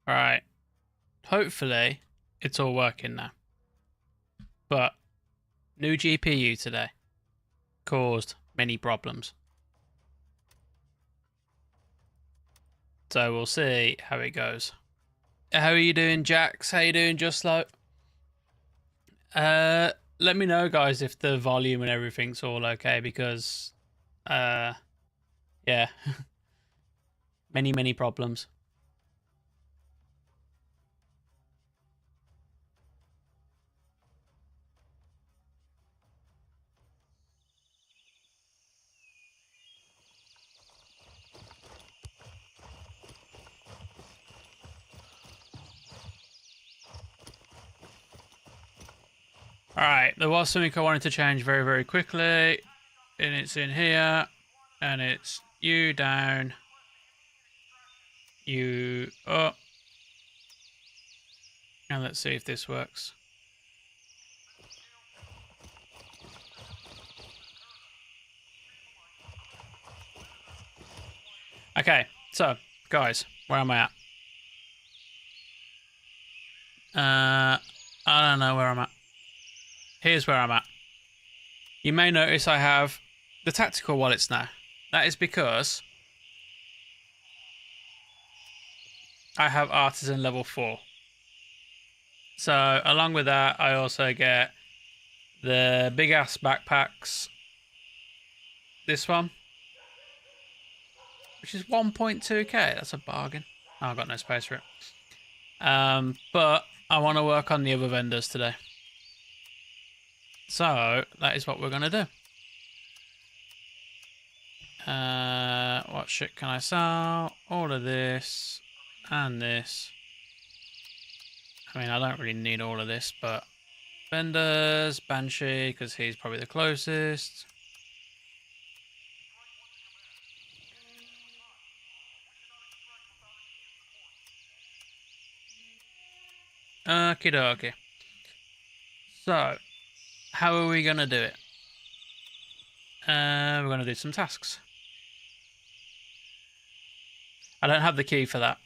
Alright. Hopefully, it's all working now. But, new GPU today caused many problems. So we'll see how it goes. How are you doing, Jax? How you doing, Just Slow? Let me know, guys, if the volume and everything's all okay, because, yeah, many problems. Alright, there was something I wanted to change very quickly, and it's in here, and it's you down, you up, and let's see if this works. Okay, so, guys, where am I at? I don't know where I'm at. Here's where I'm at. You may notice I have the tactical wallets now. That is because I have Artisan level 4. So along with that, I also get the big ass backpacks. This one, which is 1.2k. That's a bargain. Oh, I've got no space for it. But I want to work on the other vendors today. So that is what we're going to do. What shit can I sell? All of this and this. I mean, I don't really need all of this, but vendors, Banshee, because he's probably the closest. Okie dokie. So, how are we going to do it? We're going to do some tasks. I don't have the key for that.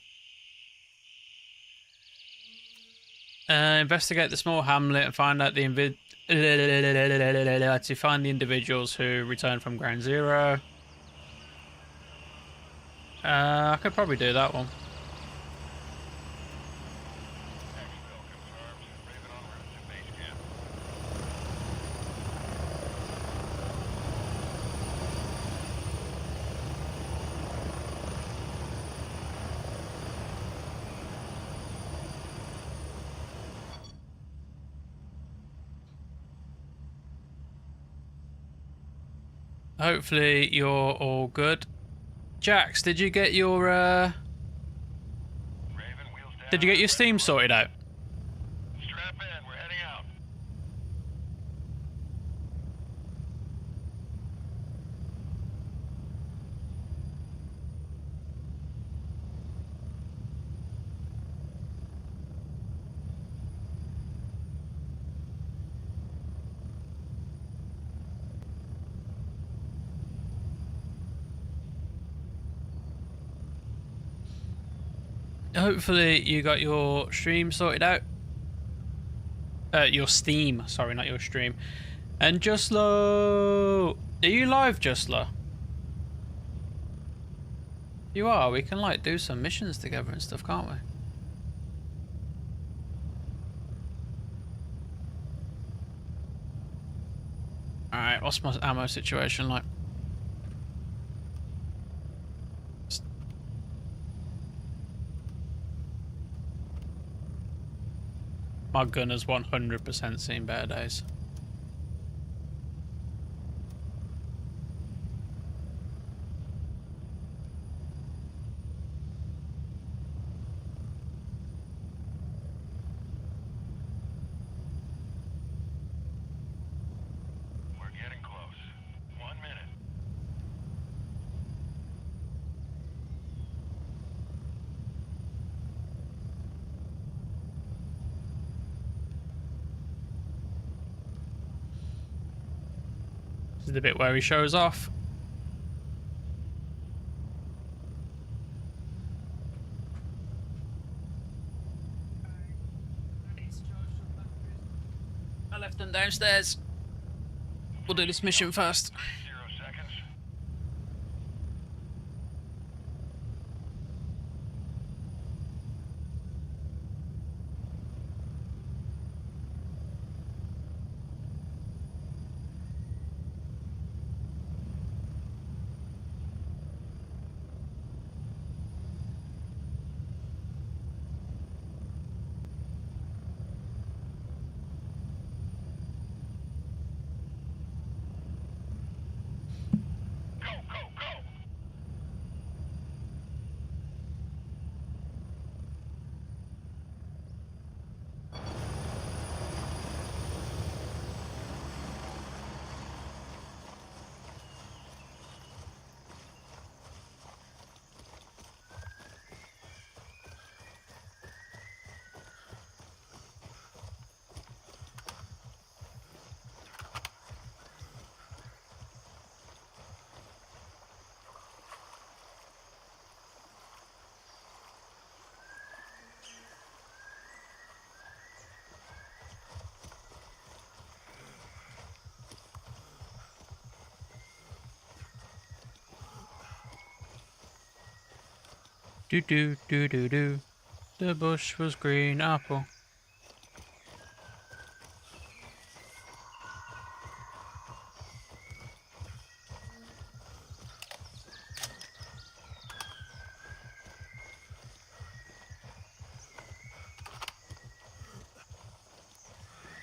Investigate the small hamlet and find out the to find the individuals who return from Ground Zero. I could probably do that one. Hopefully you're all good. Jax, did you get your Steam sorted out? Strap in, we're heading out. Hopefully you got your stream sorted out. Your Steam, sorry, not your stream. And Justlo, are you live, Justlo? You are. We can like do some missions together and stuff, can't we? All right, what's my ammo situation like? My gun has 100% seen better days. We're getting close. 1 minute. This is the bit where he shows off. left them downstairs. We'll do this mission first. 30 seconds. Go, go, go! Do do do do do. The bush was green apple.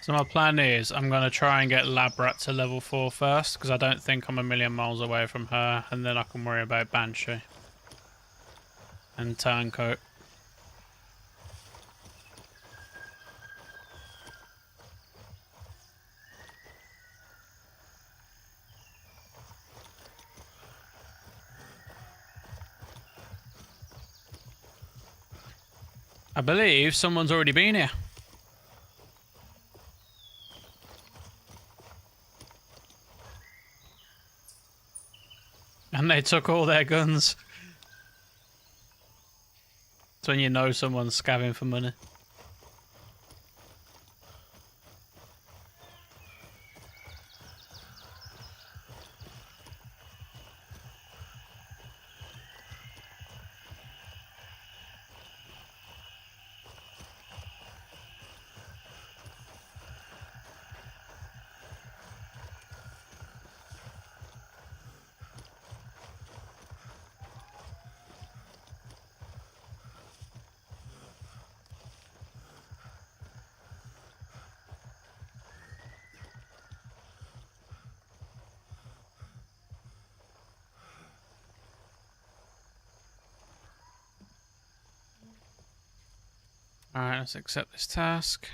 So my plan is I'm going to try and get Lab Rat to level 4 first, because I don't think I'm a million miles away from her, and then I can worry about Banshee and Turncoat. I believe someone's already been here. And they took all their guns. It's when you know someone's scabbing for money. Alright, let's accept this task.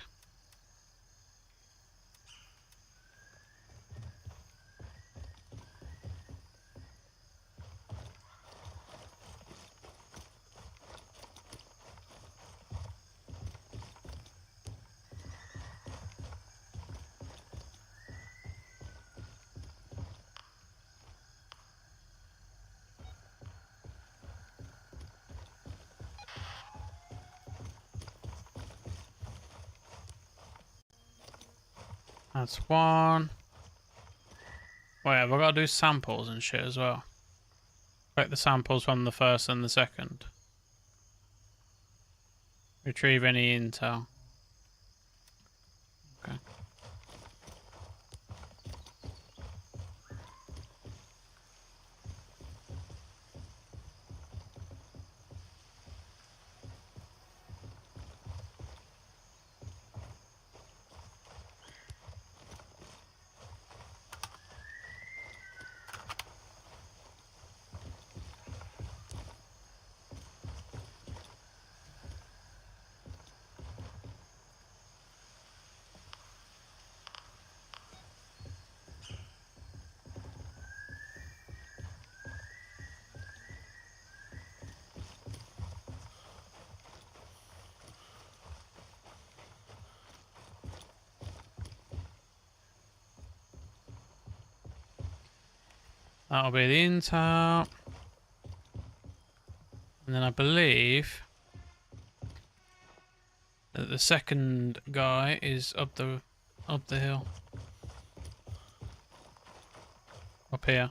That's one. Wait, have I got to do samples and shit as well? Collect the samples from the first and the second. Retrieve any intel. Okay. That'll be the intel. And then I believe that the second guy is up the Up the hill. Up here.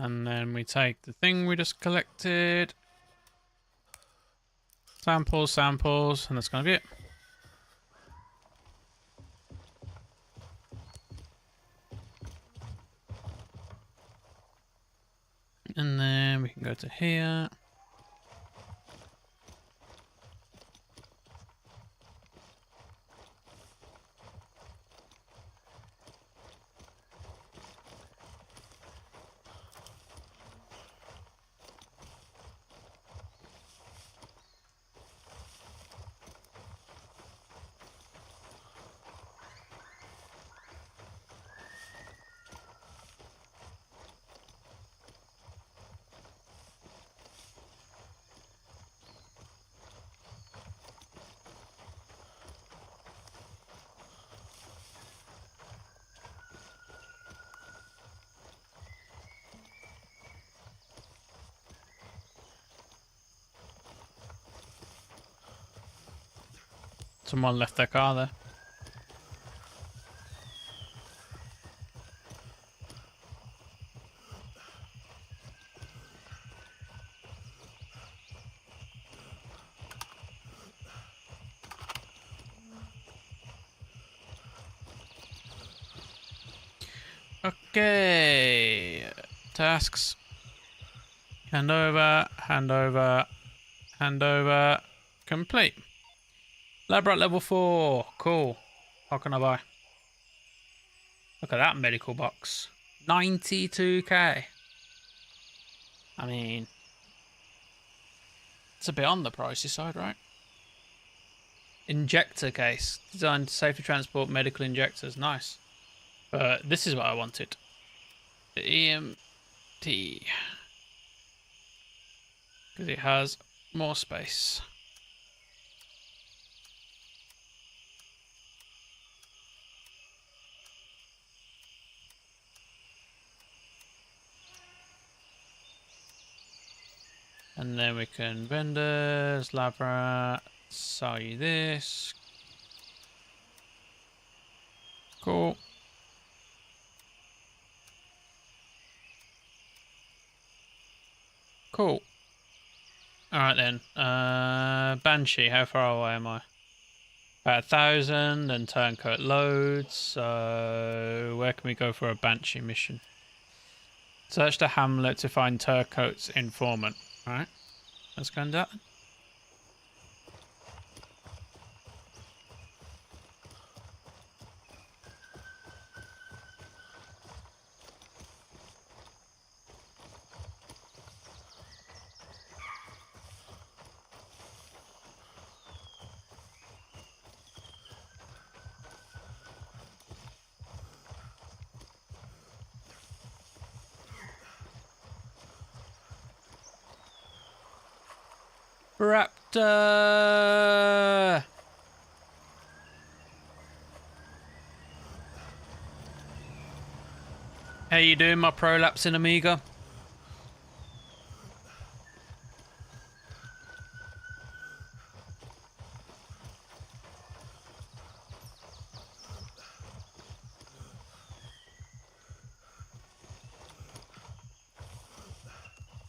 And then we take the thing we just collected. Samples, samples, and that's going to be it. And then we can go to here. Someone left their car there. Okay. Tasks. Hand over, hand over, hand over. Complete. Lab rat level 4. Cool. How can I buy? Look at that medical box. 92k. I mean, it's a bit on the pricey side, right? Injector case. Designed to safely transport medical injectors. Nice. But this is what I wanted. The EMT. Because it has more space. And then we can vendors, lab rat, sell you this. Cool. Cool. Alright then. Banshee, how far away am I? About 1,000 and turncoat loads. So where can we go for a Banshee mission? Search the hamlet to find Turncoat's informant. Alright. Let's go and do that. Raptor! How you doing, my prolapsing amiga?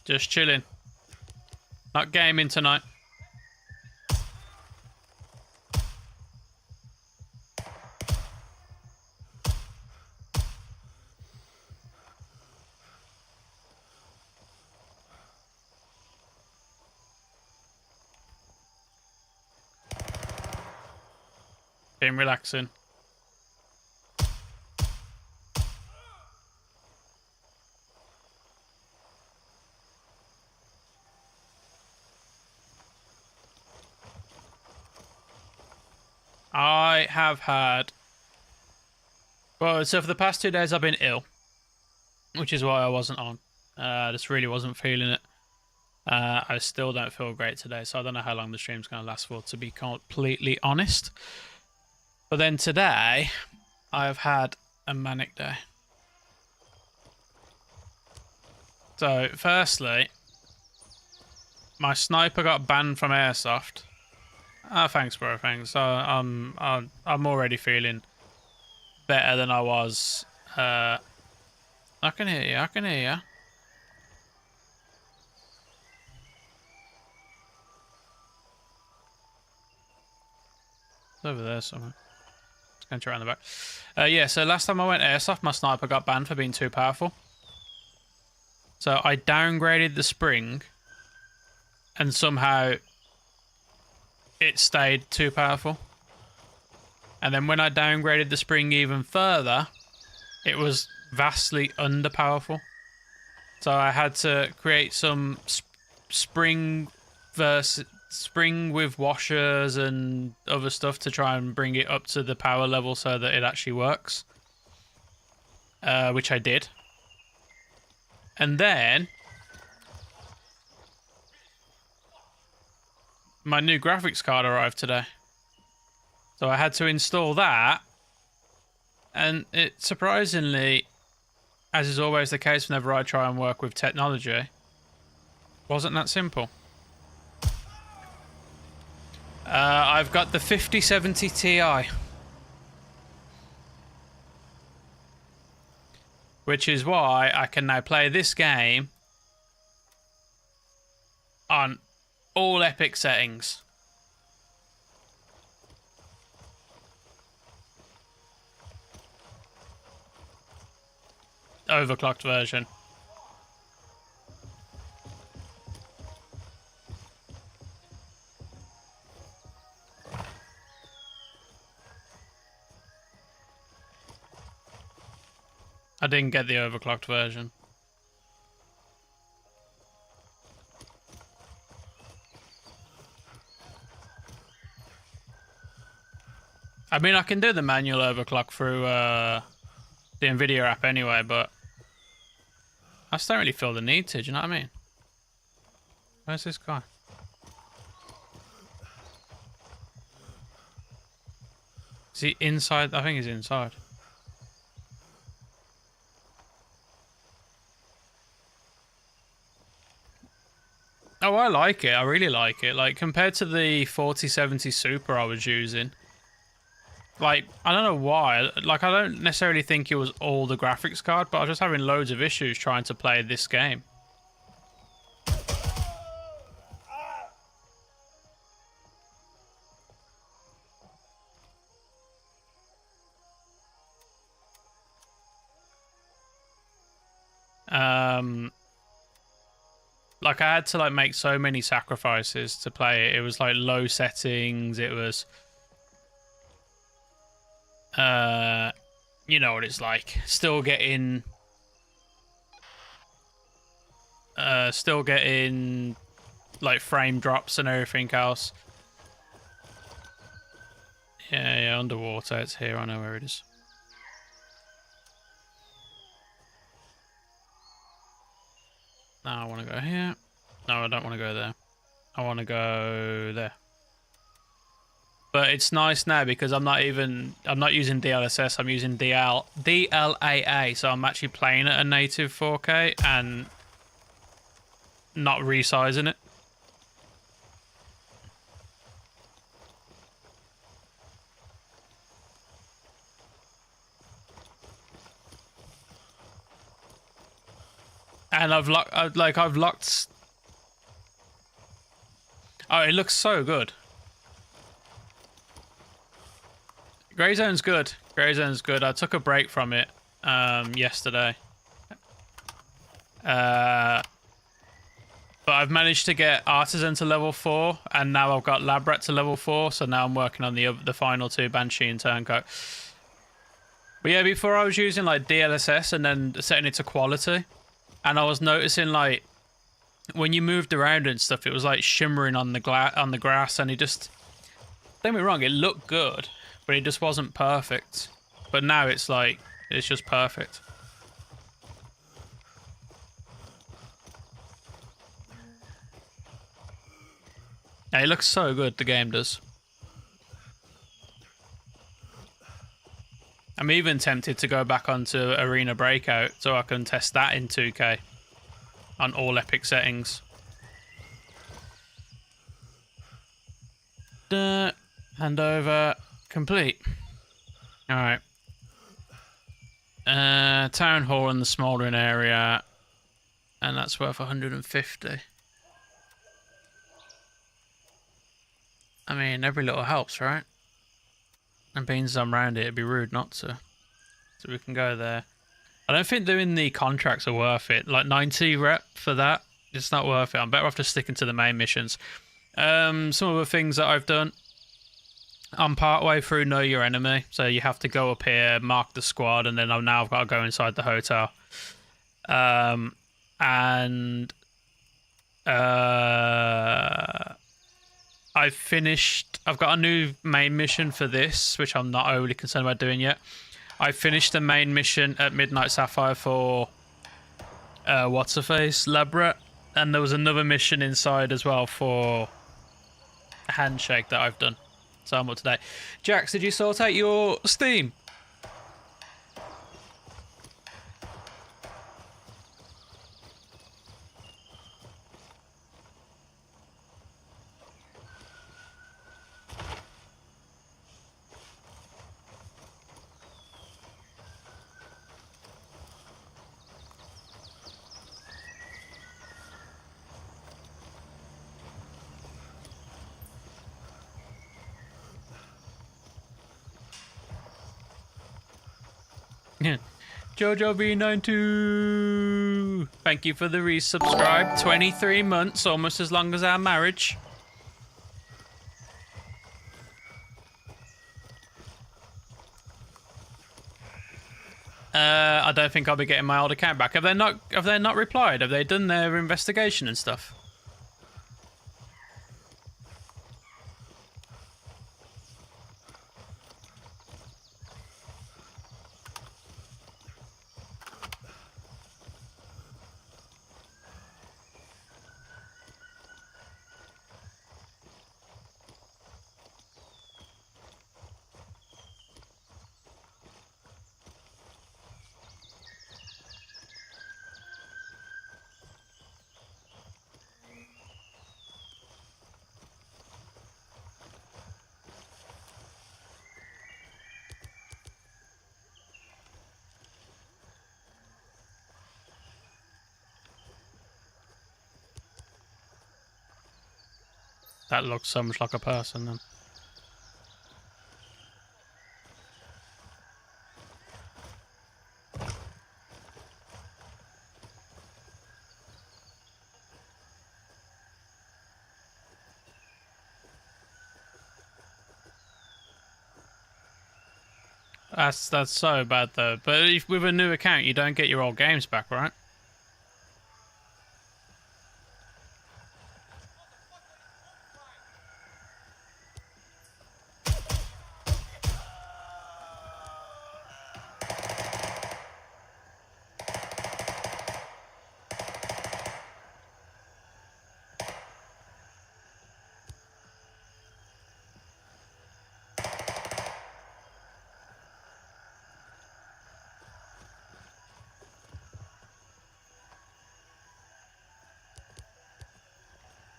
Just chilling. Not gaming tonight. Been relaxing. I have had Well, so for the past 2 days I've been ill, which is why I wasn't on. I just really wasn't feeling it. I still don't feel great today, so I don't know how long the stream's going to last for, to be completely honest. But then today, I've had a manic day. So, firstly, my sniper got banned from Airsoft. Ah, thanks, bro, thanks. I'm already feeling better than I was. I can hear you, I can hear you. It's over there somewhere. It's going to try around the back. Yeah, so last time I went Airsoft, my sniper got banned for being too powerful. So I downgraded the spring, and somehow it stayed too powerful. And then when I downgraded the spring even further, it was vastly underpowerful. So I had to create some spring with washers and other stuff to try and bring it up to the power level so that it actually works. Which I did. And then my new graphics card arrived today. So I had to install that. And it surprisingly, as is always the case whenever I try and work with technology, wasn't that simple. I've got the 5070 Ti. Which is why I can now play this game on all epic settings. Overclocked version. I didn't get the overclocked version. I mean, I can do the manual overclock through the NVIDIA app anyway, but I just don't really feel the need to, do you know what I mean? Where's this guy? Is he inside? I think he's inside. Oh, I like it. I really like it. Like, compared to the 4070 Super I was using. Like, I don't know why. Like, I don't necessarily think it was all the graphics card, but I was just having loads of issues trying to play this game. Like, I had to, like, make so many sacrifices to play it. It was, like, low settings. It was... you know what it's like. Still getting, like, frame drops and everything else. Yeah, underwater. It's here. I know where it is. Now I want to go here. No, I don't want to go there. I want to go there. But it's nice now because I'm not using DLSS, I'm using DLAA, so I'm actually playing at a native 4K and not resizing it. And I've locked. Oh, it looks so good. Grey Zone's good. Grey Zone's good. I took a break from it yesterday. But I've managed to get Artisan to level 4, and now I've got Lab Rat to level 4, so now I'm working on the final two, Banshee and Turncoat. But yeah, before I was using like DLSS and then setting it to quality, and I was noticing like when you moved around and stuff, it was like shimmering on the grass, and it just, don't get me wrong, it looked good, but it just wasn't perfect. But now it's like, it's just perfect. Yeah, it looks so good, the game does. I'm even tempted to go back onto Arena Breakout so I can test that in 2K on all epic settings. Handover complete. Alright. Town hall in the smouldering area. And that's worth 150. I mean, every little helps, right? And being I'm around it, it'd be rude not to. So we can go there. I don't think doing the contracts are worth it. Like 90 rep for that, it's not worth it. I'm better off just sticking to the main missions. Some of the things that I've done. I'm partway through Know Your Enemy, so you have to go up here, mark the squad, and then I've got to go inside the hotel. I've finished. I've got a new main mission for this, which I'm not overly concerned about doing yet. I finished the main mission at Midnight Sapphire for what's her face, Labrat, and there was another mission inside as well for a handshake that I've done. So I'm up to date. Jax, did you sort out your Steam? Jojo V92. Thank you for the resubscribe. 23 months, almost as long as our marriage. I don't think I'll be getting my old account back. Have they not replied? Have they done their investigation and stuff? That looks so much like a person then. That's so bad though. But if with a new account, you don't get your old games back, right?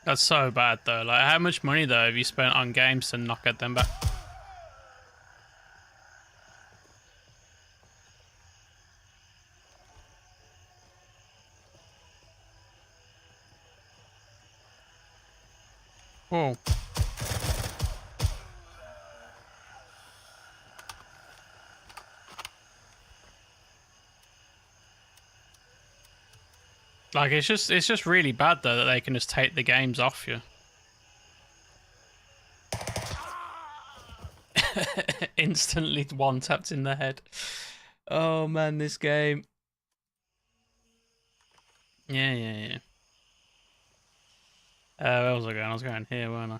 That's so bad though. Like, how much money though have you spent on games to not get them back? Whoa. Like, it's just really bad though that they can just take the games off you. Instantly one tapped in the head. Oh man, this game. Yeah. Where was I going? I was going here, weren't I?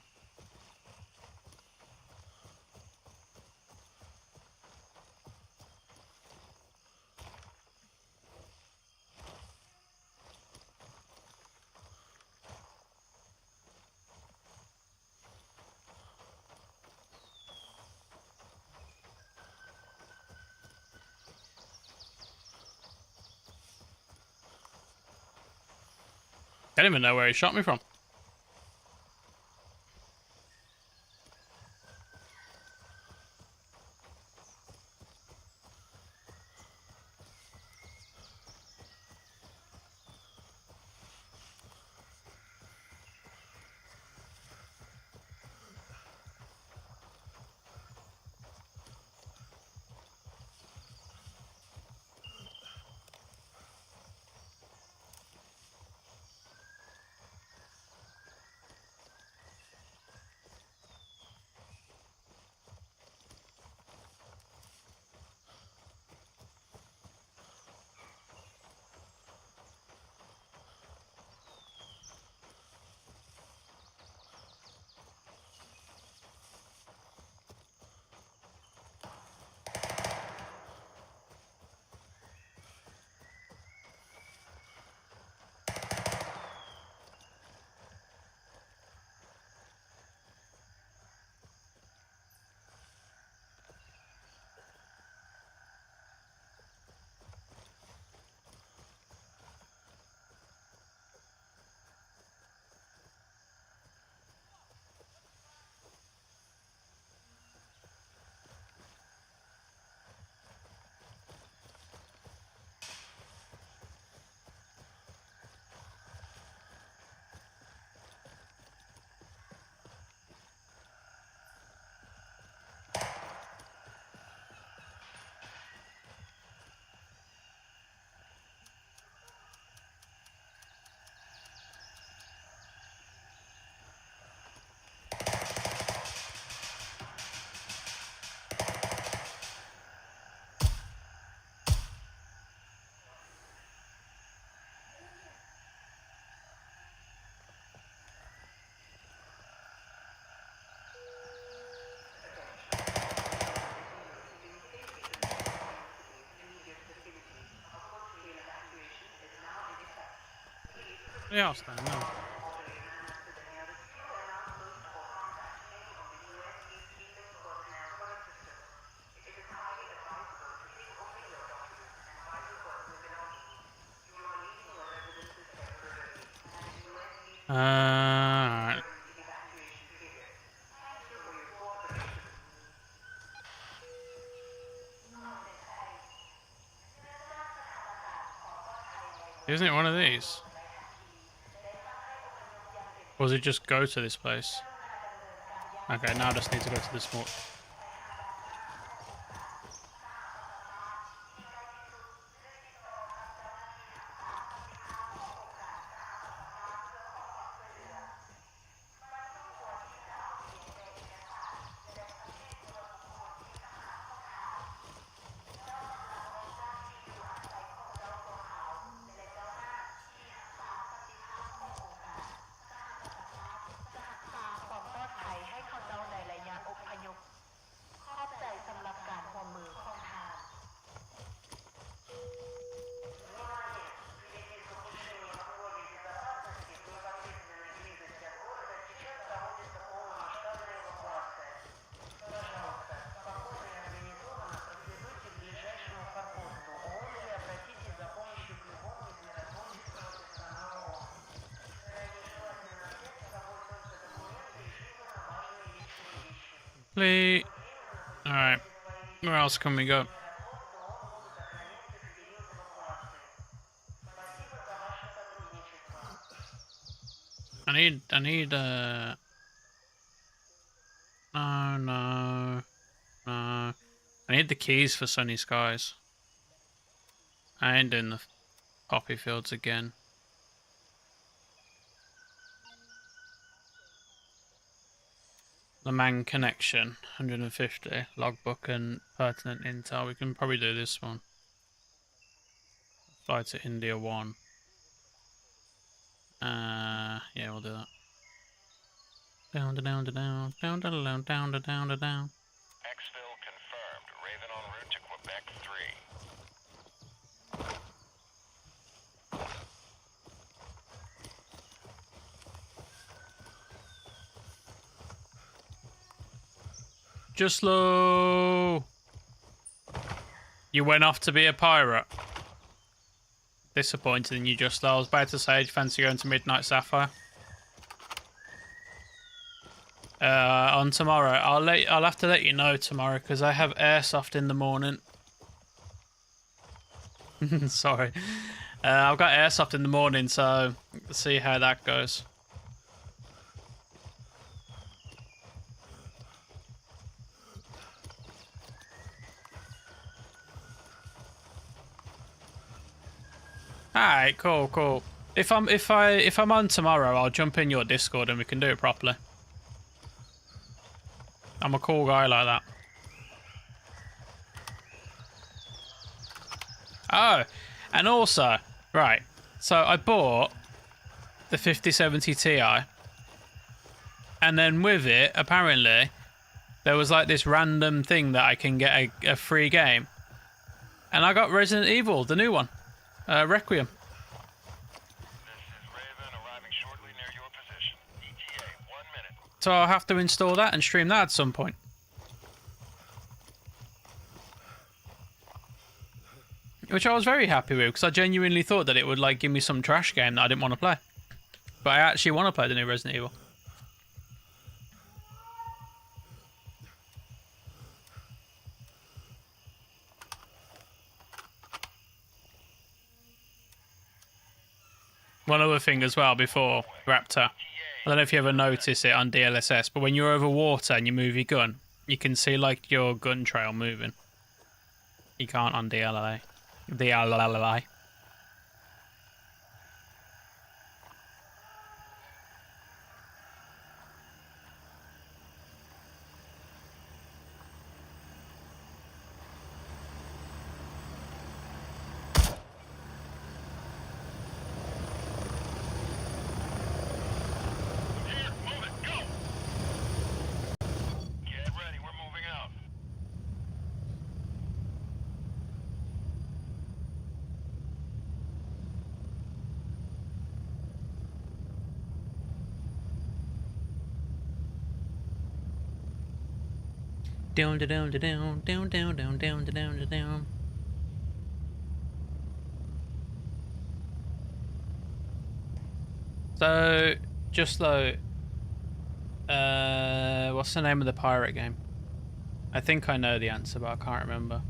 I don't even know where he shot me from. Yeah, I'll stand now. Alright. Isn't it one of these? Or does it just go to this place? Okay, now I just need to go to this one. Complete. Alright. Where else can we go? I need, no, no, no. I need the keys for Sunny Skies. I ain't doing the poppy fields again. The man connection, 150. Logbook and pertinent intel. We can probably do this one. Fly to India 1. Yeah, we'll do that. Down, down, down, down, down, down, down, down, down, down. Exfil confirmed. Raven en route to Quebec 3. Just slow. You went off to be a pirate. disappointed in you just though. I was about to say, fancy going to Midnight Sapphire. On tomorrow, I'll have to let you know tomorrow because I have airsoft in the morning. Sorry, I've got airsoft in the morning, so let's see how that goes. Alright, cool. If I'm on tomorrow, I'll jump in your Discord and we can do it properly. I'm a cool guy like that. Oh, and also, right, so I bought the 5070 Ti, and then with it, apparently, there was like this random thing that I can get a free game. And I got Resident Evil, the new one, Requiem. This is Raven arriving shortly near your position. ETA, 1 minute. So I'll have to install that and stream that at some point. Which I was very happy with, because I genuinely thought that it would like give me some trash game that I didn't want to play. But I actually want to play the new Resident Evil. One other thing as well before Raptor. I don't know if you ever notice it on DLSS, but when you're over water and you move your gun, you can see like your gun trail moving. You can't on DLLA. DLLA. Here, move it, go! Get ready, we're moving out. Down. So, just though, what's the name of the pirate game? I think I know the answer, but I can't remember.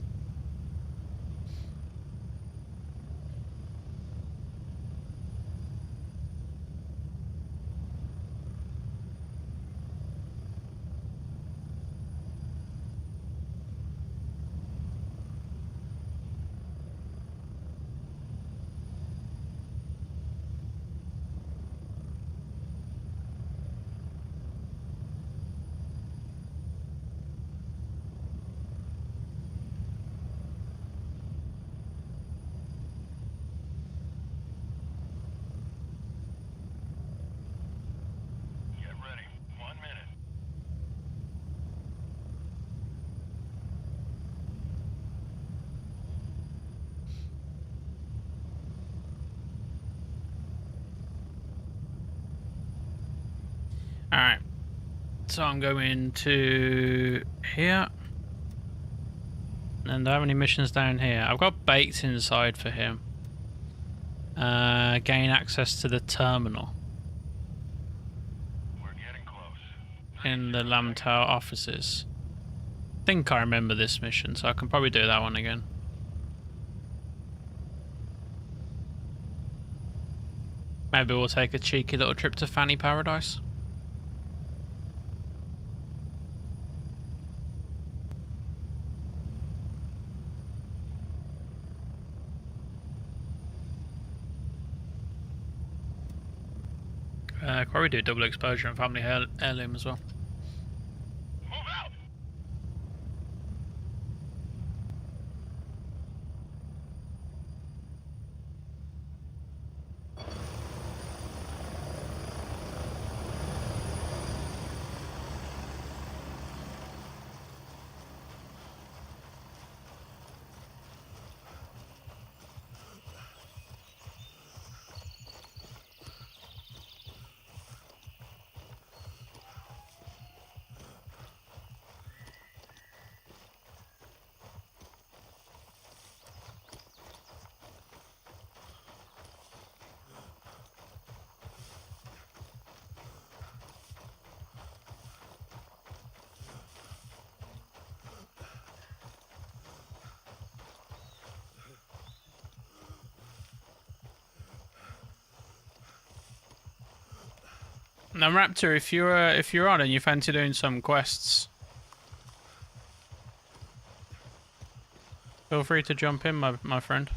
Get ready, 1 minute. Alright. So I'm going to here. And do I have any missions down here? I've got baked inside for him. Gain access to the terminal We're getting close. in the Lamb Tower offices. I think I remember this mission, so I can probably do that one again. Maybe we'll take a cheeky little trip to Fanny Paradise. Probably do double exposure and family heirloom as well. Move out! Now, Raptor, if you're on and you fancy doing some quests, feel free to jump in, my friend.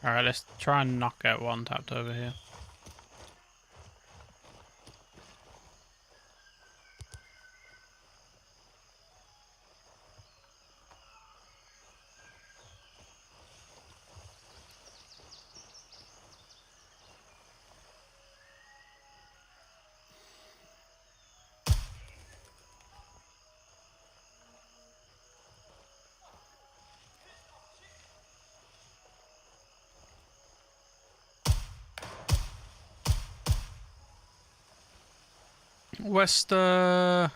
Alright, let's try and knock out one tapped over here. Wester.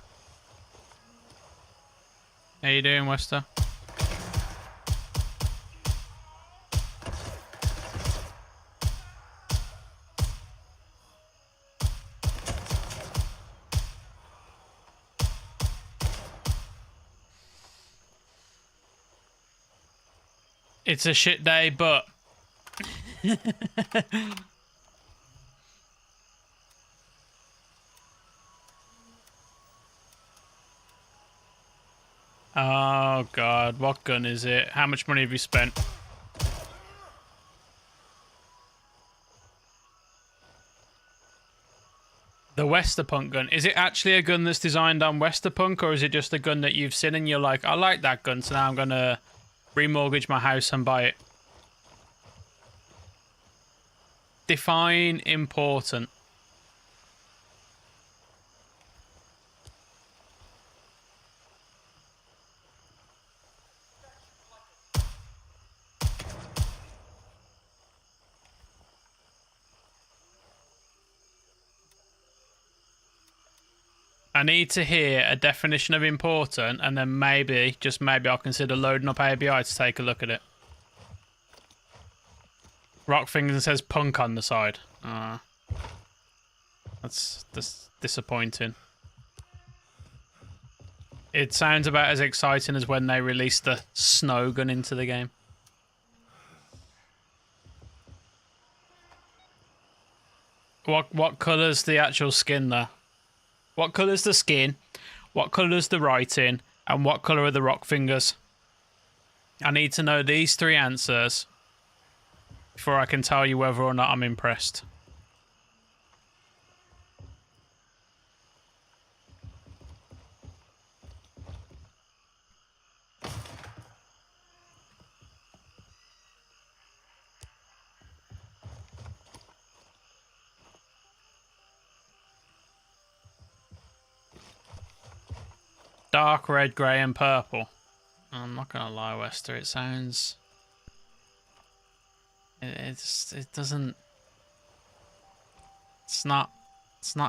How you doing, Wester? It's a shit day, but oh god, what gun is it? How much money have you spent? The Westerpunk gun. Is it actually a gun that's designed on Westerpunk, or is it just a gun that you've seen and you're like, I like that gun, so now I'm gonna remortgage my house and buy it? Define important. I need to hear a definition of important, and then maybe, just maybe, I'll consider loading up ABI to take a look at it. Rock Fingers says punk on the side. That's disappointing. It sounds about as exciting as when they released the snow gun into the game. What colour's the actual skin though? What colour's the skin? What colour's the writing? And what colour are the rock fingers? I need to know these three answers before I can tell you whether or not I'm impressed. Dark red, grey and purple. I'm not gonna lie, Wester, it sounds... It doesn't... It's not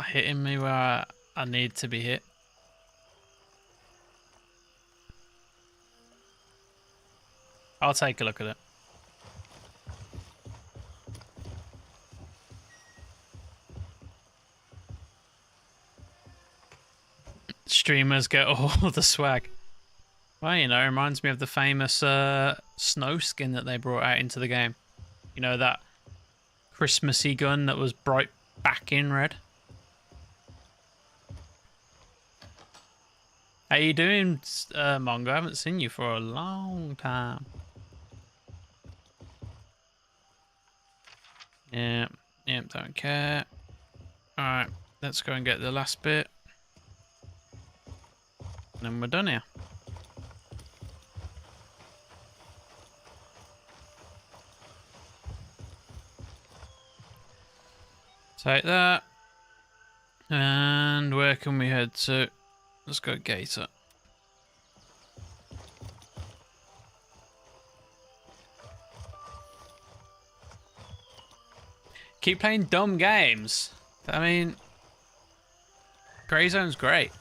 hitting me where I need to be hit. I'll take a look at it. Streamers get all the swag. Well, you know, it reminds me of the famous snow skin that they brought out into the game. You know, that Christmassy gun that was bright back in red. How you doing, Mongo? I haven't seen you for a long time. Yeah, don't care. Alright, let's go and get the last bit. And then we're done here. Take that. And where can we head to? Let's go Gator. Keep playing dumb games. I mean, Grey Zone's great.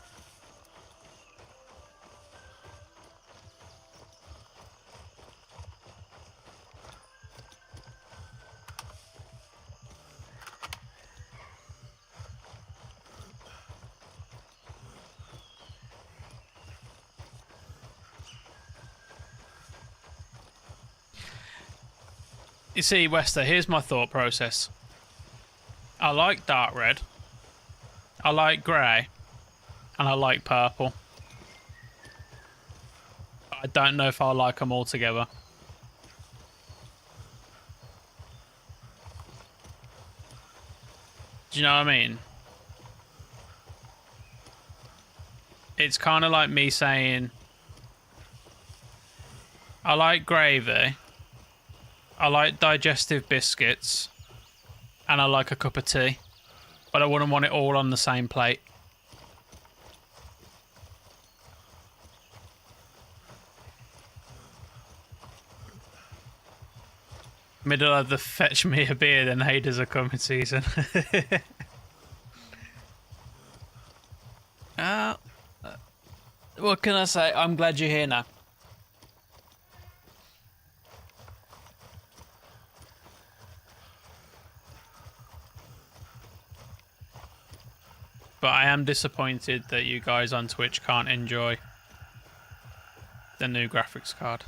You see, Wester, here's my thought process. I like dark red. I like grey. And I like purple. I don't know if I like them all together. Do you know what I mean? It's kind of like me saying, I like gravy, I like digestive biscuits, and I like a cup of tea, but I wouldn't want it all on the same plate. Middle of the fetch me a beer, then haters are coming season. What can I say? I'm glad you're here now. But I am disappointed that you guys on Twitch can't enjoy the new graphics card.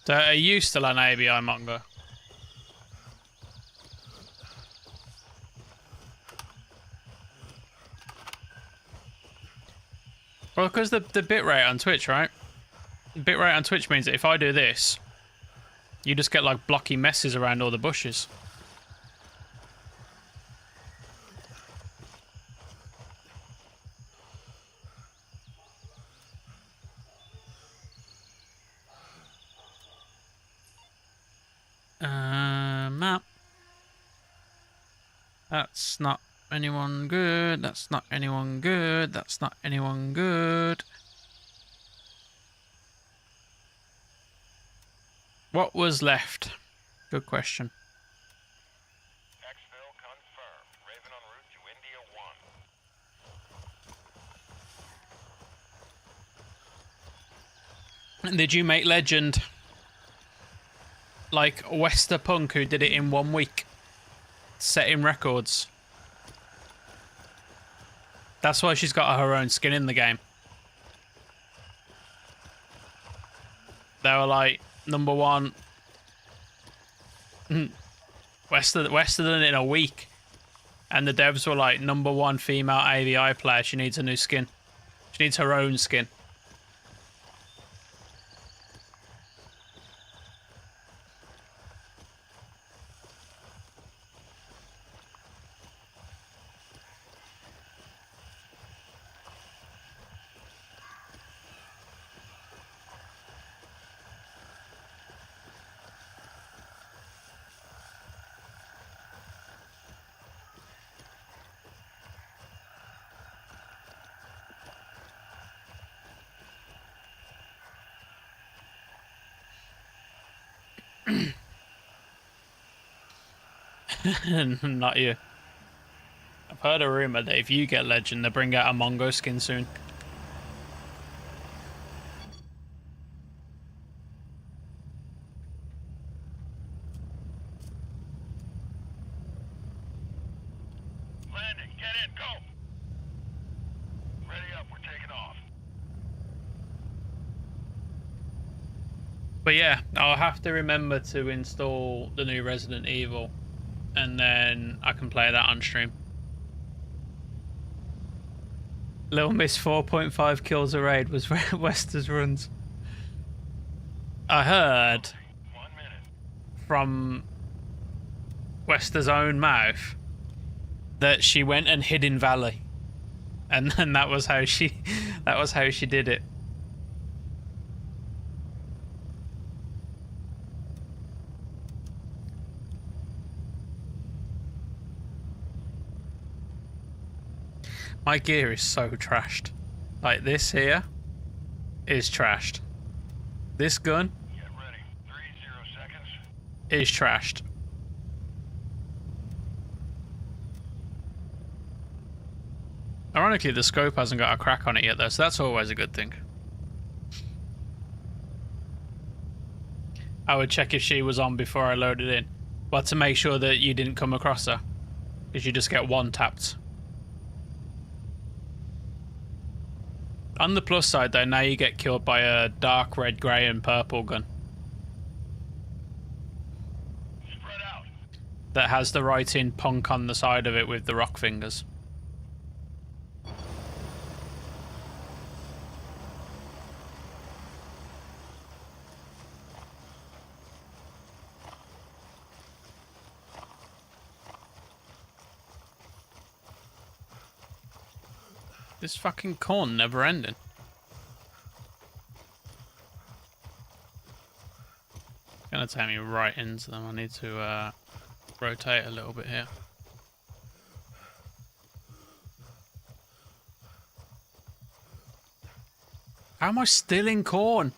So are you still on ABI manga? Well, because the bitrate on Twitch, right? The bitrate on Twitch means that if I do this, you just get like blocky messes around all the bushes. Map. That's not anyone good. That's not anyone good. That's not anyone good. What was left? Good question. Exfil confirmed. Raven en route to India 1. Did you make Legend like Wester Punk, who did it in 1 week, setting records? That's why she's got her own skin in the game. They were like, #1. Wester done it in a week. And the devs were like, #1 female AVI player. She needs a new skin. She needs her own skin. Not you. I've heard a rumor that if you get Legend, they bring out a Mongo skin soon. Landing, get in, go! Ready up, we're taking off. But yeah, I'll have to remember to install the new Resident Evil, and then I can play that on stream. Little Miss 4.5 kills a raid was Wester's runs. I heard 1 minute. from Wester's own mouth that she went and hid in Valley, and then that was how she did it. My gear is so trashed. Like, this here is trashed. This gun is trashed. Ironically, the scope hasn't got a crack on it yet, though, so that's always a good thing. I would check if she was on before I loaded in, but to make sure that you didn't come across her, because you just get one tapped. On the plus side, though, now you get killed by a dark red, grey, and purple gun. Spread out. That has the writing punk on the side of it with the rock fingers. This fucking corn never ending. It's gonna take me right into them. I need to rotate a little bit here. How am I still in corn?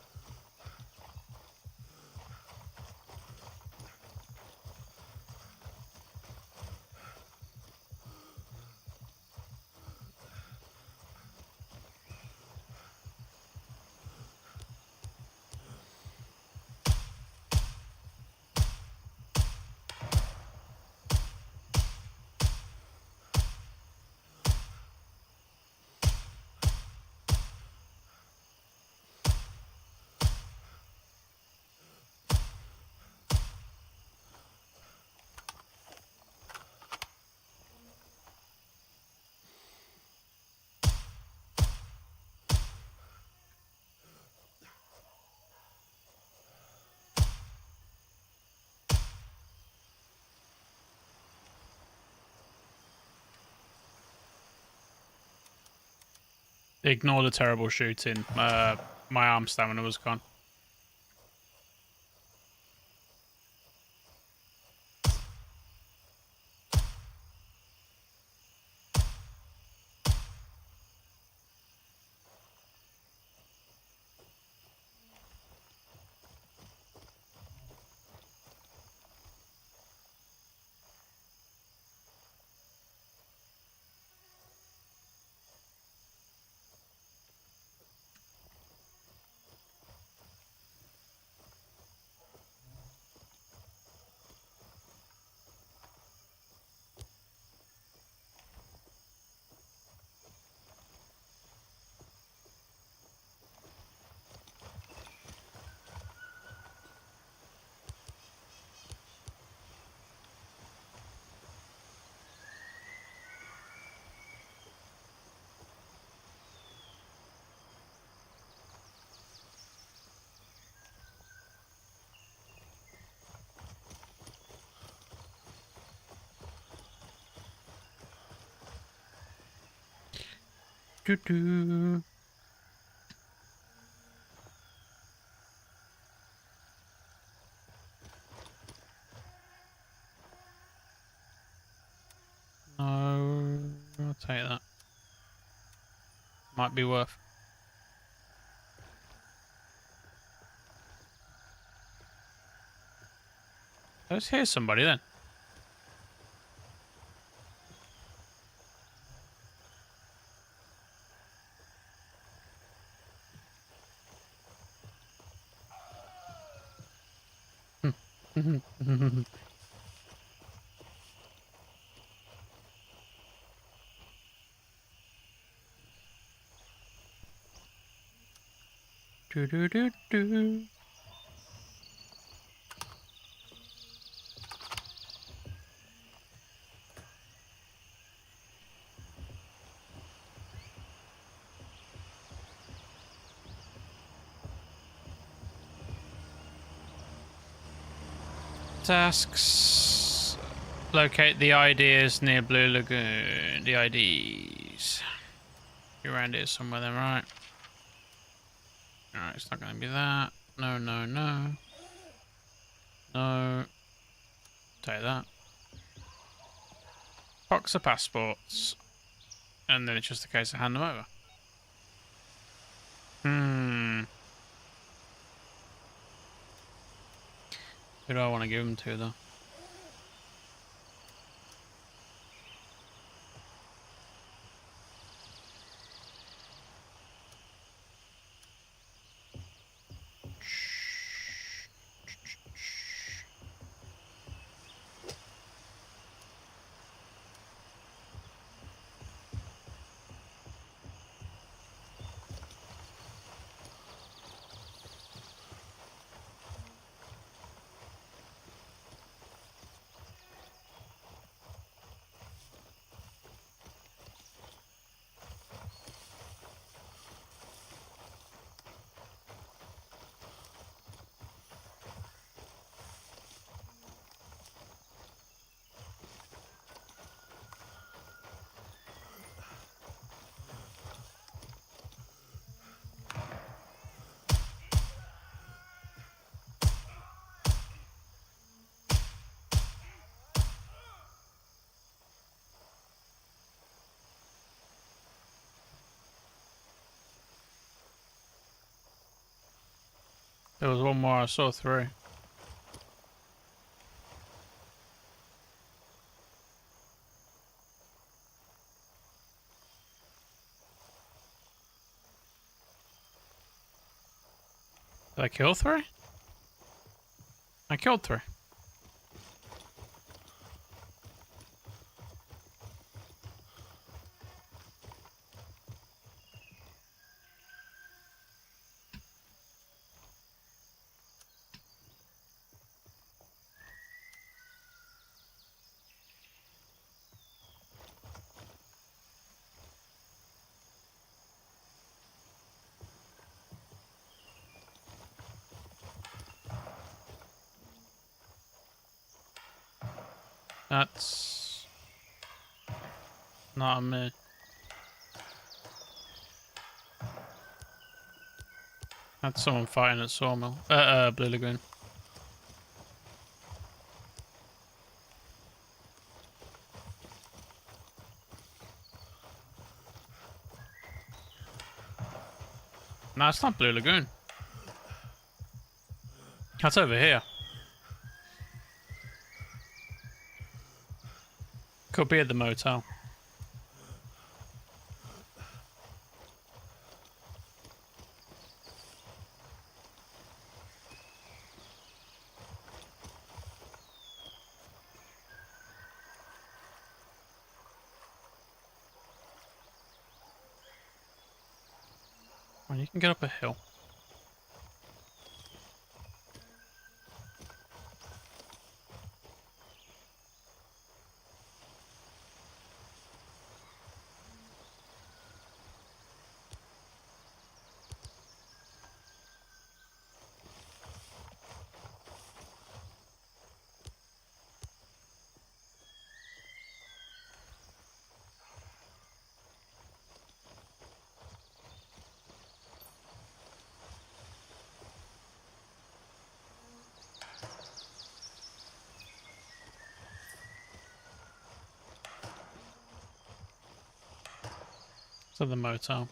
Ignore the terrible shooting. My arm stamina was gone. Doo-doo. No, I'll take that. Might be worth. Let's hear somebody then. Do do do do. Tasks. Locate the IDs near Blue Lagoon. The IDs. You're around here somewhere then, right? Alright, it's not going to be that. No, no, no. No. Take that. Box of passports. And then it's just a case of hand them over. Who do I want to give them to, though? There was one more, I saw 3. Did I kill 3? I killed 3. That's not me. That's someone fighting at Sawmill. Blue Lagoon. No, it's not Blue Lagoon. That's over here. Could be at the motel. Well, you can get up a hill. To the motel.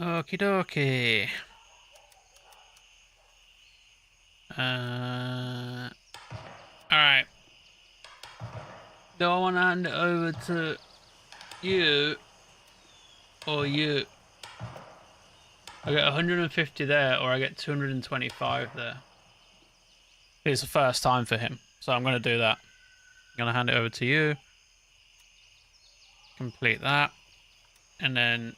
Okie dokie. Alright. Do I want to hand it over to you or you? I get 150 there, or I get 225 there. It's the first time for him, so I'm going to do that. I'm going to hand it over to you. Complete that. And then...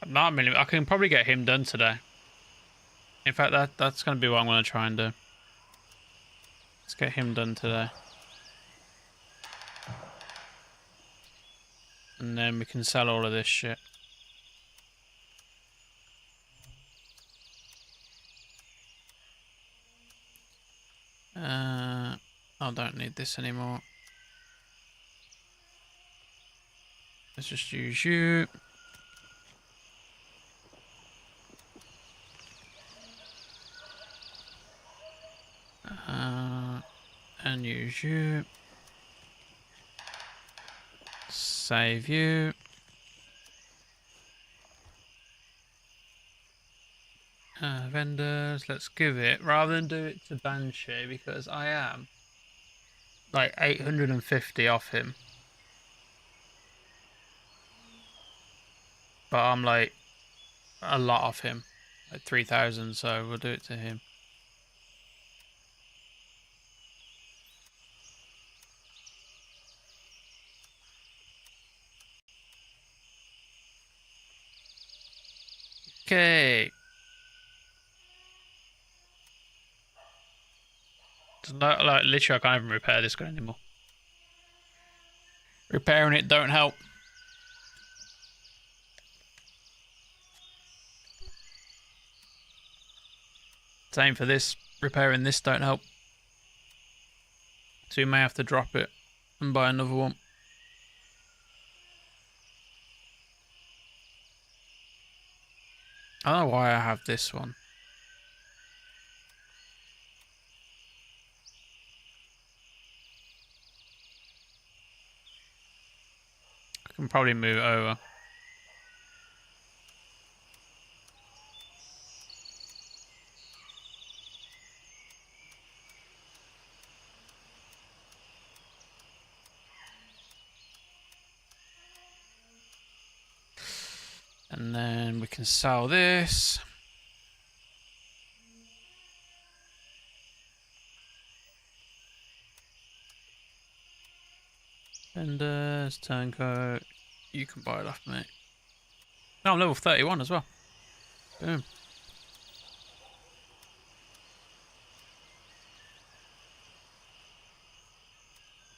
Not a million. I can probably get him done today. In fact, that's going to be what I'm going to try and do. Let's get him done today. And then we can sell all of this shit. I don't need this anymore. Let's just use you. And use you. Save you. Vendors, let's give it, rather than do it to Banshee, because I am like 850 off him. But I'm like a lot off him, like 3,000, so we'll do it to him. Okay. Not, like, literally, I can't even repair this gun anymore. Repairing it don't help. Same for this. Repairing this don't help. So you may have to drop it and buy another one. I don't know why I have this one. I can probably move it over. And then we can sell this. Vendors, Turncoat. You can buy it off me. No, I'm level 31 as well. Boom.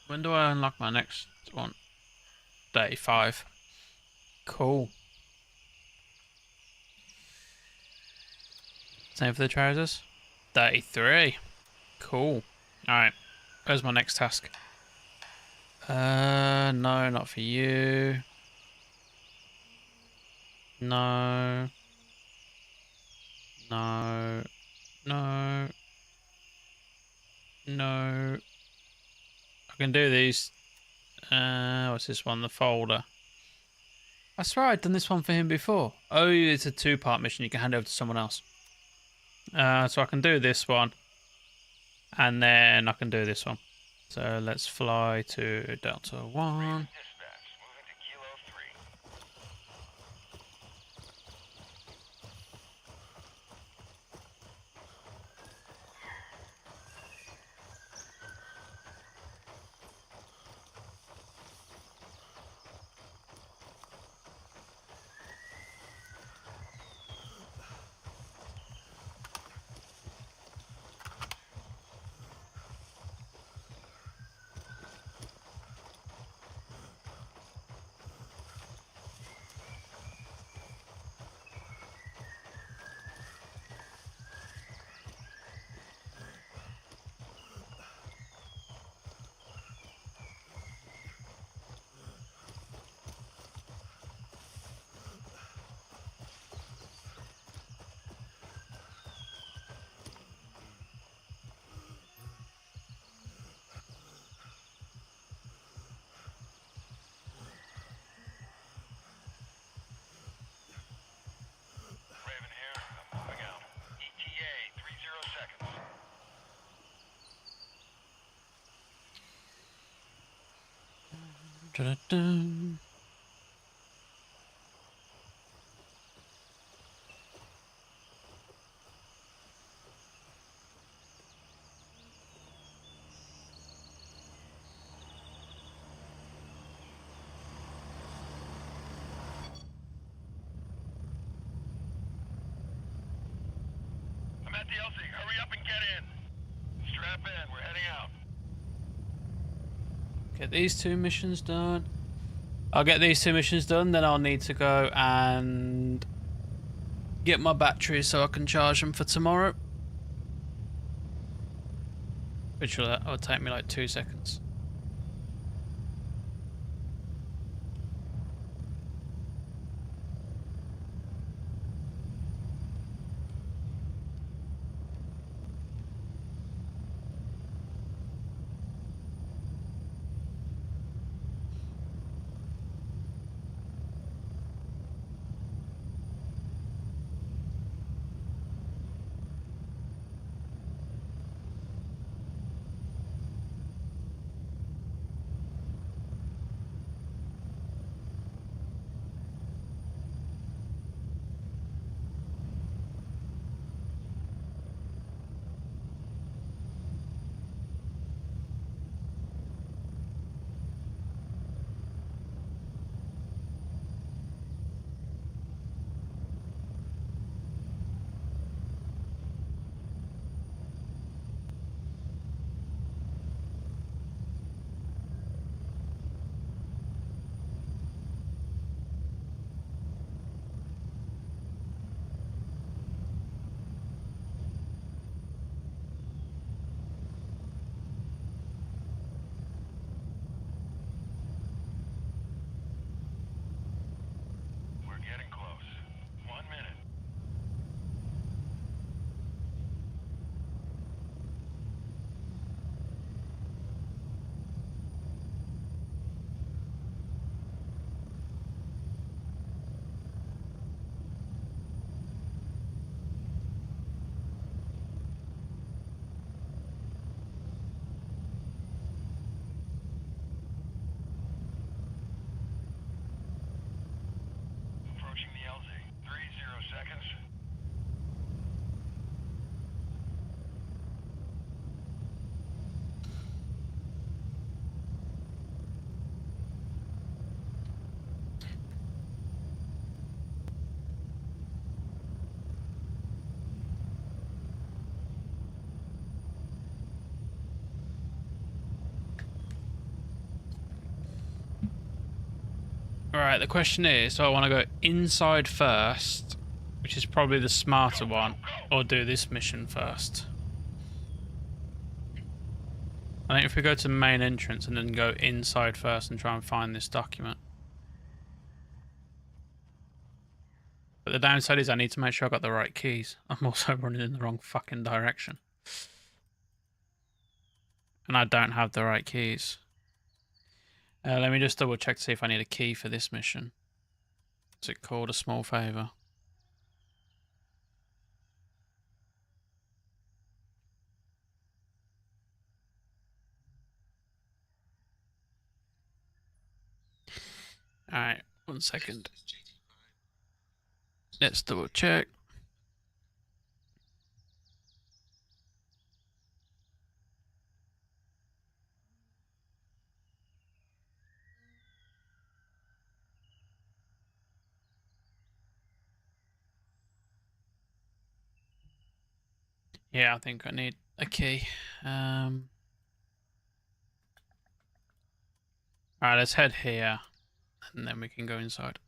When do I unlock my next one? 35. Cool. Same for the trousers. 33. Cool. Alright. Where's my next task? No, not for you. No. No. No. No. I can do these. What's this one? The folder. I swear I'd done this one for him before. Oh, it's a 2-part mission. You can hand it over to someone else. So I can do this one. And then I can do this one. So let's fly to Delta 1. Dispatch, moving to Kilo 3. Da-da-da. I'm at the LZ. Hurry up and get in. Strap in. We're heading out. Get these 2 missions done. I'll get these 2 missions done, then I'll need to go and get my batteries so I can charge them for tomorrow. Which will take me like 2 seconds. We're getting close. 1 minute. Approaching the LZ. 30 seconds. Alright, the question is, do I want to go inside first, which is probably the smarter one, or do this mission first? I think if we go to main entrance and then go inside first and try and find this document. But the downside is I need to make sure I got the right keys. I'm also running in the wrong fucking direction. And I don't have the right keys. Let me just double check to see if I need a key for this mission. Is it called a small favour? Alright, 1 second. Let's double check. Yeah, I think I need a key. Alright, let's head here and then we can go inside.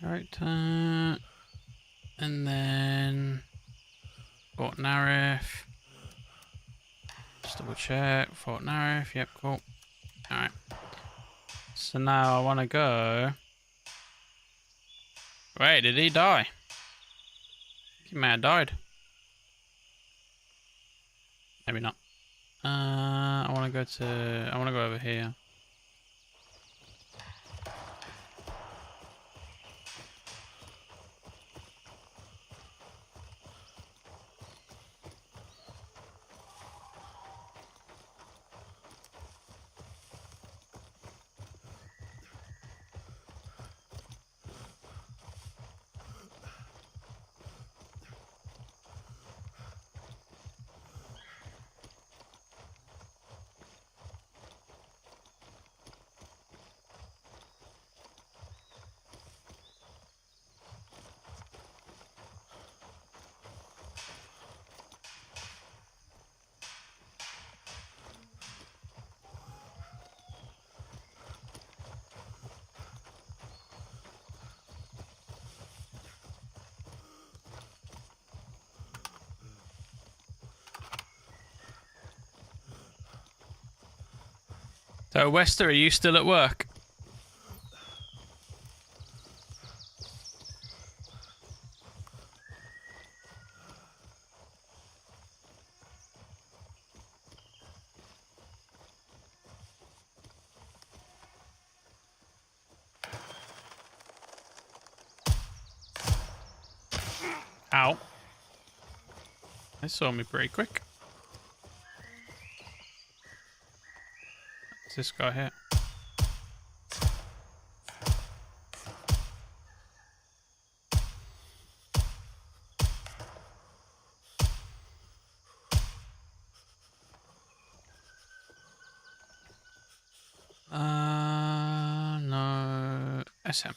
Character. And then Fort Narif. Just double check. Fort Narif. Yep, cool. Alright. So now I want to go. Wait, did he die? He may have died. Maybe not. I want to go over here. So, Wester, are you still at work? Ow. They saw me pretty quick. What's this guy here? No. SM.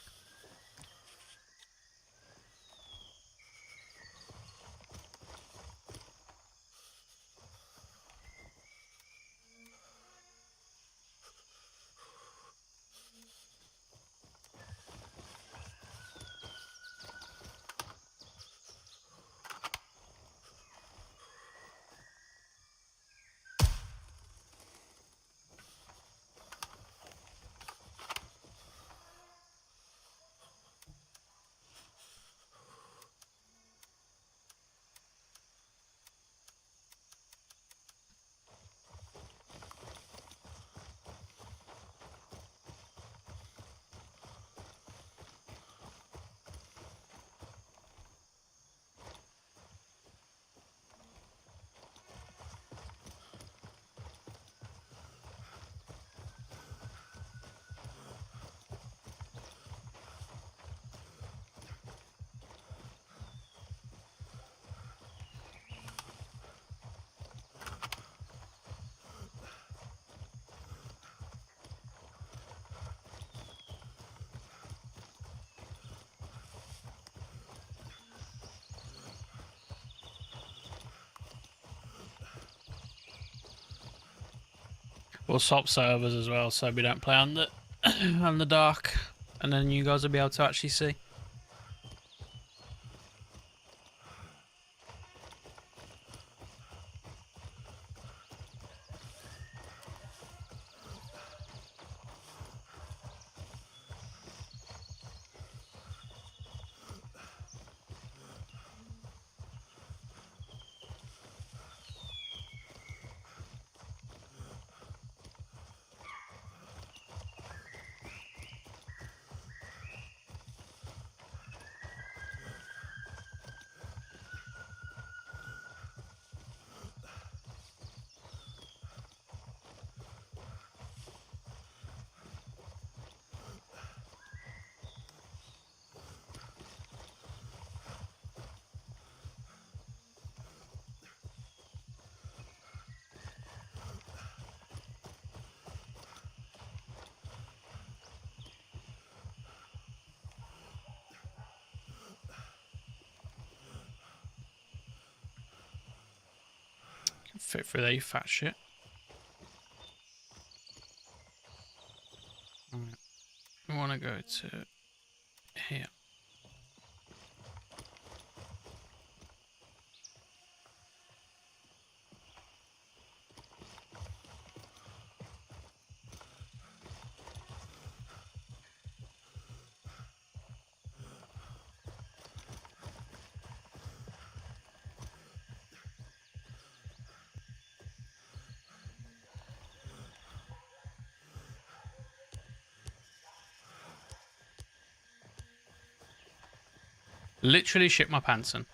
We'll swap servers as well, so we don't play on the on the dark, and then you guys will be able to actually see. Fit through there, you fat shit. Alright. We want to go to here. Literally shit my pants in.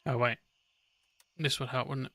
Oh, wait. This would help, wouldn't it?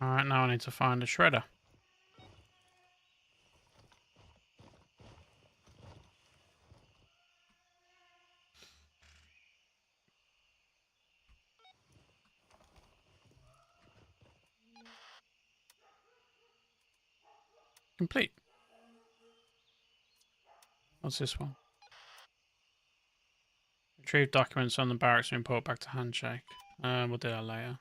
Alright, now I need to find a shredder. Complete. What's this one? Retrieve documents on the barracks and report back to Handshake. We'll do that later.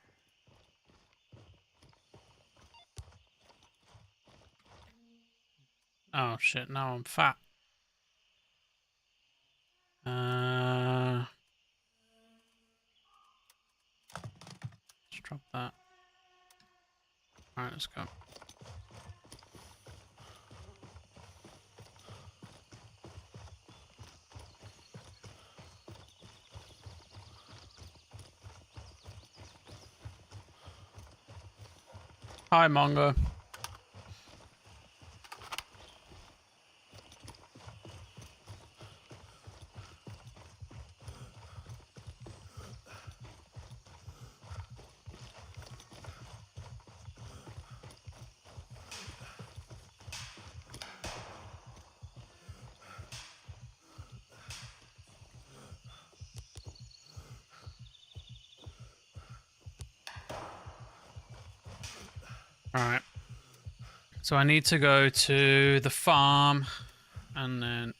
Oh shit, now I'm fat. Let's drop that. Alright, let's go. Hi, Mongo. Alright. So I need to go to the farm and then...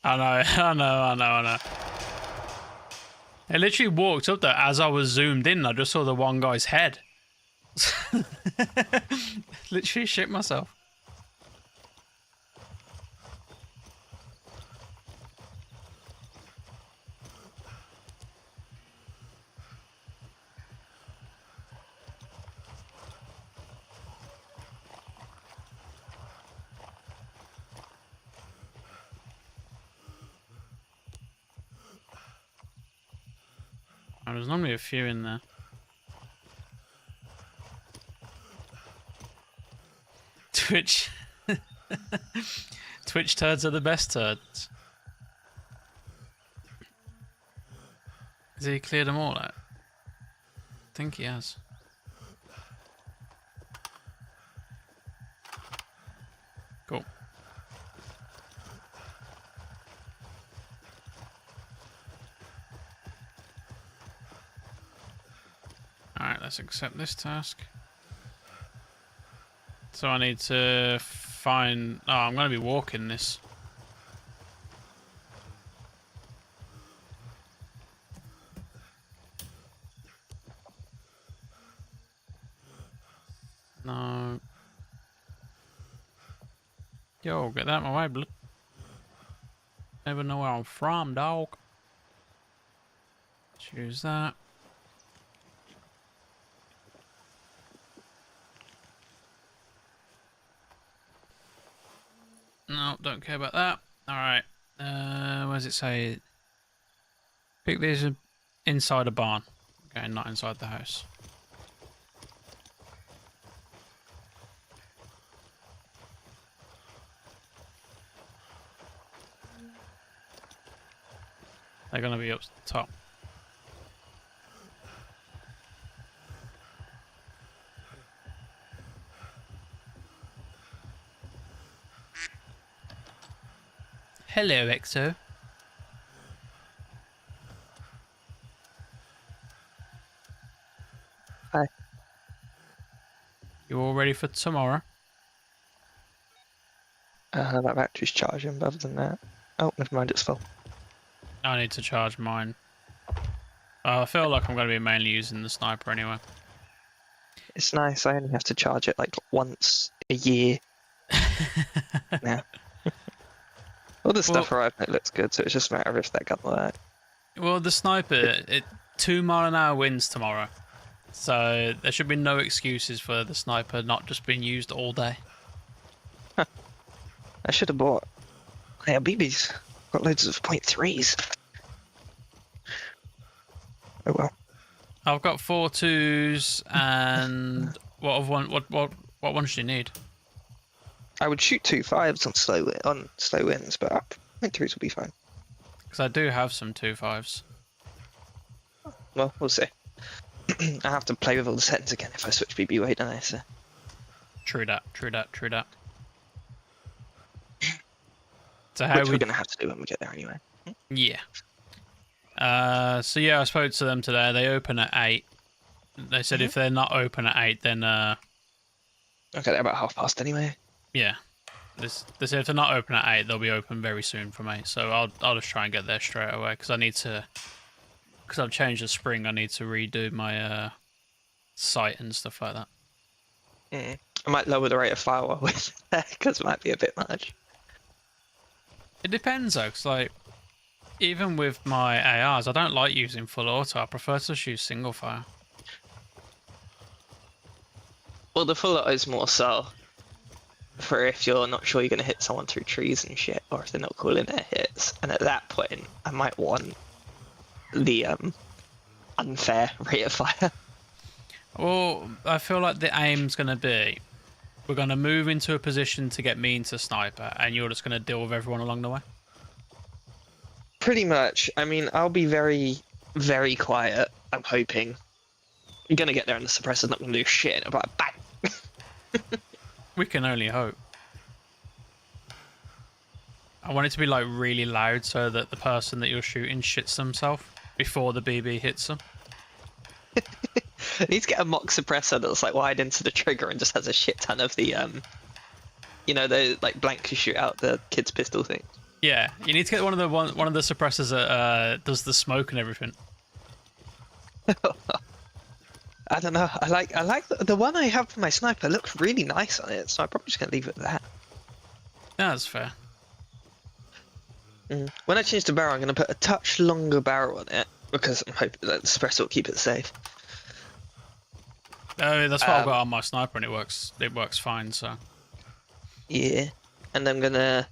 I know. I literally walked up there as I was zoomed in. I just saw the one guy's head. Literally shit myself. Oh, there's normally a few in there. Twitch. Twitch turds are the best turds. Has he cleared them all out? think he has. Cool. Alright, let's accept this task. So I need to find... Oh, I'm going to be walking this. No. Yo, get that out of my way, blood. Never know where I'm from, dog. Choose that. No, don't care about that. Alright. Where does it say? Pick these inside a barn. Okay, not inside the house. They're going to be up top. Hello, Exo. Hi. You all ready for tomorrow? That battery's charging, but other than that... Oh, never mind, it's full. I need to charge mine. I feel like I'm going to be mainly using the sniper anyway. It's nice, I only have to charge it like once a year. Yeah. All the stuff arrived and it looks good, so it's just a matter of if that gun will work. Well, the sniper, 2 mile/h winds tomorrow. So there should be no excuses for the sniper not just being used all day. Huh. I should have bought BBs. Got loads of .3s. Oh well. I've got 4.2s and what ones do you need? I would shoot 2.5s on slow winds, but .3s will be fine. Because I do have some 2.5s. Well, we'll see. I have to play with all the settings again if I switch BB weight, don't I? So. True that. So Which we're going to have to do when we get there anyway. Yeah. So yeah, I spoke to them today. They open at 8. They said if they're not open at 8, then I'll get there about past anyway. Yeah. They said if they're not open at 8, they'll be open very soon from 8. So I'll just try and get there straight away because I need to. Because I've changed the spring, I need to redo my sight and stuff like that. I might lower the rate of fire while we're there because it might be a bit much. It depends though, because like even with my ARs, I don't like using full auto. I prefer to shoot single fire. Well, the full auto is more so for if you're not sure you're going to hit someone through trees and shit, or if they're not calling their hits. And at that point, I might want the unfair rate of fire. Well, I feel like the aim's going to be, we're going to move into a position to get me into sniper, and you're just going to deal with everyone along the way. Pretty much. I mean, I'll be very, very quiet. I'm hoping. I'm going to get there and the suppressor's not going to do shit. I'm like, bang! We can only hope. I want it to be like really loud so that the person that you're shooting shits themselves before the BB hits them. I need to get a mock suppressor that's like wide into the trigger and just has a shit ton of the you know, the like blank you shoot out the kid's pistol thing. Yeah, you need to get one of the suppressors that does the smoke and everything. I don't know. I like the one I have for my sniper looks really nice on it, so I'm probably just gonna leave it at that. Yeah, that's fair. When I change the barrel, I'm gonna put a touch longer barrel on it because I'm hoping that the suppressor will keep it safe. Oh, that's what I've got on my sniper, and it works. It works fine. So. Yeah, and I'm gonna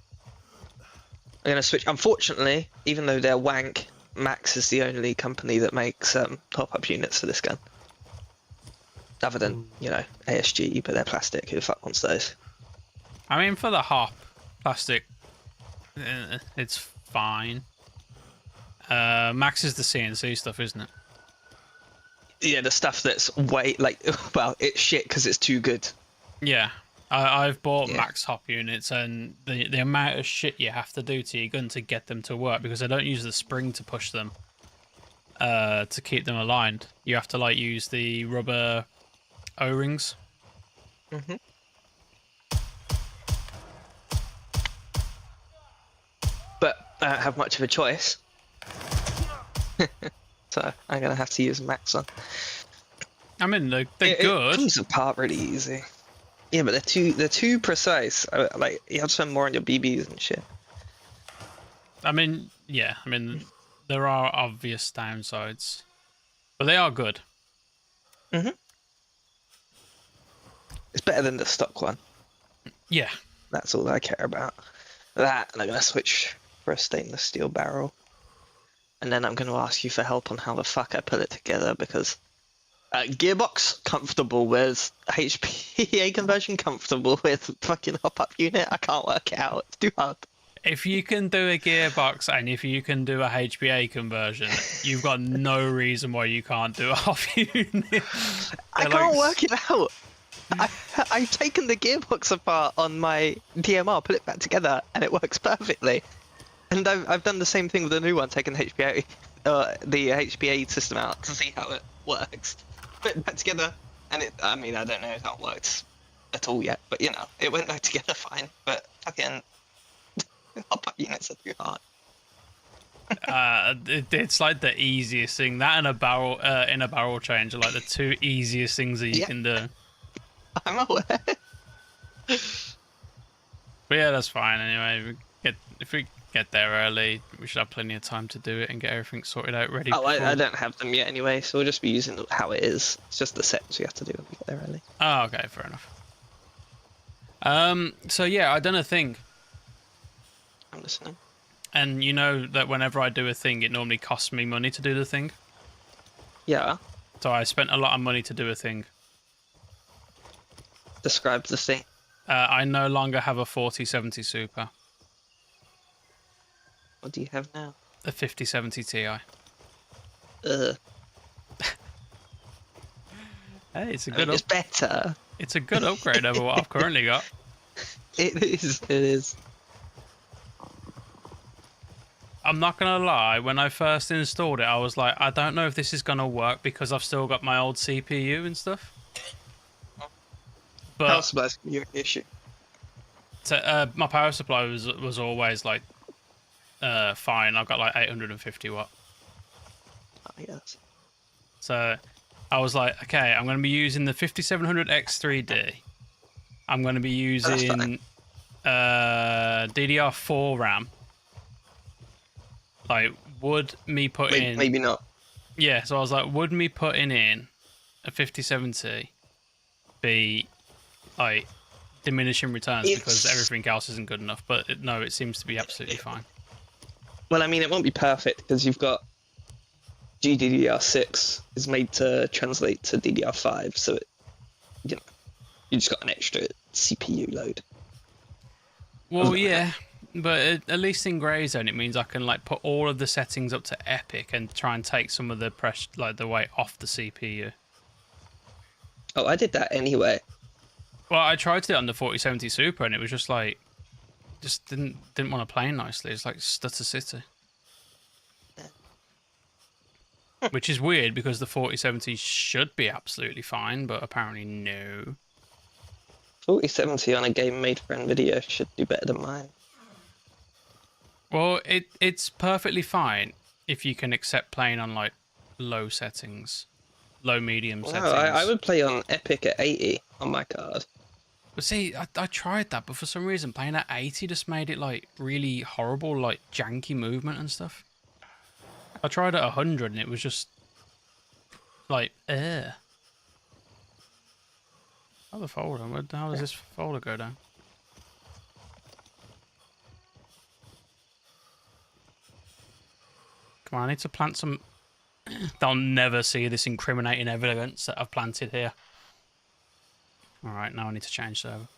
switch. Unfortunately, even though they're wank, Max is the only company that makes top-up units for this gun. Other than, you know, ASG, but they're plastic. Who the fuck wants those? I mean, for the hop, plastic, it's fine. Max is the CNC stuff, isn't it? Yeah, the stuff that's way like, well, it's shit because it's too good. Yeah. I've bought Yeah. max hop units, and the amount of shit you have to do to your gun to get them to work, because I don't use the spring to push them to keep them aligned. You have to like use the rubber O-rings. Hmm. But I don't have much of a choice, so I'm gonna have to use max on. I mean, they're It good. comes apart really easy. Yeah, but they're too precise. Like you have to spend more on your BBs and shit. I mean, yeah. I mean, there are obvious downsides, but they are good. Hmm. It's better than the stock one. Yeah. That's all I care about. That, and I'm gonna switch for a stainless steel barrel. And then I'm gonna ask you for help on how the fuck I put it together, because gearbox comfortable with HPA conversion, comfortable with fucking hop up unit. I can't work it out. It's too hard. If you can do a gearbox and if you can do a HPA conversion, you've got no reason why you can't do a hop unit. I can't work it out. I've taken the gearbox apart on my DMR, put it back together, and it works perfectly. And I've done the same thing with the new one, taking the HPA system out to see how it works. Put it back together, and I mean, I don't know how it works at all yet, but you know, it went back together fine. But fucking hop-up units are too hard. It's like the easiest thing. That and a barrel in a barrel change are like the two easiest things that you can do. I'm aware. But yeah, that's fine anyway. If we get there early, we should have plenty of time to do it and get everything sorted out ready. Oh, I don't have them yet anyway, so we'll just be using how it is. It's just the sets we have to do when we get there early. Oh, okay, fair enough. So yeah, I done a thing. I'm listening. And you know that whenever I do a thing, it normally costs me money to do the thing. Yeah. So I spent a lot of money to do a thing. Describe the thing. I no longer have a 4070 Super. What do you have now? A 5070 Ti. Ugh. Hey, it's a I good. mean, it's better. It's a good upgrade over what I've currently got. It is. It is. I'm not gonna lie. When I first installed it, I was like, I don't know if this is gonna work because I've still got my old CPU and stuff. But Power supply's gonna be your issue. my power supply was always like fine. I've got like 850 watt. Oh, yes. So I was like, okay, I'm going to be using the 5700 X3D. I'm going to be using DDR4 RAM. Like, would me putting in... Maybe not. Yeah, so I was like, would me putting in a 5070 be, like, diminishing returns because everything else isn't good enough? But no, it seems to be absolutely fine. Well, I mean, it won't be perfect because you've got GDDR6 is made to translate to DDR5, so it, you know, you just got an extra CPU load. Well, yeah, but at least in Greyzone, it means I can like put all of the settings up to epic and try and take some of the pressure, like the weight off the CPU. Oh, I did that anyway. Well, I tried to do it on the 4070 Super, and it was just like, just didn't want to play nicely. It's like Stutter City. Which is weird because the 4070 should be absolutely fine, but apparently no. 4070 on a game made for Nvidia should do better than mine. Well, it's perfectly fine if you can accept playing on like low settings, low medium settings. I would play on Epic at 80 on my card. But see, I tried that, but for some reason playing at 80 just made it like really horrible, like janky movement and stuff. I tried at 100 and it was just like, How the folder? How does this folder go down? Come on, I need to plant some... They'll never see this incriminating evidence that I've planted here. Alright, now I need to change server.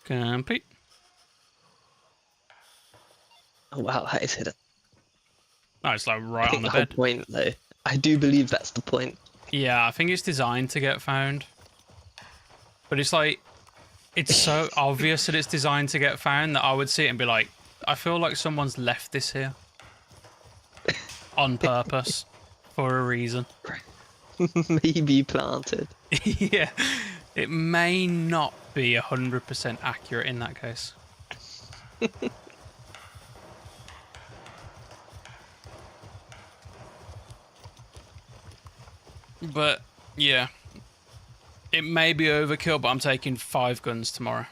Complete. Oh wow, that is hidden. Oh, it's like right on the whole bed. point though I do believe that's the point. Yeah, I think it's designed to get found. But it's like, it's so obvious that it's designed to get found that I would see it and be like, I feel like someone's left this here. On purpose. For a reason. Maybe planted. Yeah. It may not be 100% accurate in that case. But, yeah. It may be overkill, but I'm taking 5 guns tomorrow.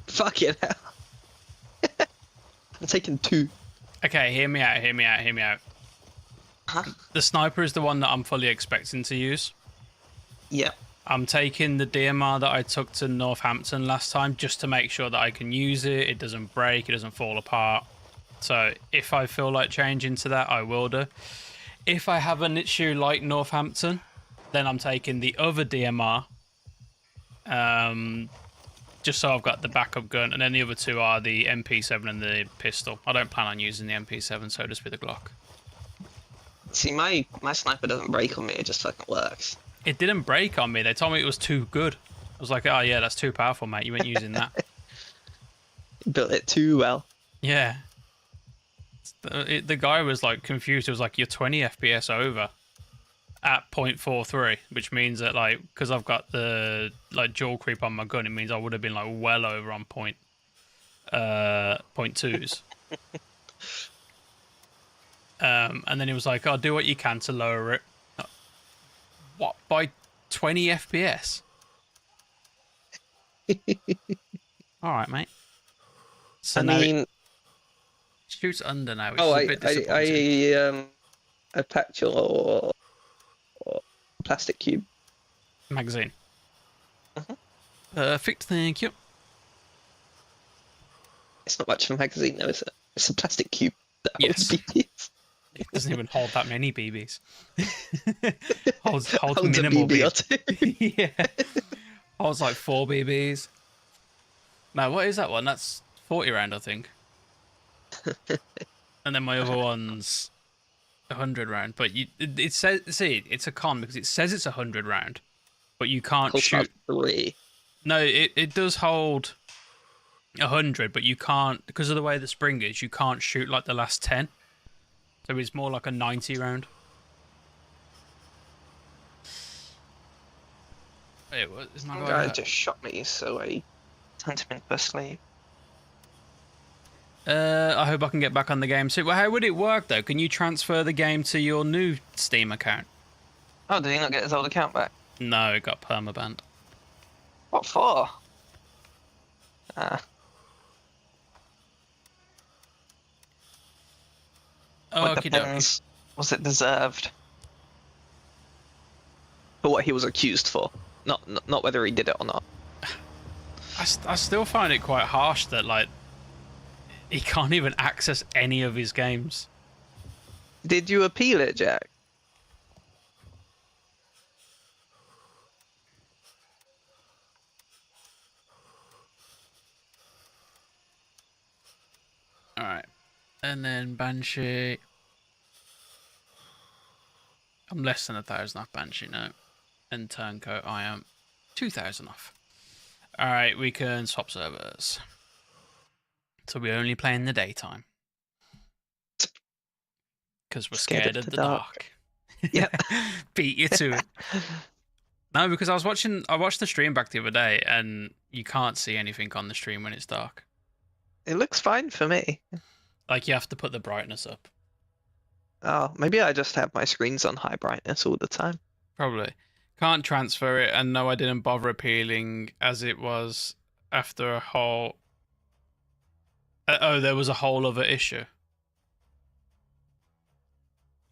Fuck it hell. I'm taking 2. Okay, hear me out, hear me out, hear me out. Huh? The sniper is the one that I'm fully expecting to use. Yeah. I'm taking the DMR that I took to Northampton last time just to make sure that I can use it. It doesn't break, it doesn't fall apart. So if I feel like changing to that, I will do. If I have an issue like Northampton, then I'm taking the other DMR. Just so I've got the backup gun. And then the other 2 are the MP7 and the pistol. I don't plan on using the MP7, so it'll just be the Glock. See, my sniper doesn't break on me, it just fucking works. It didn't break on me. They told me it was too good. I was like, oh yeah, that's too powerful, mate. You weren't using that. Built it too well. Yeah. The guy was like confused. It was like, you're 20 FPS over at 0.43, which means that like, because I've got the like dual creep on my gun, it means I would have been like well over on 0.2s. And then he was like, oh, do what you can to lower it. What, by 20 FPS? Alright, mate. So I mean... it shoots under now, which Oh, is a bit disappointing. I packed your plastic cube. Magazine. Uh-huh. Perfect, thank you. It's not much of a magazine though, is it? It's a plastic cube that holds Yes. BBs. It doesn't even hold that many BBs. holds Holds a minimal BB or BBs. two. Yeah. Holds like 4 BBs. No, what is that one? That's 40 round, I think. And then my other one's 100 round. But it says, see, it's a con because it says it's 100 round, but you can't Holds shoot. about 3. No, it does hold 100, but you can't, because of the way the spring is, you can't shoot like the last 10. So it's more like a 90 round. Wait, what? Is my Some guy guy just shot me, so I turned him into a slave. I hope I can get back on the game. So, well, how would it work though? Can you transfer the game to your new Steam account? Oh, did he not get his old account back? No, it got permabanned. What for? Well, it Okie dokie. depends. Was it deserved? For what he was accused for, not whether he did it or not. I still find it quite harsh that like he can't even access any of his games. Did you appeal it, Jack? All right, and then Banshee. I'm less than 1,000 off Banshee now, and Turncoat I am 2,000 off. All right, we can swap servers. So we only play in the daytime because we're scared of the dark. Yeah, beat you to it. No, because I watched the stream back the other day, and you can't see anything on the stream when it's dark. it looks fine for me. Like you have to put the brightness up. Oh, maybe I just have my screens on high brightness all the time. Probably. Can't transfer it, and no, I didn't bother appealing as it was after a whole... there was a whole other issue.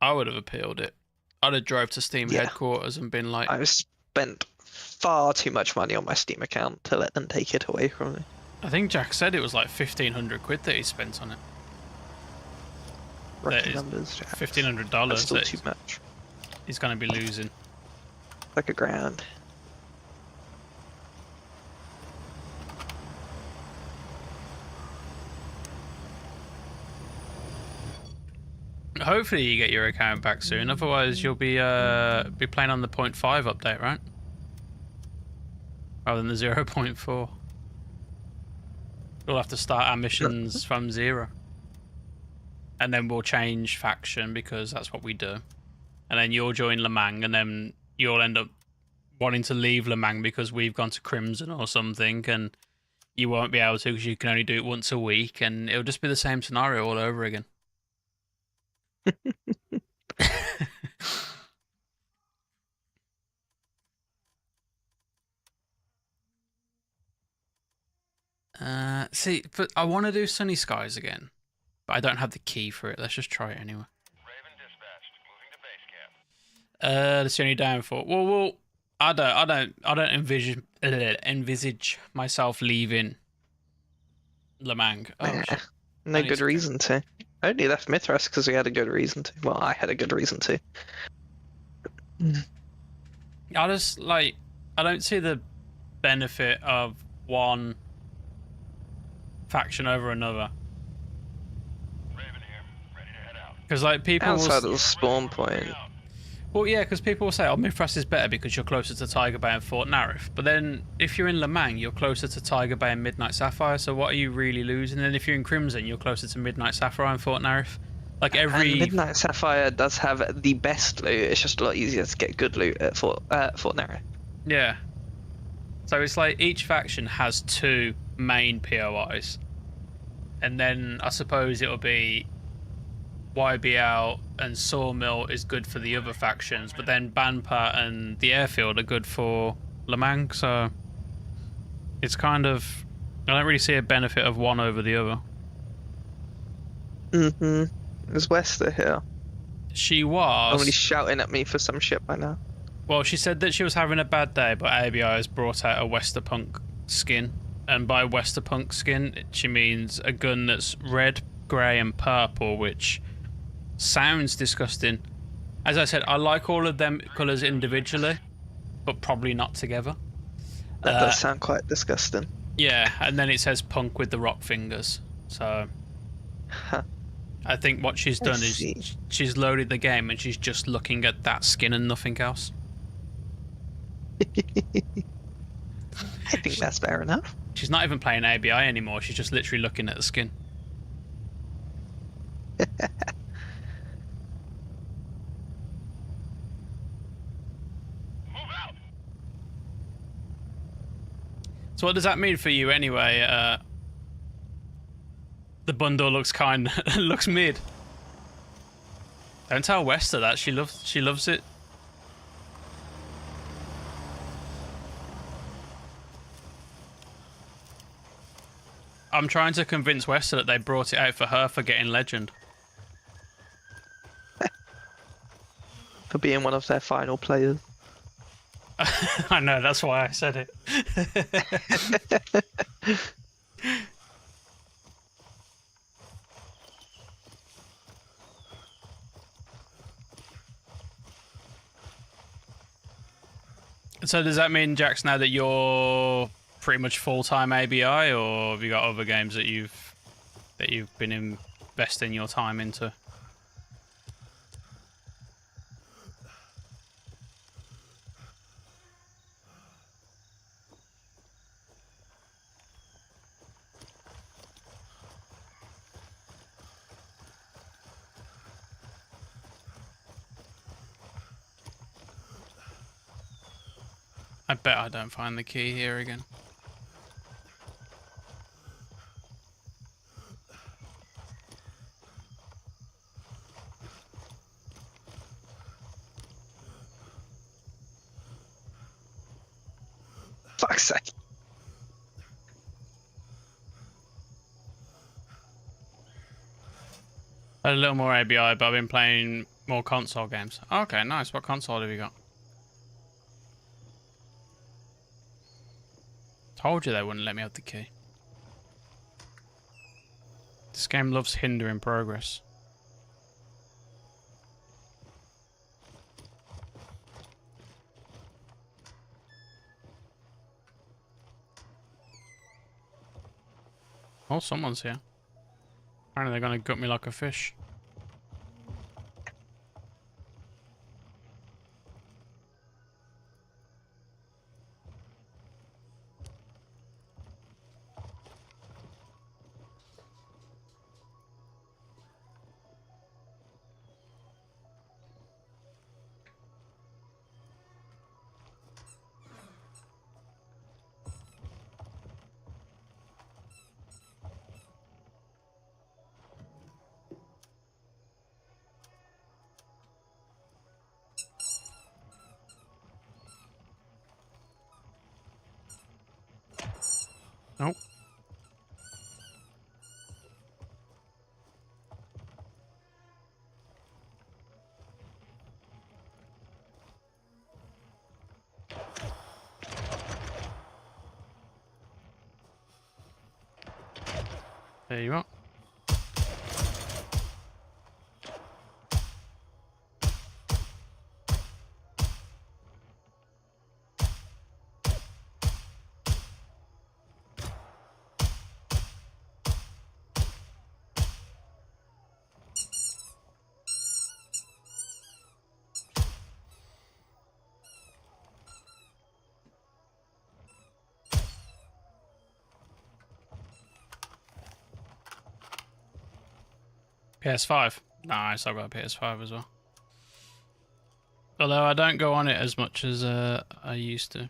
I would have appealed it. I'd have drove to Steam headquarters and been like... I've spent far too much money on my Steam account to let them take it away from me. I think Jack said it was like 1,500 quid that he spent on it. Rookie numbers, Jack. $1,500. That's still too much. He's going to be losing. Like $1,000. Hopefully you get your account back soon. Otherwise, you'll be playing on the 0.5 update, right? Rather than the 0.4. We'll have to start our missions from 0. And then we'll change faction because that's what we do. And then you'll join Le Mans, and then you'll end up wanting to leave Le Mans because we've gone to Crimson or something, and you won't be able to because you can only do it once a week, and it'll just be the same scenario all over again. See, but I want to do Sunny Skies again, but I don't have the key for it. Let's just try it anyway. Raven dispatched. Moving to base camp. That's the only downfall. Well, I don't envisage myself leaving Le Mans. No good reason to. I only left Mithras because we had a good reason to. Well, I had a good reason to. I just I don't see the benefit of one faction over another. Raven here. Ready to head out. Because people Outside will, of the spawn point. well, yeah, because people will say, "Oh, Mithras is better because you're closer to Tiger Bay and Fort Narif." But then, if you're in Le Mans, you're closer to Tiger Bay and Midnight Sapphire. So what are you really losing? And then if you're in Crimson, you're closer to Midnight Sapphire and Fort Narif. And Midnight Sapphire does have the best loot. It's just a lot easier to get good loot at Fort Narif. Yeah. So it's like each faction has 2 main POIs, and then I suppose it'll be YBL and Sawmill is good for the other factions, but then Banpa and the airfield are good for Le Mans. So it's kind of, I don't really see a benefit of one over the other. Is Wester here? She was. Somebody's shouting at me for some shit by now. Well, she said that she was having a bad day, but ABI has brought out a Westerpunk skin. And by Westerpunk skin, she means a gun that's red, grey and purple, which sounds disgusting. As I said, I like all of them colours individually, but probably not together. That does sound quite disgusting. Yeah, and then it says punk with the rock fingers. So I think what she's done is she's loaded the game and she's just looking at that skin and nothing else. I think that's fair enough. She's not even playing ABI anymore. She's just literally looking at the skin. So what does that mean for you anyway? The bundle looks looks mid. Don't tell Wester that. She loves it. I'm trying to convince Wester that they brought it out for her for getting legend. For being one of their final players. I know, that's why I said it. So does that mean, Jax, now that you're pretty much full-time ABI, or have you got other games that you've been investing your time into? I bet I don't find the key here again. Fuck's sake. I had a little more ABI, but I've been playing more console games. Okay, nice. What console have you got? Told you they wouldn't let me have the key. This game loves hindering progress. Oh, someone's here. Apparently they're gonna gut me like a fish. Oh. There you are. PS5. Nice, I've got a PS5 as well. Although I don't go on it as much as I used to.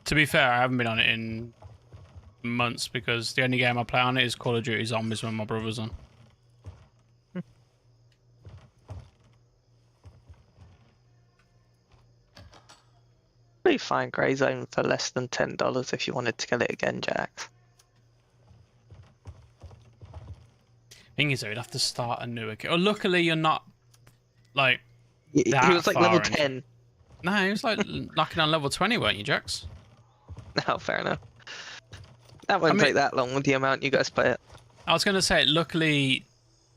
To be fair, I haven't been on it in months because the only game I play on it is Call of Duty Zombies when my brother's on. You find Grey Zone for less than $10 if you wanted to get it again, Jax. Thing is, though, you'd have to start a new account. Oh, luckily, you're not like He that was like far level into- 10. No, he was like knocking on level 20, weren't you, Jax? Oh, fair enough. That won't take that long with the amount you guys play it. I was going to say, luckily,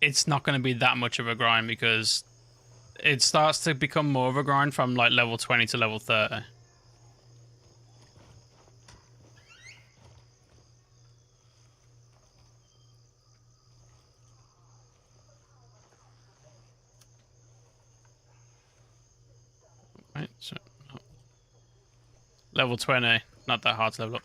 it's not going to be that much of a grind because it starts to become more of a grind from like level 20 to level 30. Right, so level 20, not that hard to level up.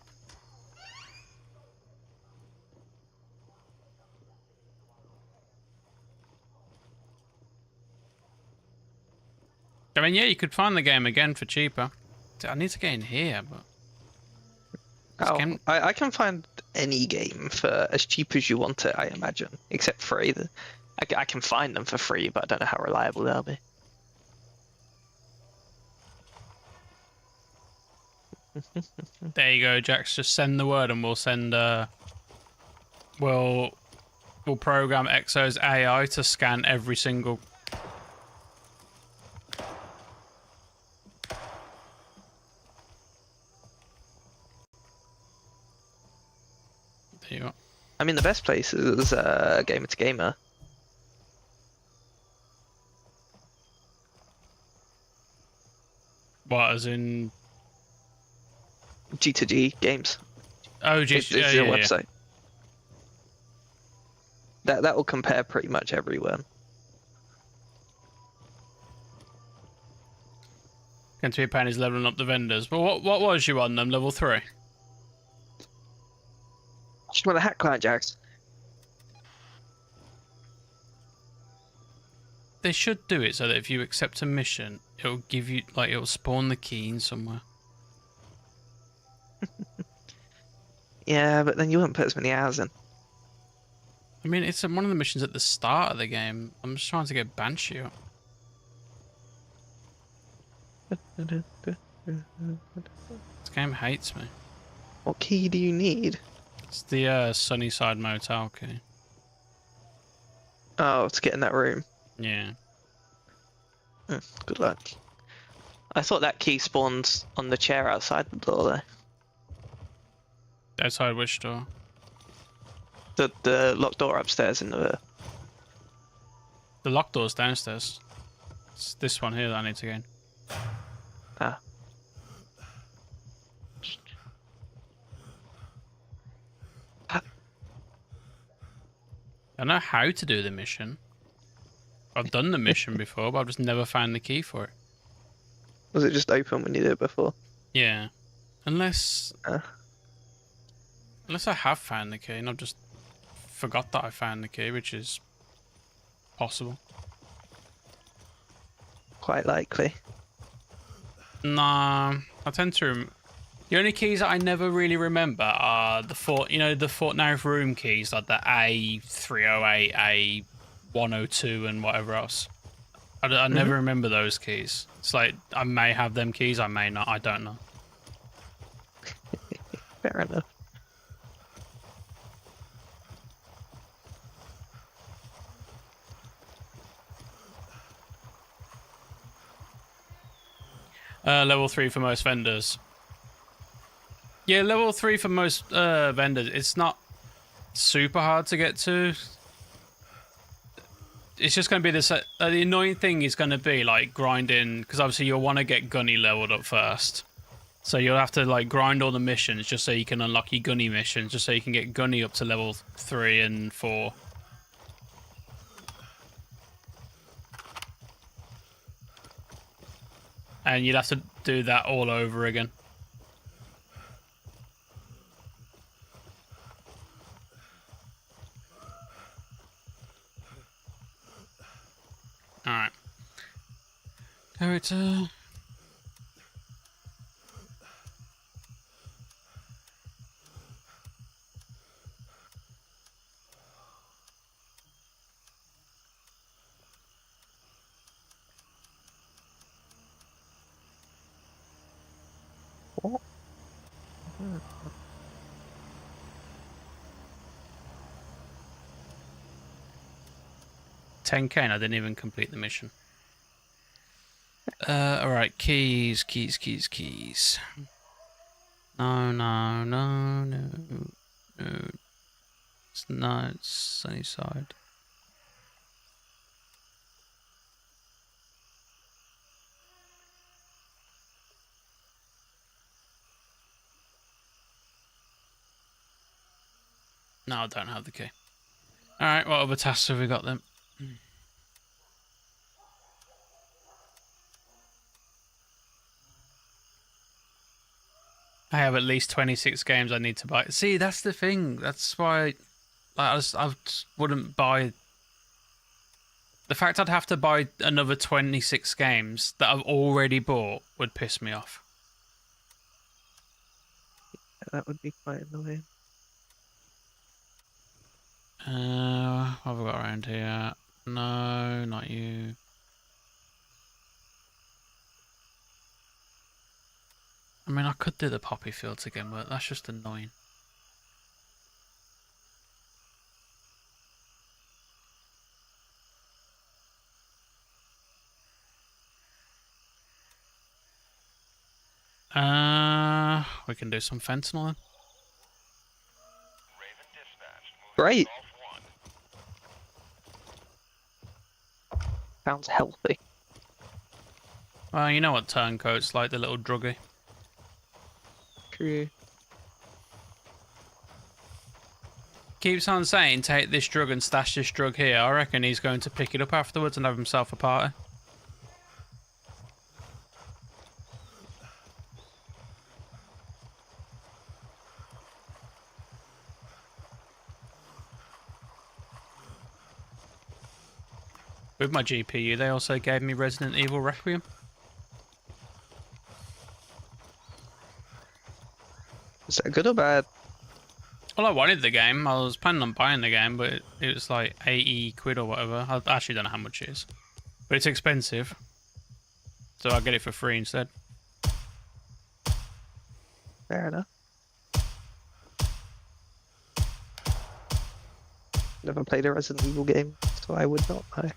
I mean, yeah, you could find the game again for cheaper. I need to get in here, but... I can find any game for as cheap as you want it, I imagine. Except free. I can find them for free, but I don't know how reliable they'll be. There you go, Jax. Just send the word and we'll send... We'll program Exo's AI to scan every single... There you go. I mean, the best place is Gamer to Gamer. What, as in... G2G games. Oh, It's yeah, their yeah, website. That will compare pretty much everywhere. Going to be a pain is leveling up the vendors. But what was you on them? Level 3? Just want a hack client, Jax. They should do it so that if you accept a mission, it'll give you, like, it'll spawn the key in somewhere. Yeah, but then you wouldn't put as many hours in. I mean, it's one of the missions at the start of the game. I'm just trying to get Banshee up. This game hates me. What key do you need? It's the Sunnyside Motel key. Oh, to get in that room. Yeah. Good luck. I thought that key spawns on the chair outside the door, though. Outside which door? The locked door upstairs in the... The locked door's downstairs. It's this one here that I need to get in. Ah. I know how to do the mission. I've done the mission before, but I've just never found the key for it. Was it just open when you did it before? Yeah. Unless I have found the key and I've just forgot that I found the key, which is possible. Quite likely. Nah, I tend to... The only keys that I never really remember are the Fort Narrow room keys, like the A308, A102 and whatever else. I never remember those keys. It's like, I may have them keys, I may not, I don't know. Fair enough. Level 3 for most vendors. Yeah, level 3 for most vendors. It's not super hard to get to. It's just going to be this. The annoying thing is going to be like grinding, because obviously you'll want to get gunny leveled up first. So you'll have to like grind all the missions just so you can unlock your gunny missions, just so you can get gunny up to level 3 and 4. And you'd have to do that all over again. Alright. Character. What? 10k and I didn't even complete the mission. Alright, keys. No. It's sunny side. No, I don't have the key. Alright, what other tasks have we got then? I have at least 26 games I need to buy. See, that's the thing. That's why I just wouldn't buy. The fact I'd have to buy another 26 games that I've already bought would piss me off. That would be quite annoying. What have we got around here? No, not you. I mean, I could do the poppy fields again, but that's just annoying. We can do some fentanyl then. Raven dispatched. Moving Great. to Golf 1. Sounds healthy. Well, you know what Turncoat's like, the little druggie. True. Keeps on saying, take this drug and stash this drug here. I reckon he's going to pick it up afterwards and have himself a party. With my GPU, they also gave me Resident Evil Requiem. Is that good or bad? Well, I wanted the game. I was planning on buying the game, but it was like 80 quid or whatever. I actually don't know how much it is. But it's expensive. So I'll get it for free instead. Fair enough. Never played a Resident Evil game, so I would not know.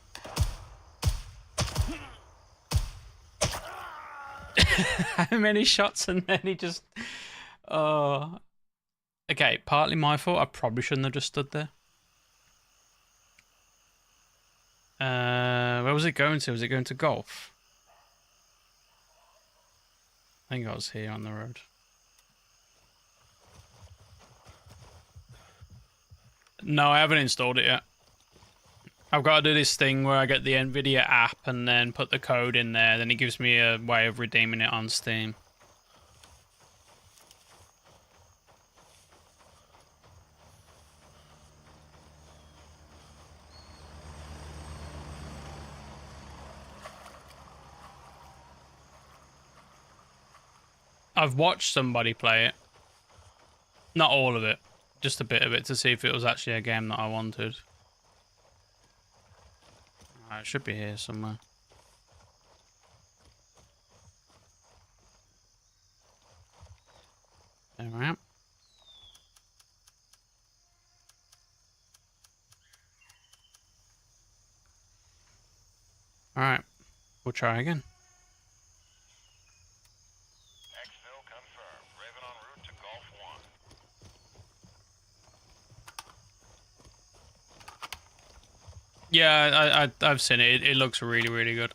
How many shots and then he just... Oh... Okay, partly my fault. I probably shouldn't have just stood there. Where was it going to? Was it going to golf? I think I was here on the road. No, I haven't installed it yet. I've got to do this thing where I get the NVIDIA app and then put the code in there. Then it gives me a way of redeeming it on Steam. I've watched somebody play it. Not all of it. Just a bit of it to see if it was actually a game that I wanted. It should be here somewhere. There we are. Alright, we'll try again. Exfil confirmed. Raven en route to Golf 1. Yeah, I've seen it. It looks really, really good.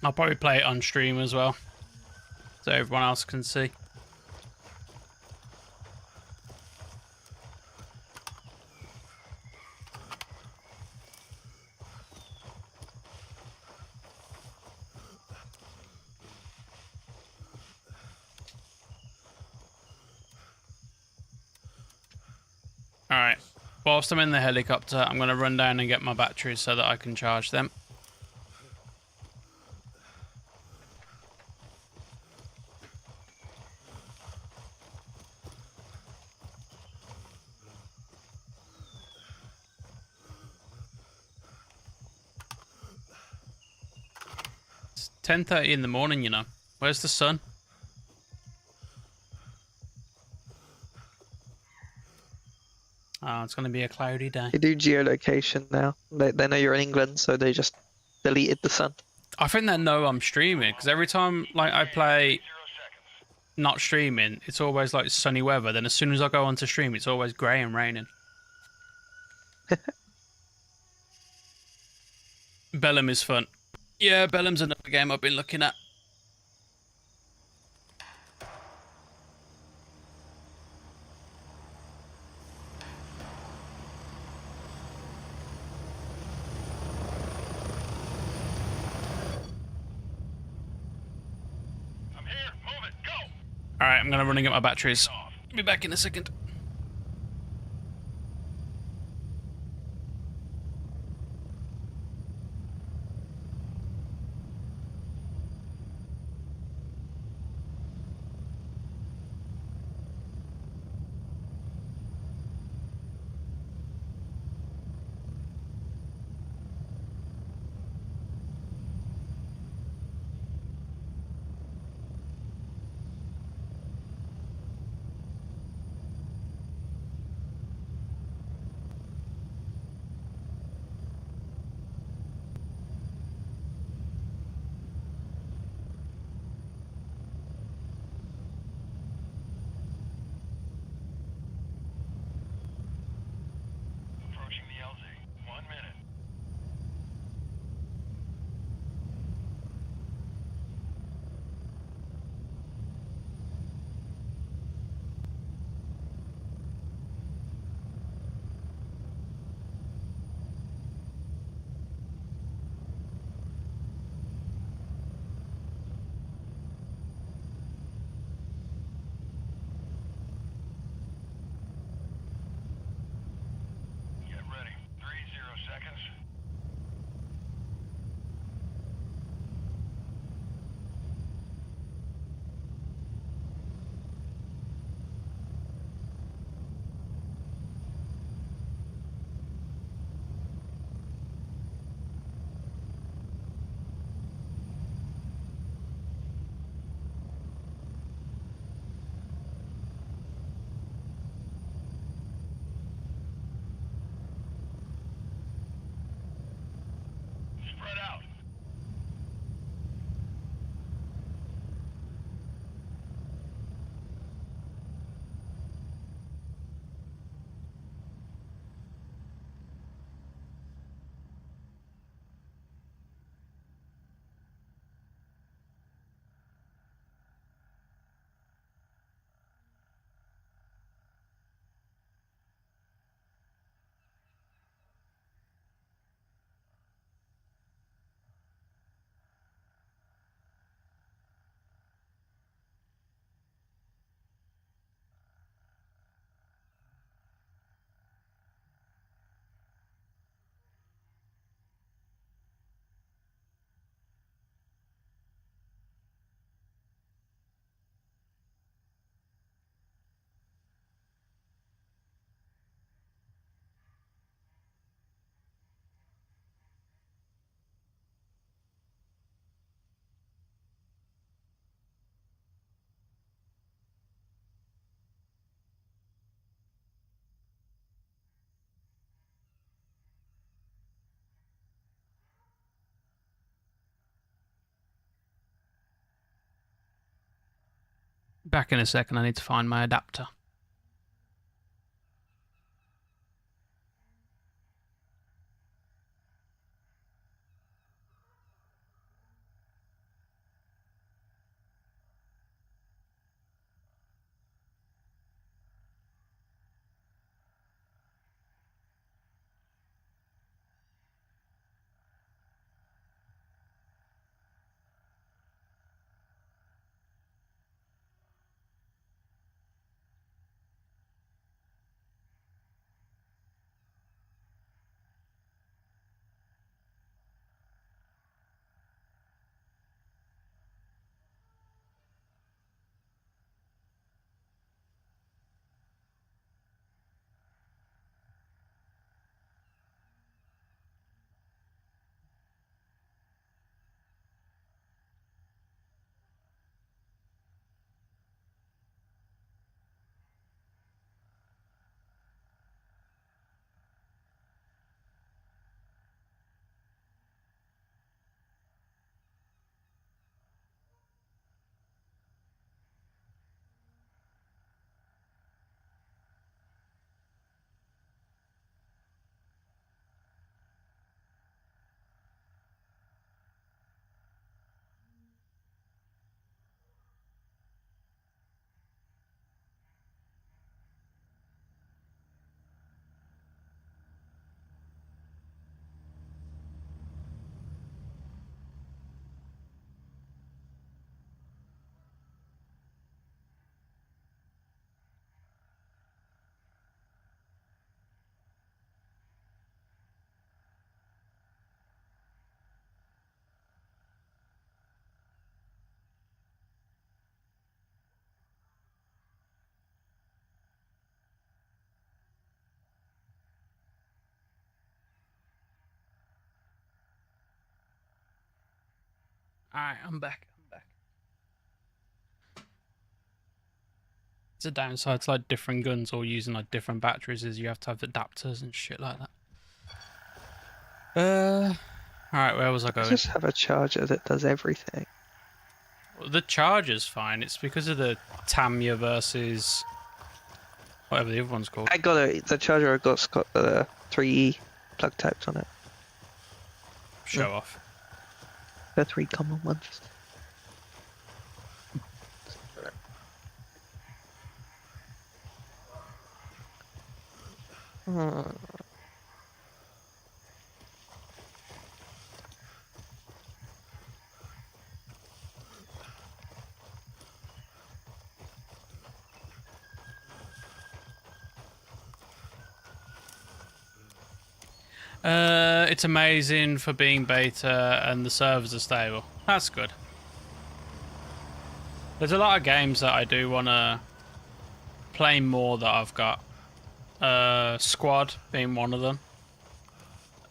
I'll probably play it on stream as well, so everyone else can see. Alright, whilst I'm in the helicopter, I'm going to run down and get my batteries so that I can charge them. It's 10:30 in the morning, you know. Where's the sun? Oh, it's going to be a cloudy day. They do geolocation now. They know you're in England, so they just deleted the sun. I think they know I'm streaming, because every time like I play 0 seconds. not streaming, it's always like sunny weather. Then as soon as I go on to stream, it's always grey and raining. Bellum is fun. Yeah, Bellum's another game I've been looking at. I'm here. Move it. Go. Alright, I'm going to run and get my batteries. Be back in a second. Back in a second, I need to find my adapter. Alright, I'm back. It's a downside to like different guns or using like different batteries is you have to have adapters and shit like that. Alright, where was I I going? just have a charger that does everything. Well, the charger's fine. It's because of the Tamiya versus whatever the other one's called. The charger I got's got the 3 plug types on it. Show off. The 3 common ones. It's amazing for being beta and the servers are stable. That's good. There's a lot of games that I do want to play more that I've got. Squad being one of them.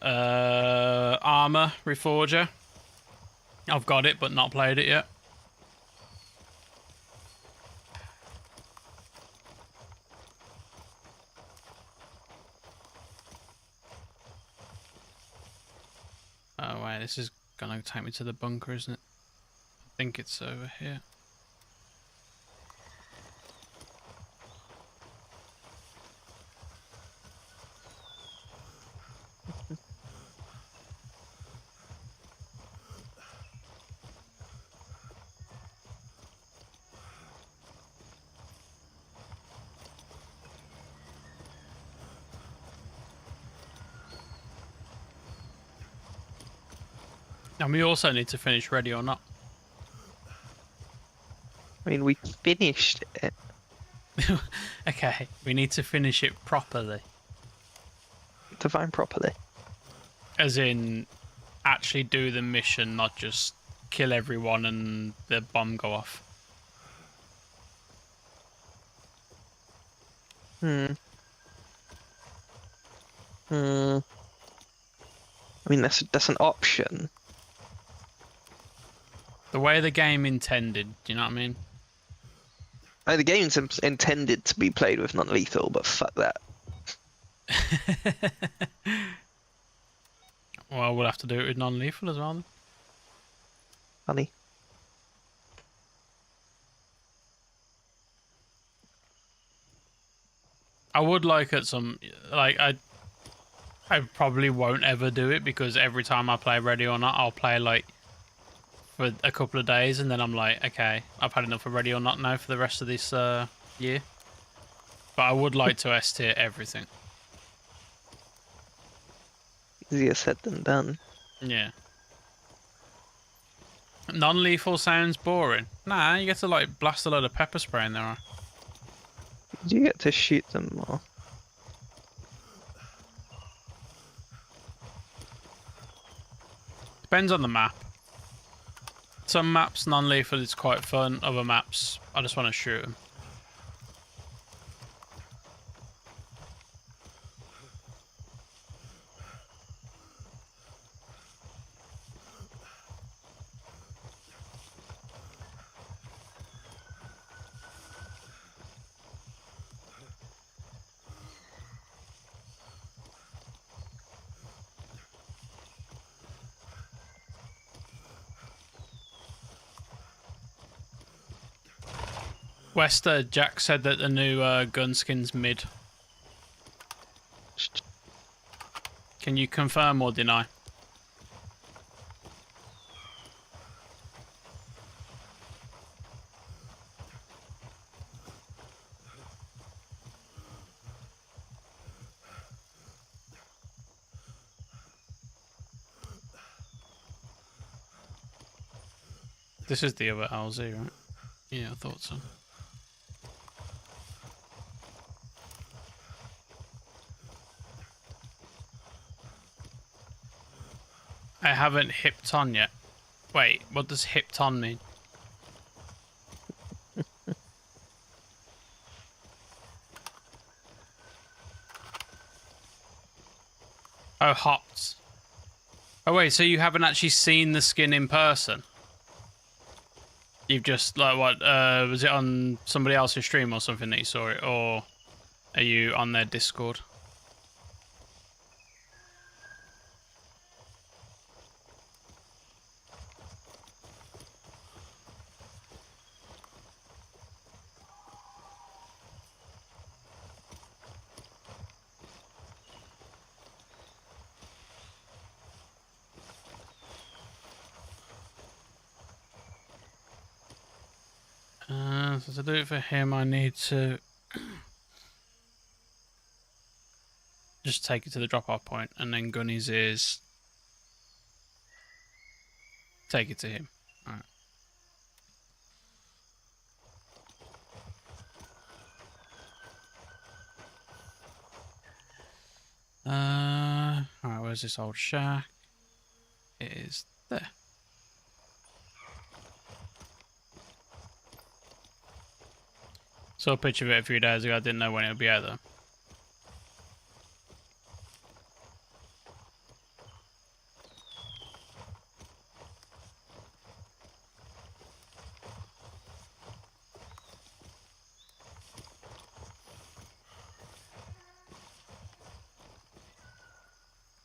Armor Reforger. I've got it but not played it yet. Oh wait, this is gonna take me to the bunker, isn't it? I think it's over here. And we also need to finish Ready or Not. I mean, we finished it. Okay, we need to finish it properly. Define properly. As in, actually do the mission, not just kill everyone and the bomb go off. I mean, that's an option. The way the game intended, do you know what I mean? The game's intended to be played with non-lethal, but fuck that. Well, we'll have to do it with non-lethal as well. Funny. I would like at some like I probably won't ever do it because every time I play Ready or Not, I'll play like for a couple of days and then I'm like, okay, I've had enough of Ready or Not now for the rest of this year. But I would like to S tier everything. Easier said than done. Yeah. Non-lethal sounds boring. Nah, you get to like blast a load of pepper spray in there. You get to shoot them more. Depends on the map. Some maps non-lethal is quite fun. Other maps, I just want to shoot them. Wester, Jack said that the new gun skin's mid. Can you confirm or deny? This is the other LZ, right? Yeah, I thought so. I haven't hipped on yet. Wait, what does hipped on mean? Oh, hopped. Oh wait, so you haven't actually seen the skin in person? You've just, like, what, was it on somebody else's stream or something that you saw it? Or are you on their Discord? So to do it for him, I need to just take it to the drop-off point, and then Gunny's is take it to him. Alright. Alright, where's this old shack? It is there. Saw a picture of it a few days ago, I didn't know when it would be out though.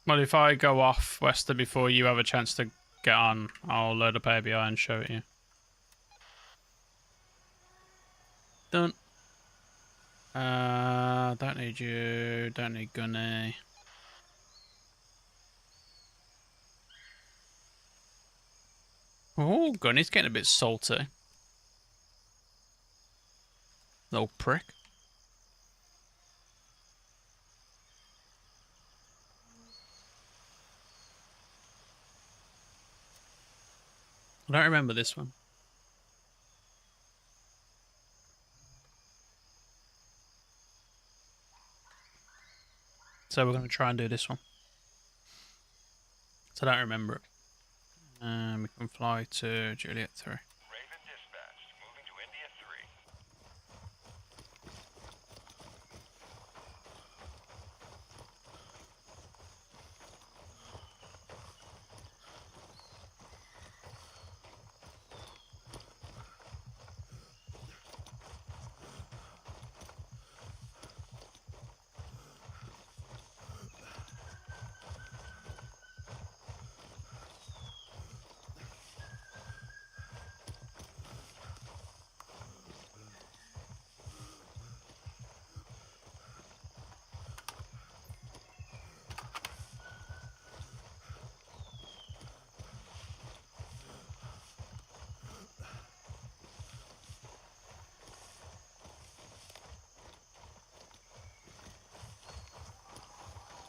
Well, if I go off, Wester, before you have a chance to get on, I'll load up ABI and show it you. Done. Don't need you, don't need Gunny. Oh, Gunny's getting a bit salty. Little prick. I don't remember this one. So we're going to try and do this one. So I don't remember it. We can fly to Juliet 3. Raven dispatched. Moving to India 3.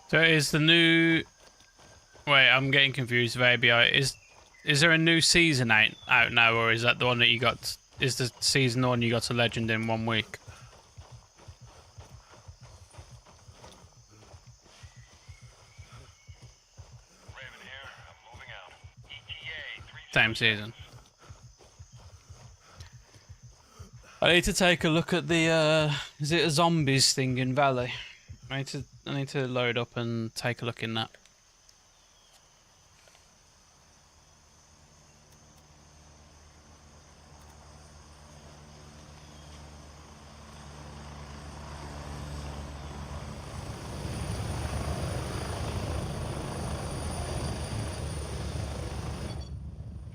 So is the new... Wait, I'm getting confused with ABI. Is there a new season out now, or is that the one that you got... Is the season the one you got to Legend in 1 week? Raven here. I'm moving out. ETA 3. Same season. I need to take a look at the, is it a zombies thing in Valley? I need to load up and take a look in that.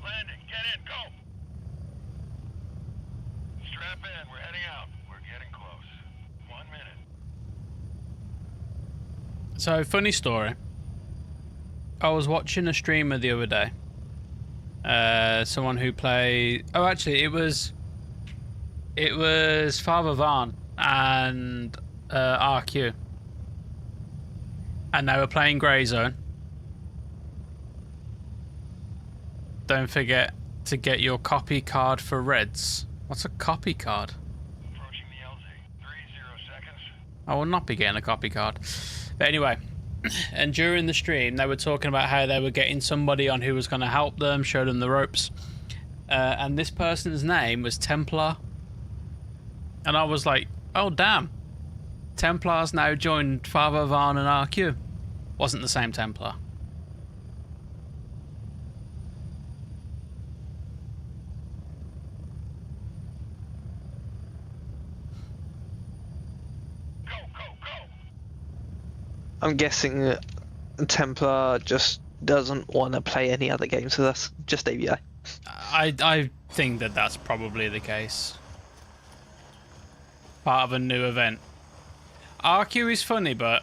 Landing. Get in. Go. Strap in. We're heading out. We're getting close. 1 minute. So, funny story. I was watching a streamer the other day. Someone who played... Oh, actually, it was Father Van and RQ. And they were playing Grey Zone. Don't forget to get your copy card for Reds. What's a copy card? Approaching the LZ. 30 seconds. I will not be getting a copy card. But anyway, and during the stream, they were talking about how they were getting somebody on who was going to help them, show them the ropes. And this person's name was Templar. And I was like, oh, damn. Templar's now joined Father Van and RQ. Wasn't the same Templar. Go, go, go. I'm guessing that Templar just doesn't want to play any other games with us, just ABI. I think that that's probably the case. Part of a new event. RQ is funny, but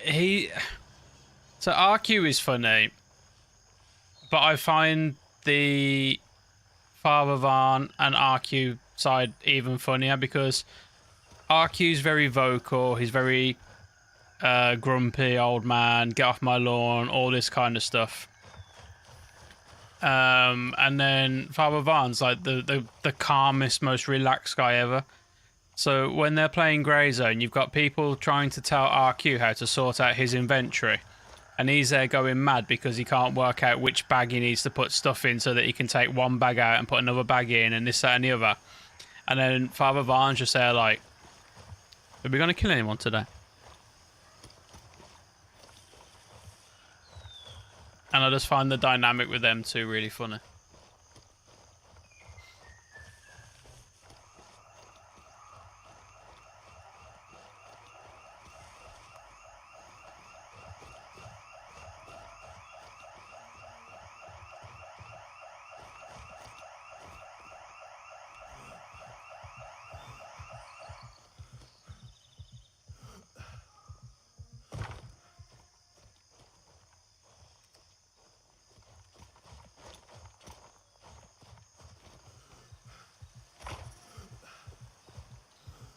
so RQ is funny, but I find the Father Van and RQ side even funnier because RQ's very vocal. He's very grumpy old man, get off my lawn, all this kind of stuff. And then Father Van's like the calmest, most relaxed guy ever. So when they're playing Grey Zone, you've got people trying to tell RQ how to sort out his inventory. And he's there going mad because he can't work out which bag he needs to put stuff in so that he can take one bag out and put another bag in and this, that and the other. And then Father Van's just there like, are we going to kill anyone today? And I just find the dynamic with them two really funny.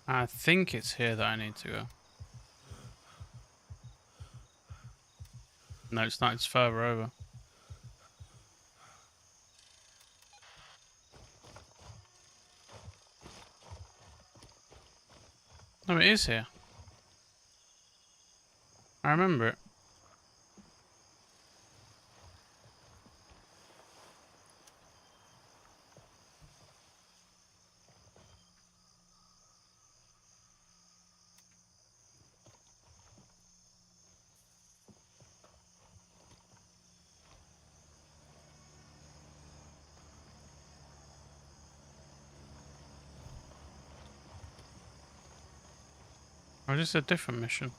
I think it's here that I need to go. No, it's not. It's further over. No, it is here. I remember it. Or is this a different mission?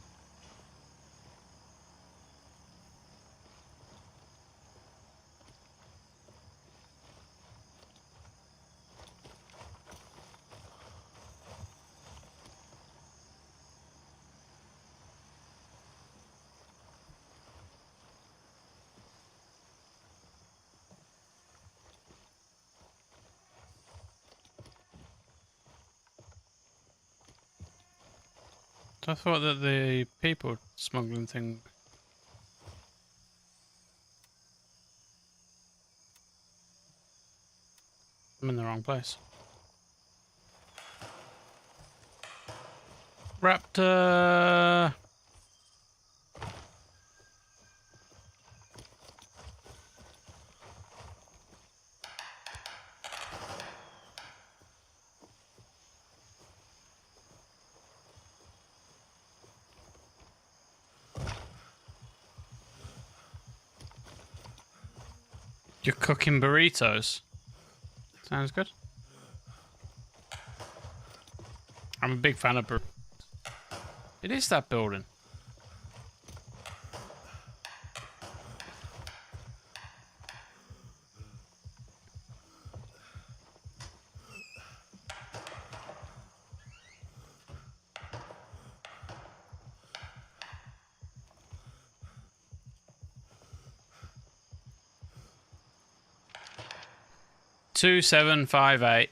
I thought that the people smuggling thing. I'm in the wrong place. Raptor! You're cooking burritos. Sounds good. I'm a big fan of burritos. It is that building. Two 758.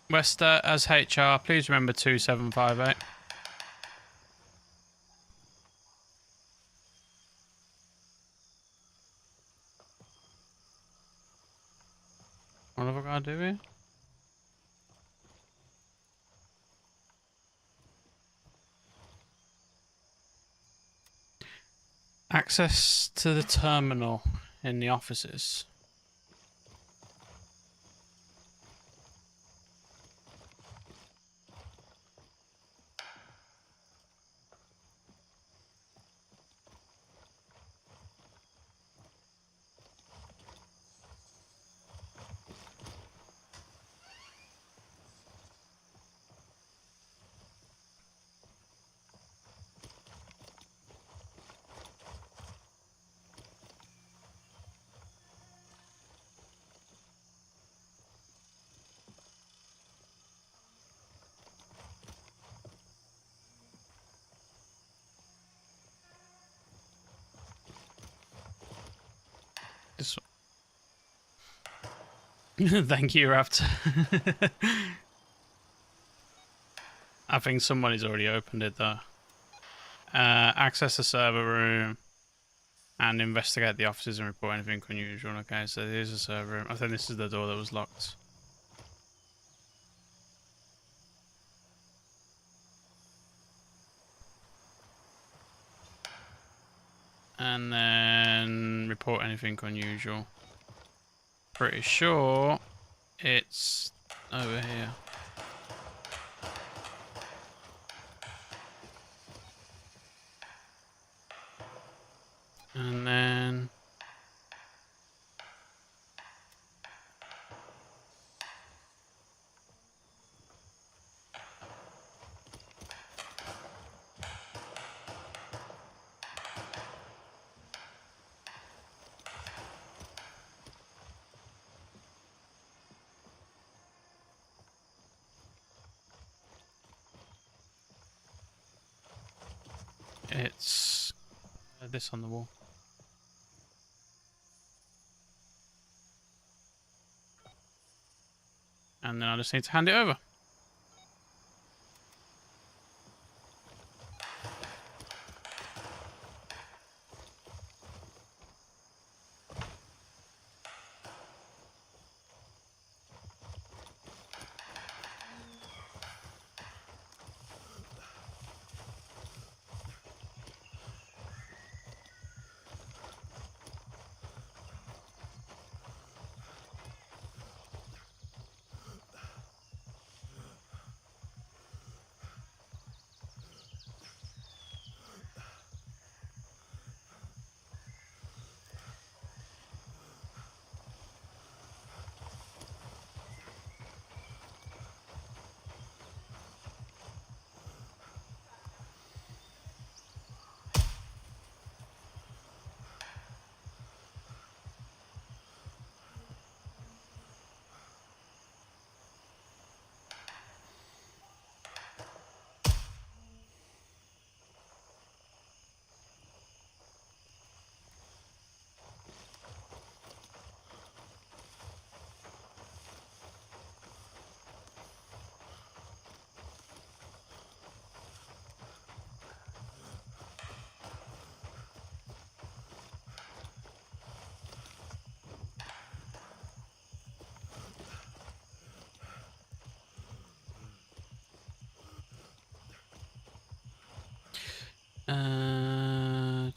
Wester as HR, please remember 2758. What have I got to do here? Access to the terminal in the offices. This one. Thank you, Raptor. I think somebody's already opened it though. Access the server room and investigate the offices and report anything unusual. Okay, so here's the server room. I think this is the door that was locked. And then report anything unusual. Pretty sure it's over here. And then it's this on the wall. And then I just need to hand it over.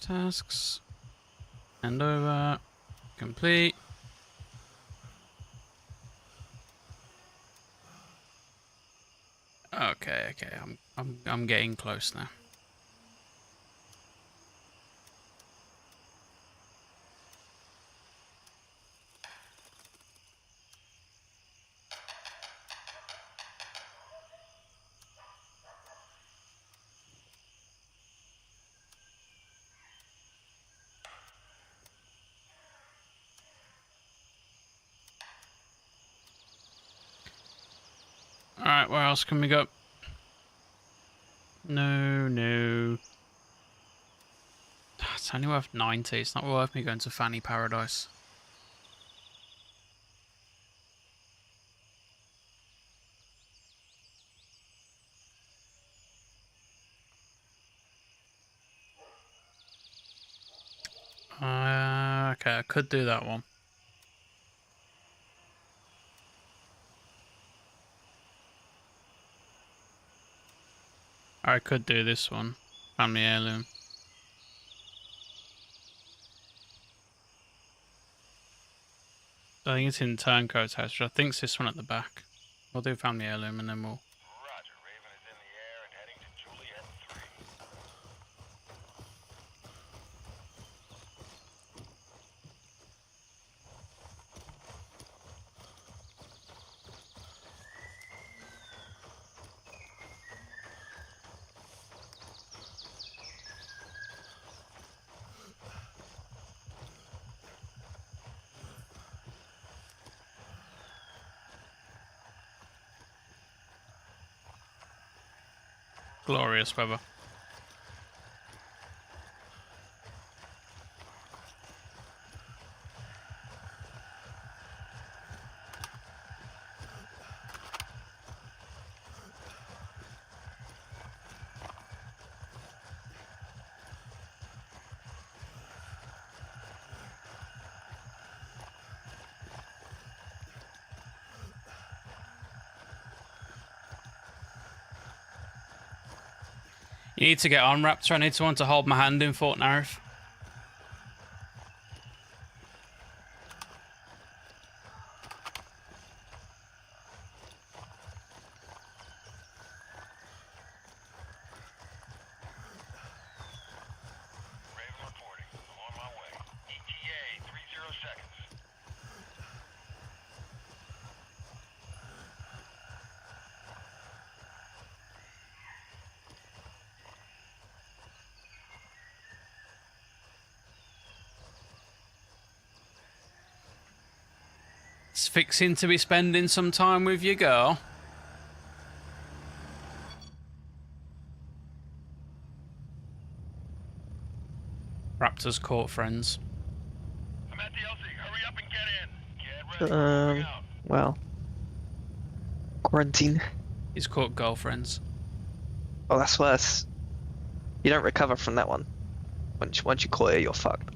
Tasks. Hand over. Complete. Okay, I'm getting close now. Alright, where else can we go? No. It's only worth 90. It's not worth me going to Fanny Paradise. Okay, I could do that one. Or I could do this one. Family heirloom. I think it's in Turncoat's house, which I think it's this one at the back. We'll do family heirloom and then we'll... Roger, Raven is in the air and heading to Juliet 3. Glorious weather. You need to get on, Raptor. I need someone to hold my hand in Fort Narif. Raven reporting. I'm on my way. ETA 30 seconds. It's fixing to be spending some time with your girl. Raptor's caught friends. I'm at the LZ. Hurry up and get in. Get ready. Out. Well, quarantine. He's caught girlfriends. Oh, that's worse. You don't recover from that one. Once you caught it, you're fucked.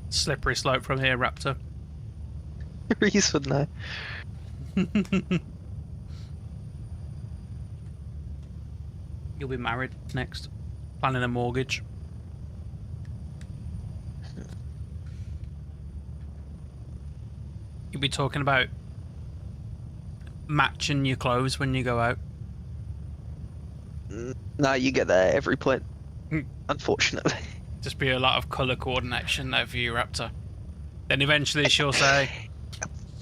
Slippery slope from here, Raptor. Reese would know. You'll be married next. Planning a mortgage. You'll be talking about matching your clothes when you go out. No, you get there every point. Unfortunately. Just be a lot of colour coordination there for you, Raptor. Then eventually she'll say...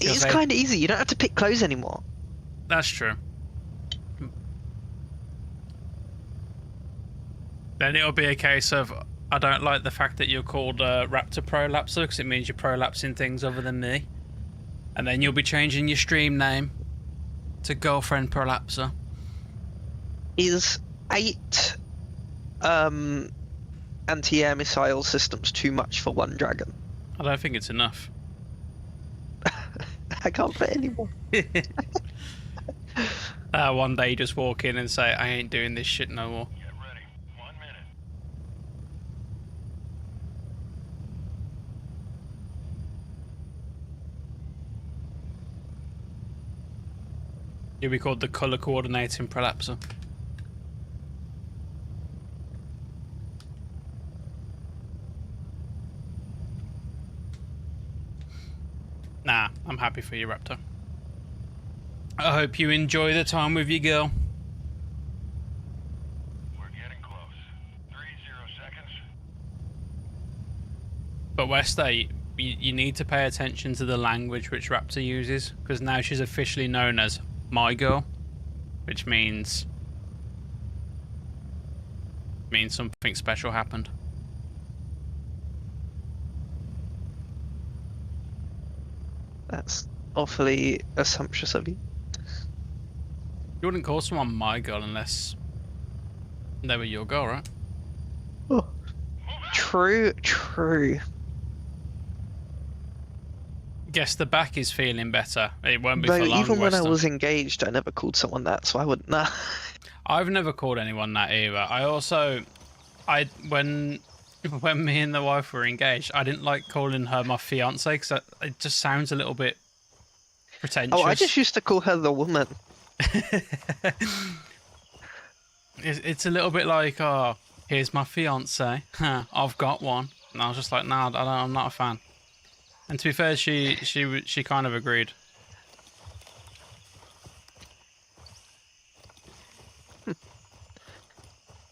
It's kind of easy. You don't have to pick clothes anymore. That's true. Then it'll be a case of, I don't like the fact that you're called Raptor Prolapser because it means you're prolapsing things other than me. And then you'll be changing your stream name to Girlfriend Prolapser. Is 8 anti-air missile systems too much for one dragon? I don't think it's enough. I can't fit anymore. One day you just walk in and say, I ain't doing this shit no more. Get ready. 1 minute. You'll be called the Colour Coordinating Prolapser. Nah, I'm happy for you, Raptor. I hope you enjoy the time with your girl. We're getting close. 30 seconds. But Wester, you need to pay attention to the language which Raptor uses, because now she's officially known as my girl, which means something special happened. That's awfully assumptuous of you. You wouldn't call someone my girl unless they were your girl, right? Oh, true, true. Guess the back is feeling better. It won't be Though for long, even when I Wester. was engaged, I never called someone that, so I wouldn't know. I've never called anyone that either. I also, when me and the wife were engaged, I didn't like calling her my fiance because it just sounds a little bit pretentious. Oh, I just used to call her the woman. It's a little bit like, oh, here's my fiance. I've got one. And I was just like, nah, I'm not a fan. And to be fair, she kind of agreed.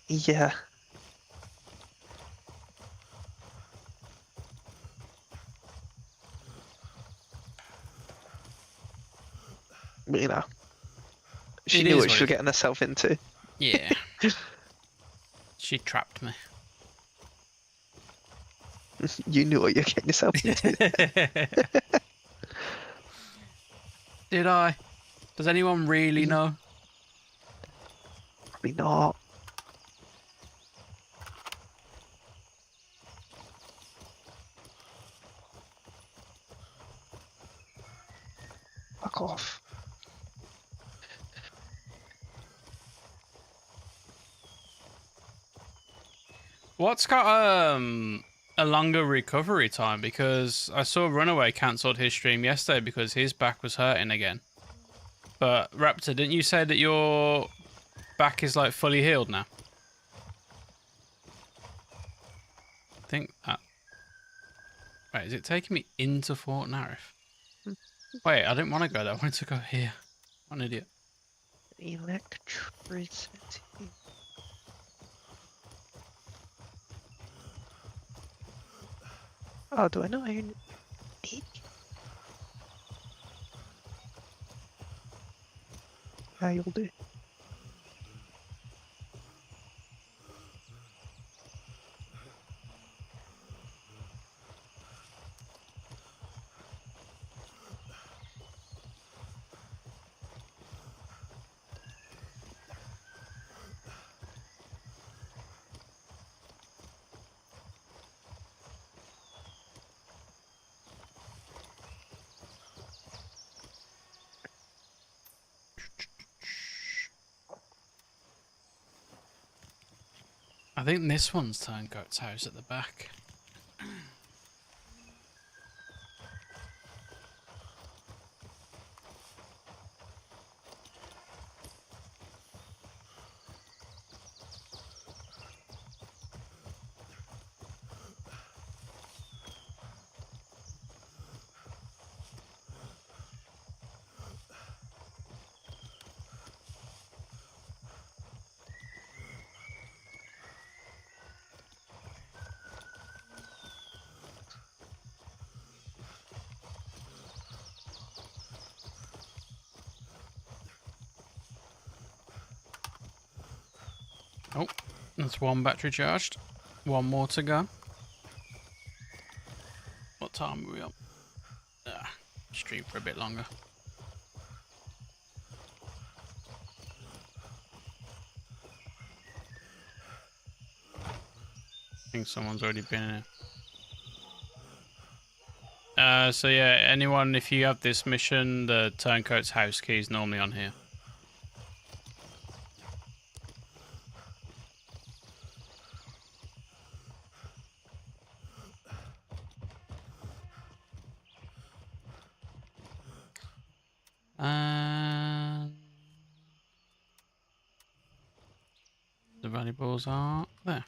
Yeah. But, you know, she knew what she was getting herself into. Yeah. She trapped me. You knew what you're getting yourself into. Did I? Does anyone really know? Probably not. Fuck off. What's got a longer recovery time? Because I saw Runaway cancelled his stream yesterday because his back was hurting again. But Raptor, didn't you say that your back is like fully healed now? I think that. Wait, is it taking me into Fort Narif? Wait, I didn't want to go there. I wanted to go here. What an idiot. Electricity. Oh, do I know I need? Yeah, you'll do. I think this one's Turncoat's house at the back. Oh, that's one battery charged. One more to go. What time are we on? Stream for a bit longer. I think someone's already been in here. So yeah, anyone, if you have this mission, the Turncoat's house key is normally on here. The valuables are there.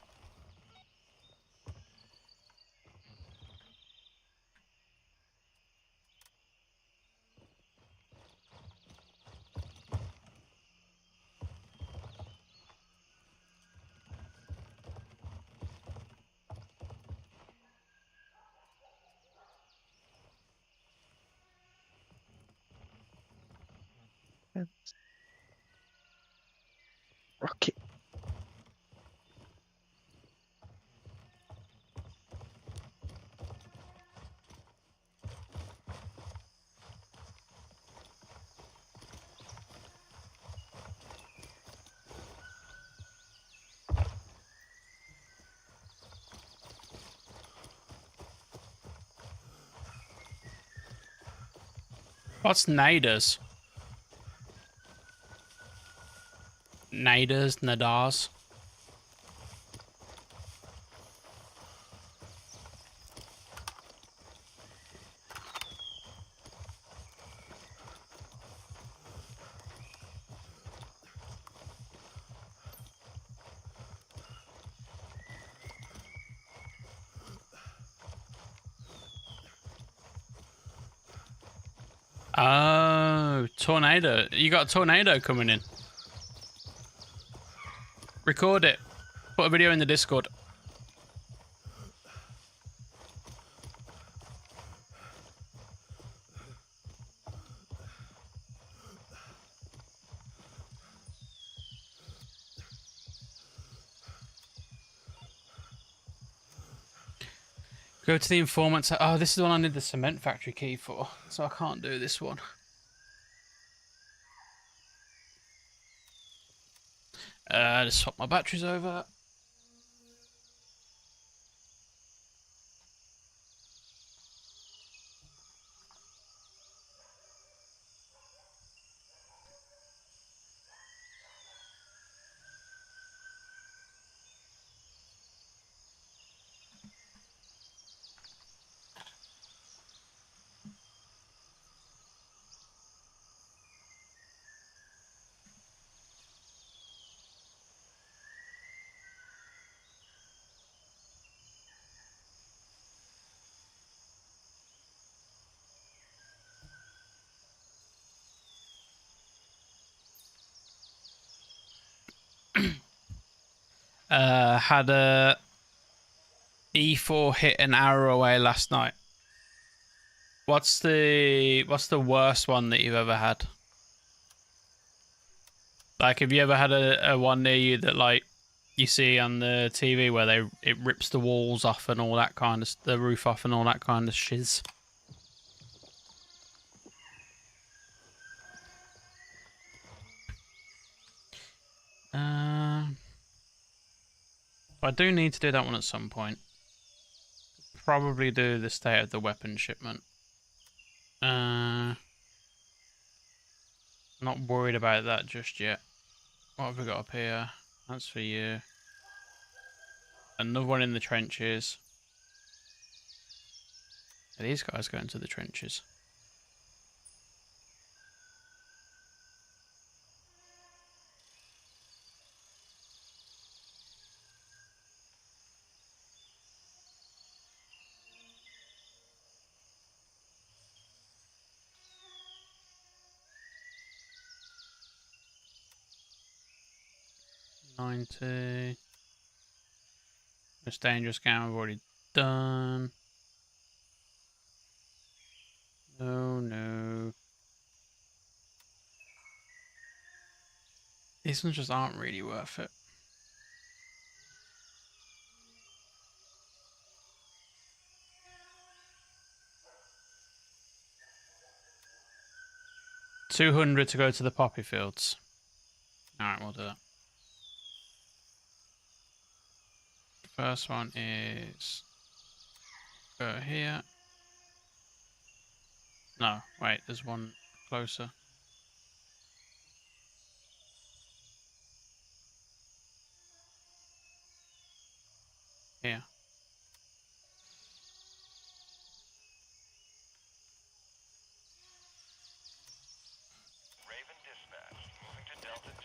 Rocket. What's naders? Nadars. Oh, tornado. You got a tornado coming in. Record it. Put a video in the Discord. Go to the informant. Oh, this is the one I need the cement factory key for, so I can't do this one. Just swap my batteries over. Had a E4 hit an arrow away last night. What's the worst one that you've ever had? Like, have you ever had a one near you that, like, you see on the TV where it rips the walls off and all that kind of, the roof off and all that kind of shiz? I do need to do that one at some point. Probably do the state of the weapon shipment. Not worried about that just yet. What have we got up here? That's for you. Another one in the trenches. Are these guys going to the trenches? $90. This dangerous game I've already done. No. These ones just aren't really worth it. $200 to go to the poppy fields. Alright, we'll do that. First one is go here. No, wait, there's one closer. Here. Raven dispatch. Moving to Delta 2.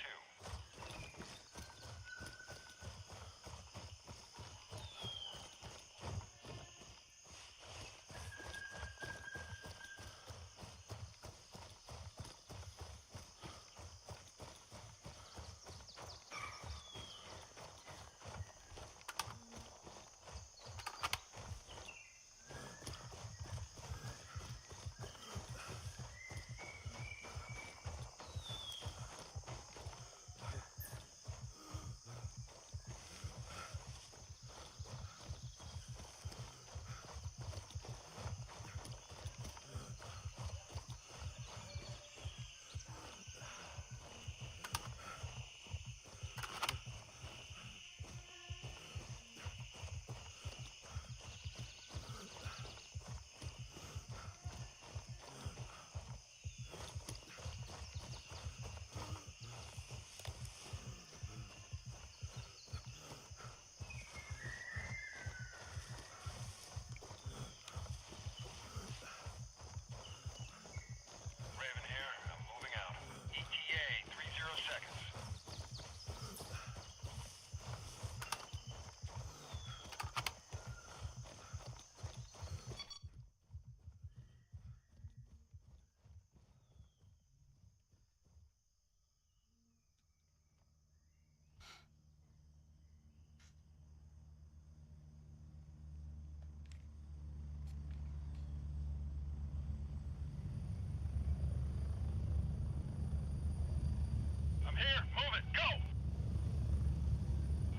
here. Move it. Go.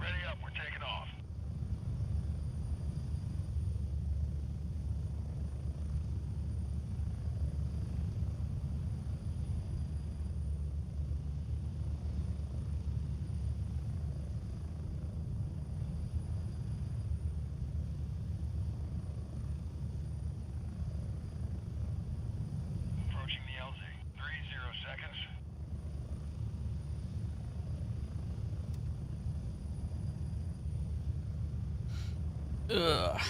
Ready up. We're taking off. Approaching the LZ. 30 seconds. Ugh.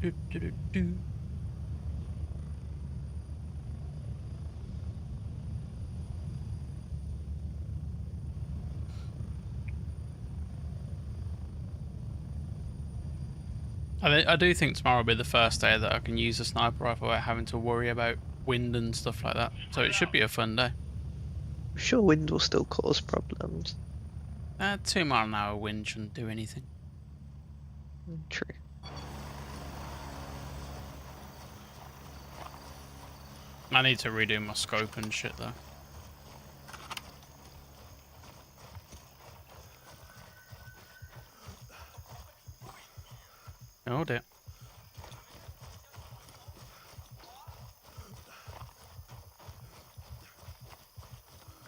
Do, do, do, do. I do think tomorrow will be the first day that I can use a sniper rifle without having to worry about wind and stuff like that. So it should be a fun day. I'm sure wind will still cause problems. 2 mile an hour wind shouldn't do anything. True. I need to redo my scope and shit though. Oh dear.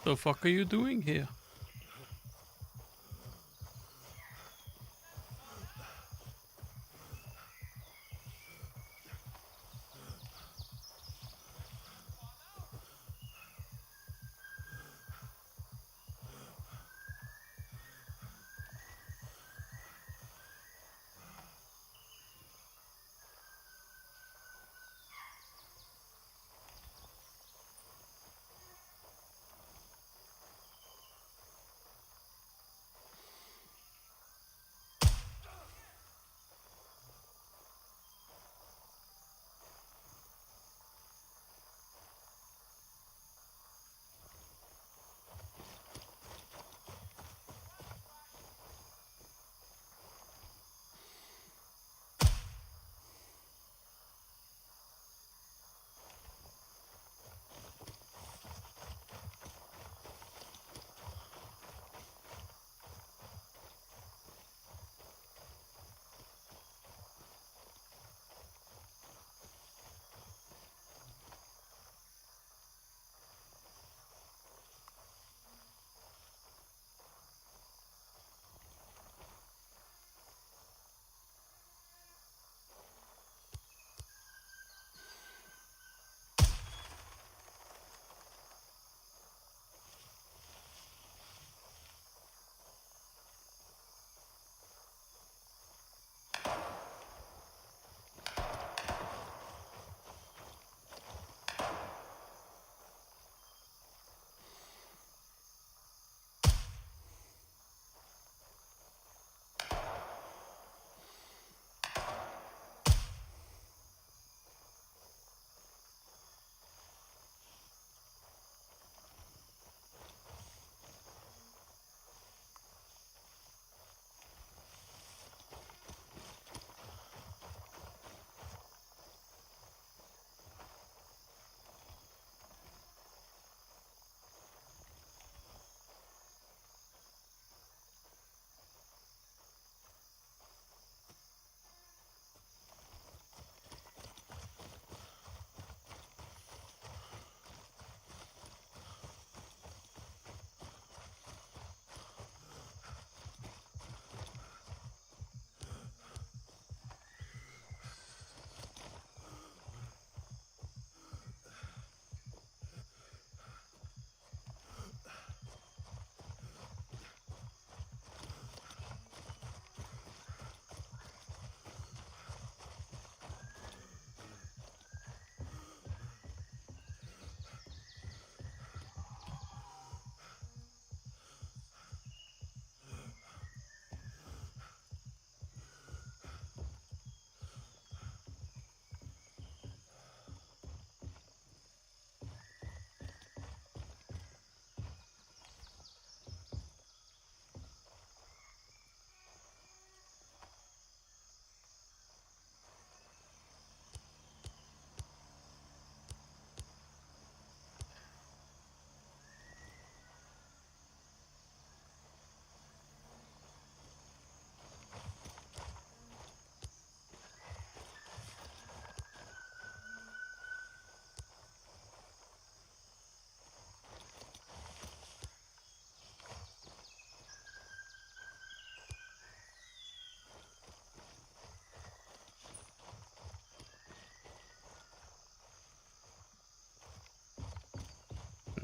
The fuck are you doing here?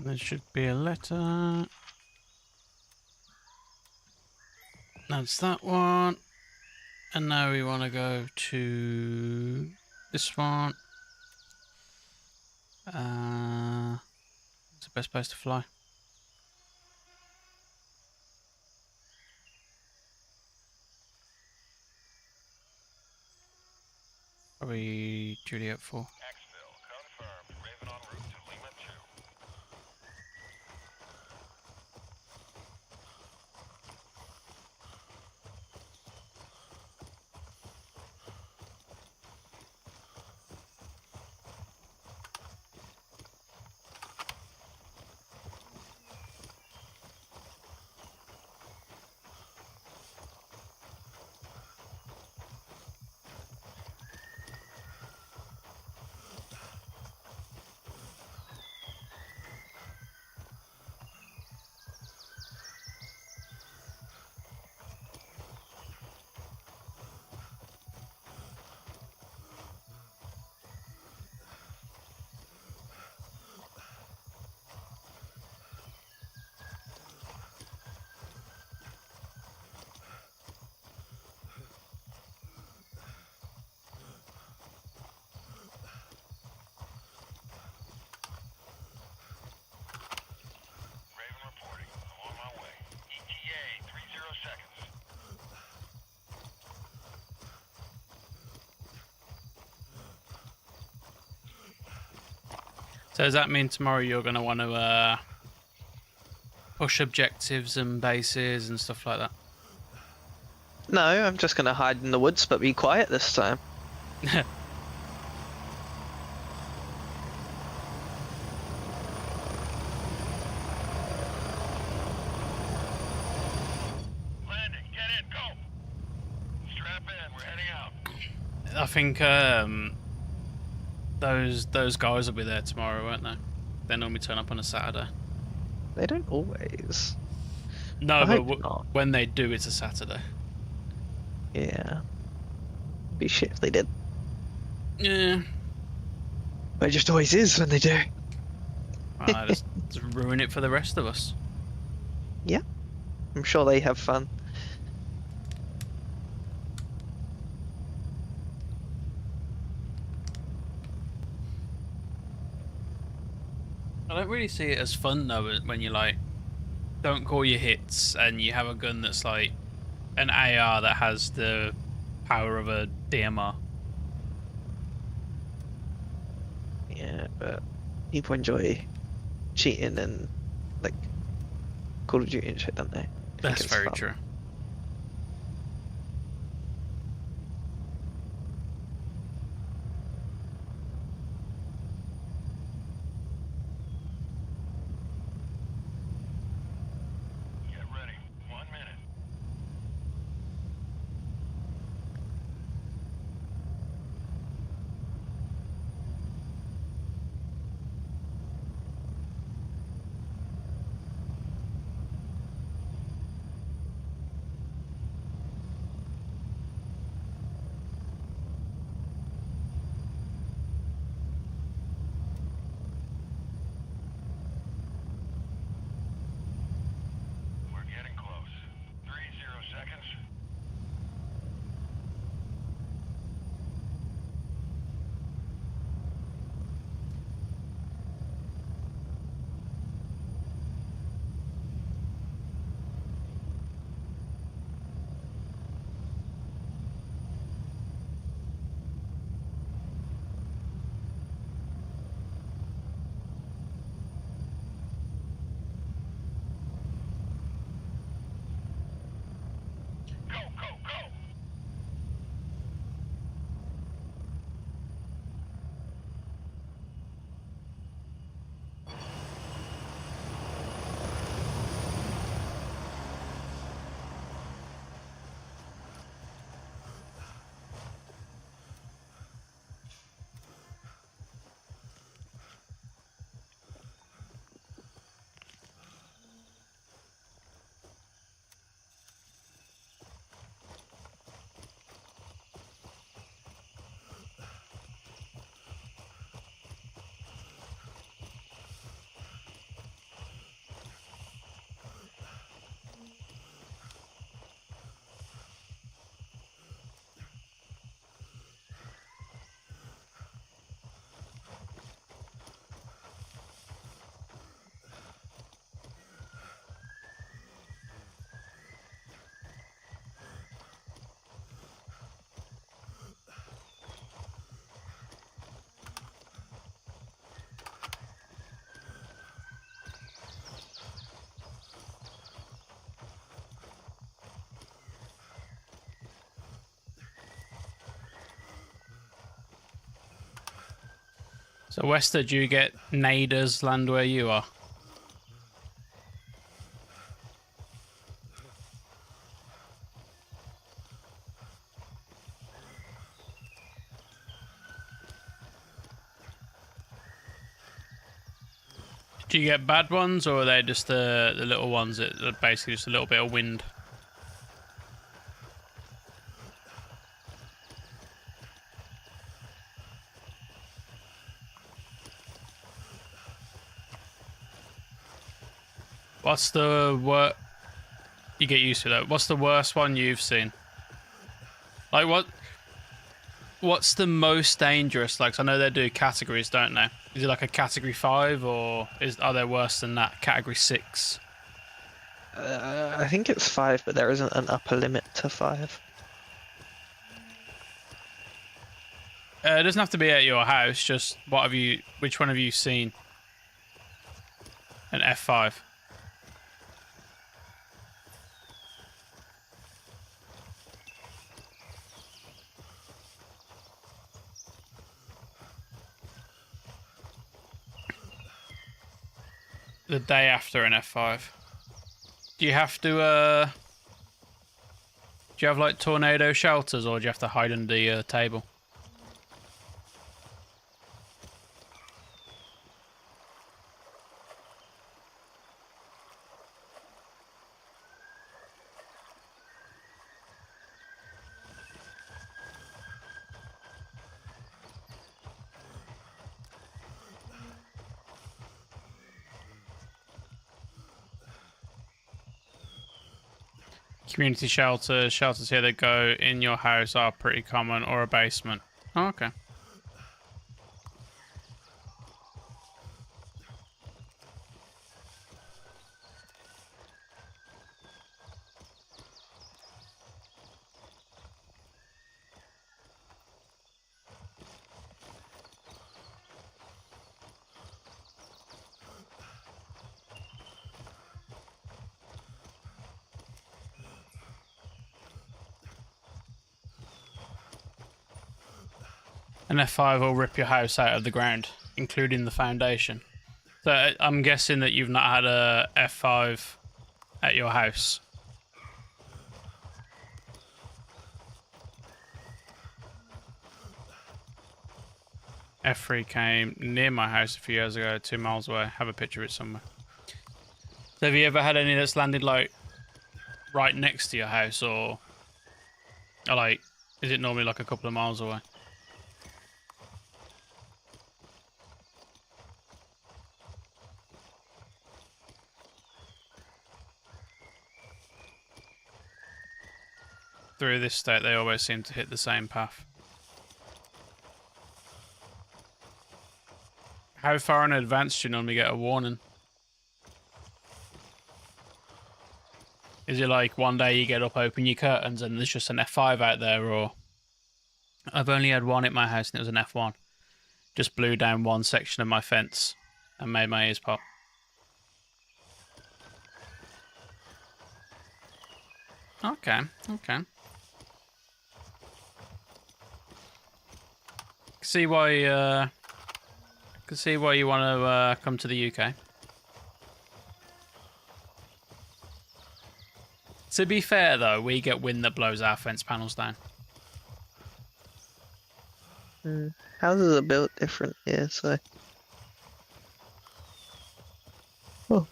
There should be a letter. That's that one. And now we want to go to this one. It's the best place to fly. Probably Juliet 4. Exfil, confirmed. Raven en route to Lima 2. Raven reporting. I'm on my way. ETA 30 seconds. So does that mean tomorrow you're going to want to push objectives and bases and stuff like that? No, I'm just gonna hide in the woods, but be quiet this time. Landing. Get in. Go. Strap in. We're heading out. I think those guys will be there tomorrow, won't they? They normally turn up on a Saturday. They don't always. No, I but hope not. when they do, it's a Saturday. Yeah. Be shit if they did. Yeah. But it just always is when they do. Well, just ruin it for the rest of us. Yeah. I'm sure they have fun. I don't really see it as fun though when you like don't call your hits and you have a gun that's like an AR that has the power of a DMR. Yeah, but people enjoy cheating and like Call of Duty and shit, don't they? I think That's it's very fun. true. Get ready. 1 minute. So, Wester, do you get naders land where you are? Do you get bad ones, or are they just the little ones that are basically just a little bit of wind? What's the worst? You get used to that. What's the worst one you've seen? Like what's the most dangerous? Like, 'cause I know they do categories, don't they? Is it like a category 5, or are they worse than that? Category 6? I think it's 5, but there isn't an upper limit to 5. It doesn't have to be at your house. Just which one have you seen? An F5. The day after an F5. Do you have to, do you have like tornado shelters, or do you have to hide under the table? Community shelters here that go in your house are pretty common, or a basement. Oh, okay. An F5 will rip your house out of the ground, including the foundation. So I'm guessing that you've not had a F5 at your house. F3 came near my house a few years ago, 2 miles away. Have a picture of it somewhere. So have you ever had any that's landed like right next to your house, or like, is it normally like a couple of miles away? Through this state, they always seem to hit the same path. How far in advance do you normally get a warning? Is it like one day you get up, open your curtains, and there's just an F5 out there, or... I've only had one at my house, and it was an F1. Just blew down one section of my fence and made my ears pop. Okay, okay. See why, can see why you want to come to the UK. To be fair, though, we get wind that blows our fence panels down. Houses are built different here, so... Oh.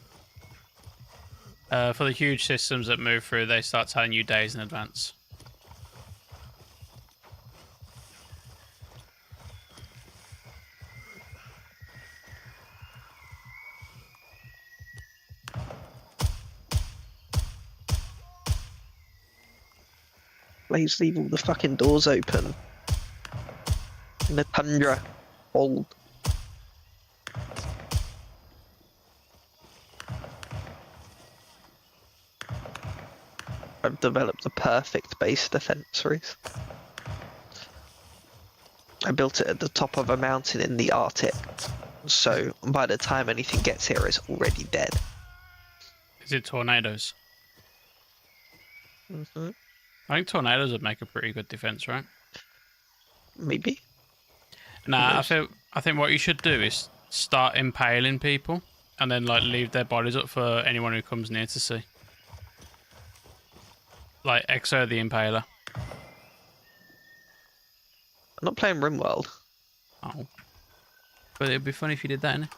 For the huge systems that move through, they start telling you days in advance. Please leave all the fucking doors open. In the tundra. Old. I've developed the perfect base defense, Reese. I built it at the top of a mountain in the Arctic, so by the time anything gets here, it's already dead. Is it tornadoes? Mm-hmm. I think tornadoes would make a pretty good defense, right? Maybe. Nah, Almost. I think what you should do is start impaling people, and then like leave their bodies up for anyone who comes near to see. Like Exo the Impaler. I'm not playing RimWorld. Oh, but it'd be funny if you did that, innit?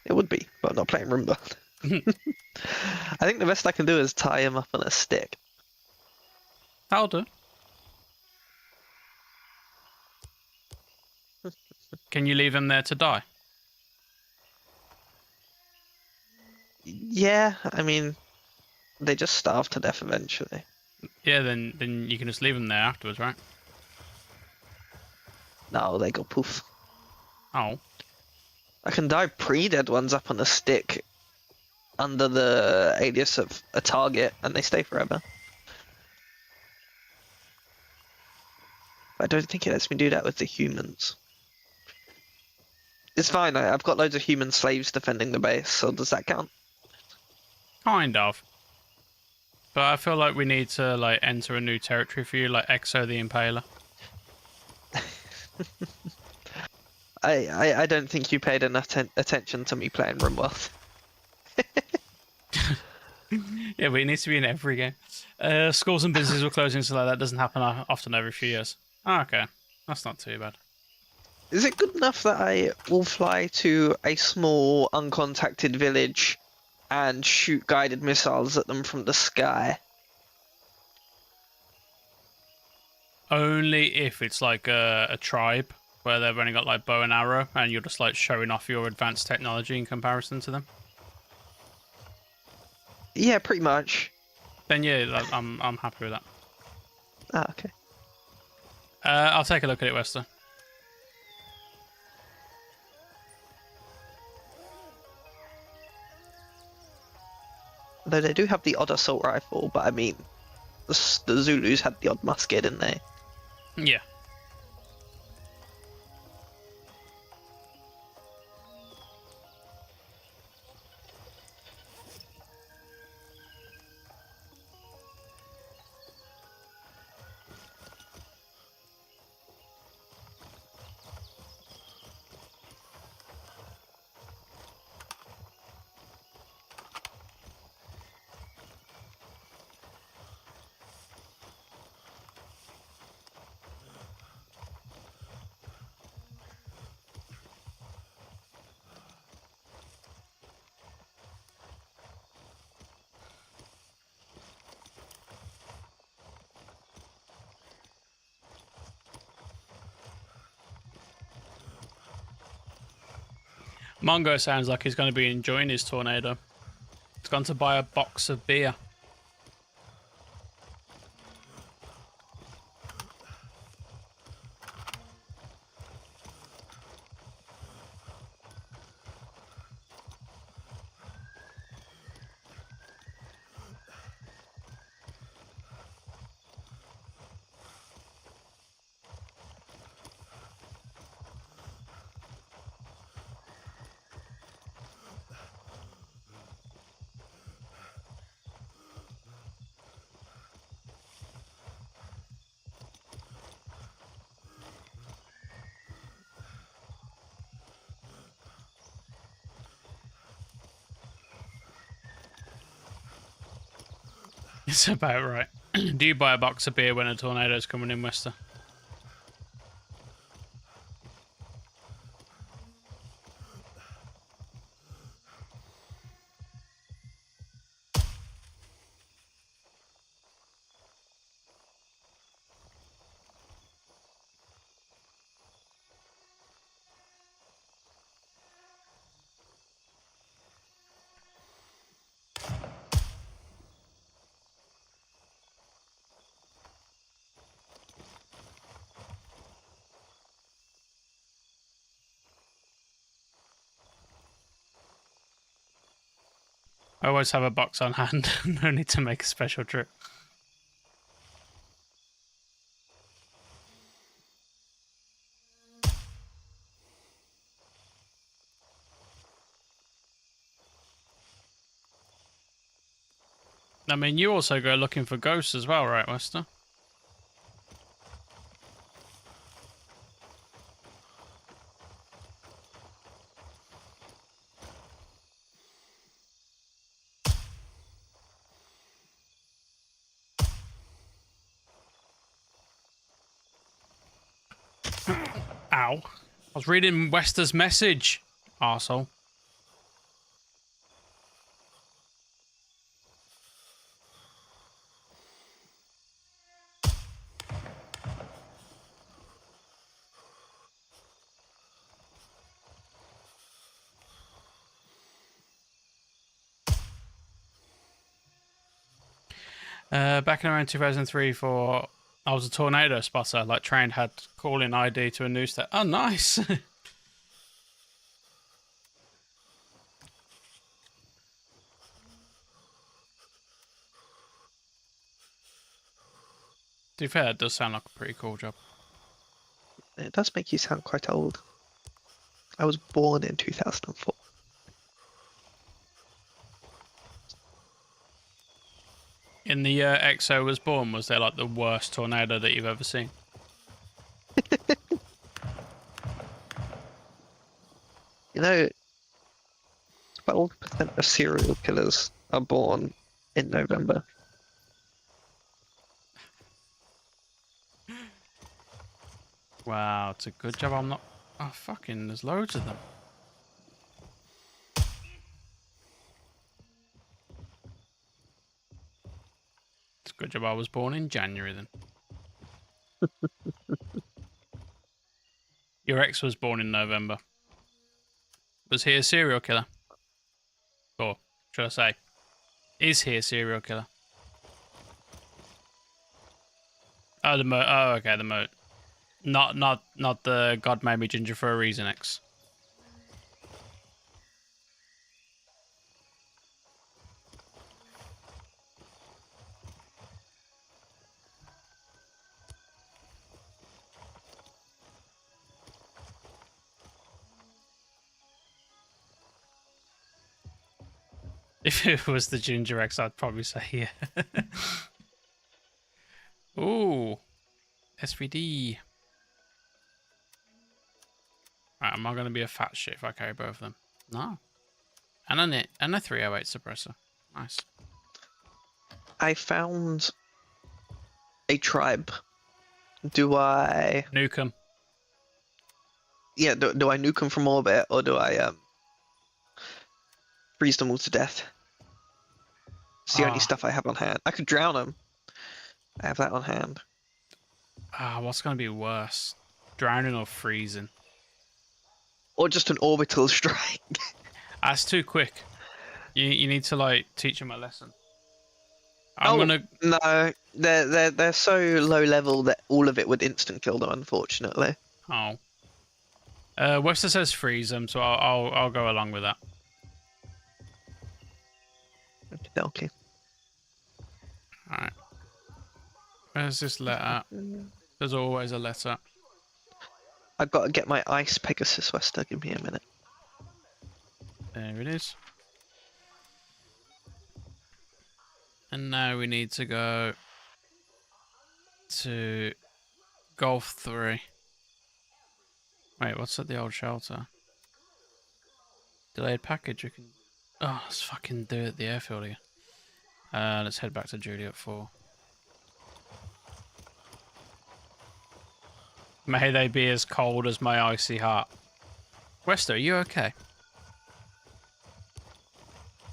It would be, but I'm not playing RimWorld. I think the best I can do is tie him up on a stick. That'll do. Can you leave them there to die? Yeah, I mean, they just starve to death eventually. Yeah, then you can just leave them there afterwards, right? No, they go poof. Oh, I can tie pre-dead ones up on a stick under the alias of a target, and they stay forever. I don't think it lets me do that with the humans. It's fine, I've got loads of human slaves defending the base, so does that count? kind of. But I feel like we need to like enter a new territory for you, like Exo the Impaler. I don't think you paid enough attention to me playing RimWorld. Yeah, but it needs to be in every game. Schools and businesses were closing, so like that doesn't happen often every few years. Oh, okay, that's not too bad. Is it good enough that I will fly to a small, uncontacted village and shoot guided missiles at them from the sky? Only if it's like a tribe where they've only got like bow and arrow, and you're just like showing off your advanced technology in comparison to them. Yeah, pretty much. Then yeah, I'm happy with that. Ah, okay. I'll take a look at it, Wester. Though they do have the odd assault rifle, but I mean, the Zulus had the odd musket, didn't they? Yeah. Mongo sounds like he's going to be enjoying his tornado. He's gone to buy a box of beer. It's about right. Do you buy a box of beer when a tornado's coming in, Wester? I always have a box on hand. No need to make a special trip. I mean, you also go looking for ghosts as well, right, Wester? Ow. I was reading Wester's message, arsehole. Back in around 2003, I was a tornado spotter. Like trained, had call-in ID to a news station. Oh, nice. To be fair, it does sound like a pretty cool job. It does make you sound quite old. I was born in 2004. In the year EXO was born, was there like the worst tornado that you've ever seen? You know, 12% of serial killers are born in November. Wow, it's a good job I'm not... Oh, fucking, there's loads of them. It's a good job I was born in January then. Your ex was born in November. Was he a serial killer? Or, should I say, is he a serial killer? Oh, oh, okay, the moat. Not the God made me ginger for a reason X. If it was the ginger X, I'd probably say yeah. Ooh, SVD. Right, am I going to be a fat shit if I carry both of them? No. And a 308 suppressor. Nice. I found a tribe. Do I... Nuke 'em. Yeah, do I nuke them from orbit, or do I freeze them all to death? It's the only stuff I have on hand. I could drown them. I have that on hand. What's going to be worse? Drowning or freezing? Or just an orbital strike. That's too quick. You need to like teach them a lesson. No, they're so low level that all of it would instant kill them. Unfortunately. Oh. Webster says freeze them, so I'll go along with that. Okay. All right. Where's this letter? There's always a letter. I've got to get my ice Pegasus Wester. Give me a minute. There it is. And now we need to go to Golf 3. Wait, what's at the old shelter? Delayed package. We can. Oh, let's fucking do it at the airfield again. Let's head back to Juliet 4. May they be as cold as my icy heart. Wester, are you okay?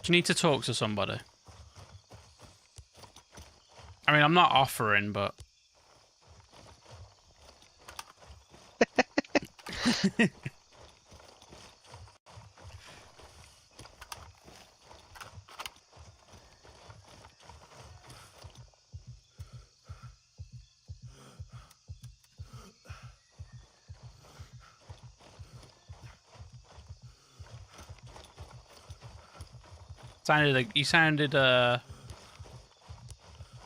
Do you need to talk to somebody? I mean, I'm not offering, but... You sounded,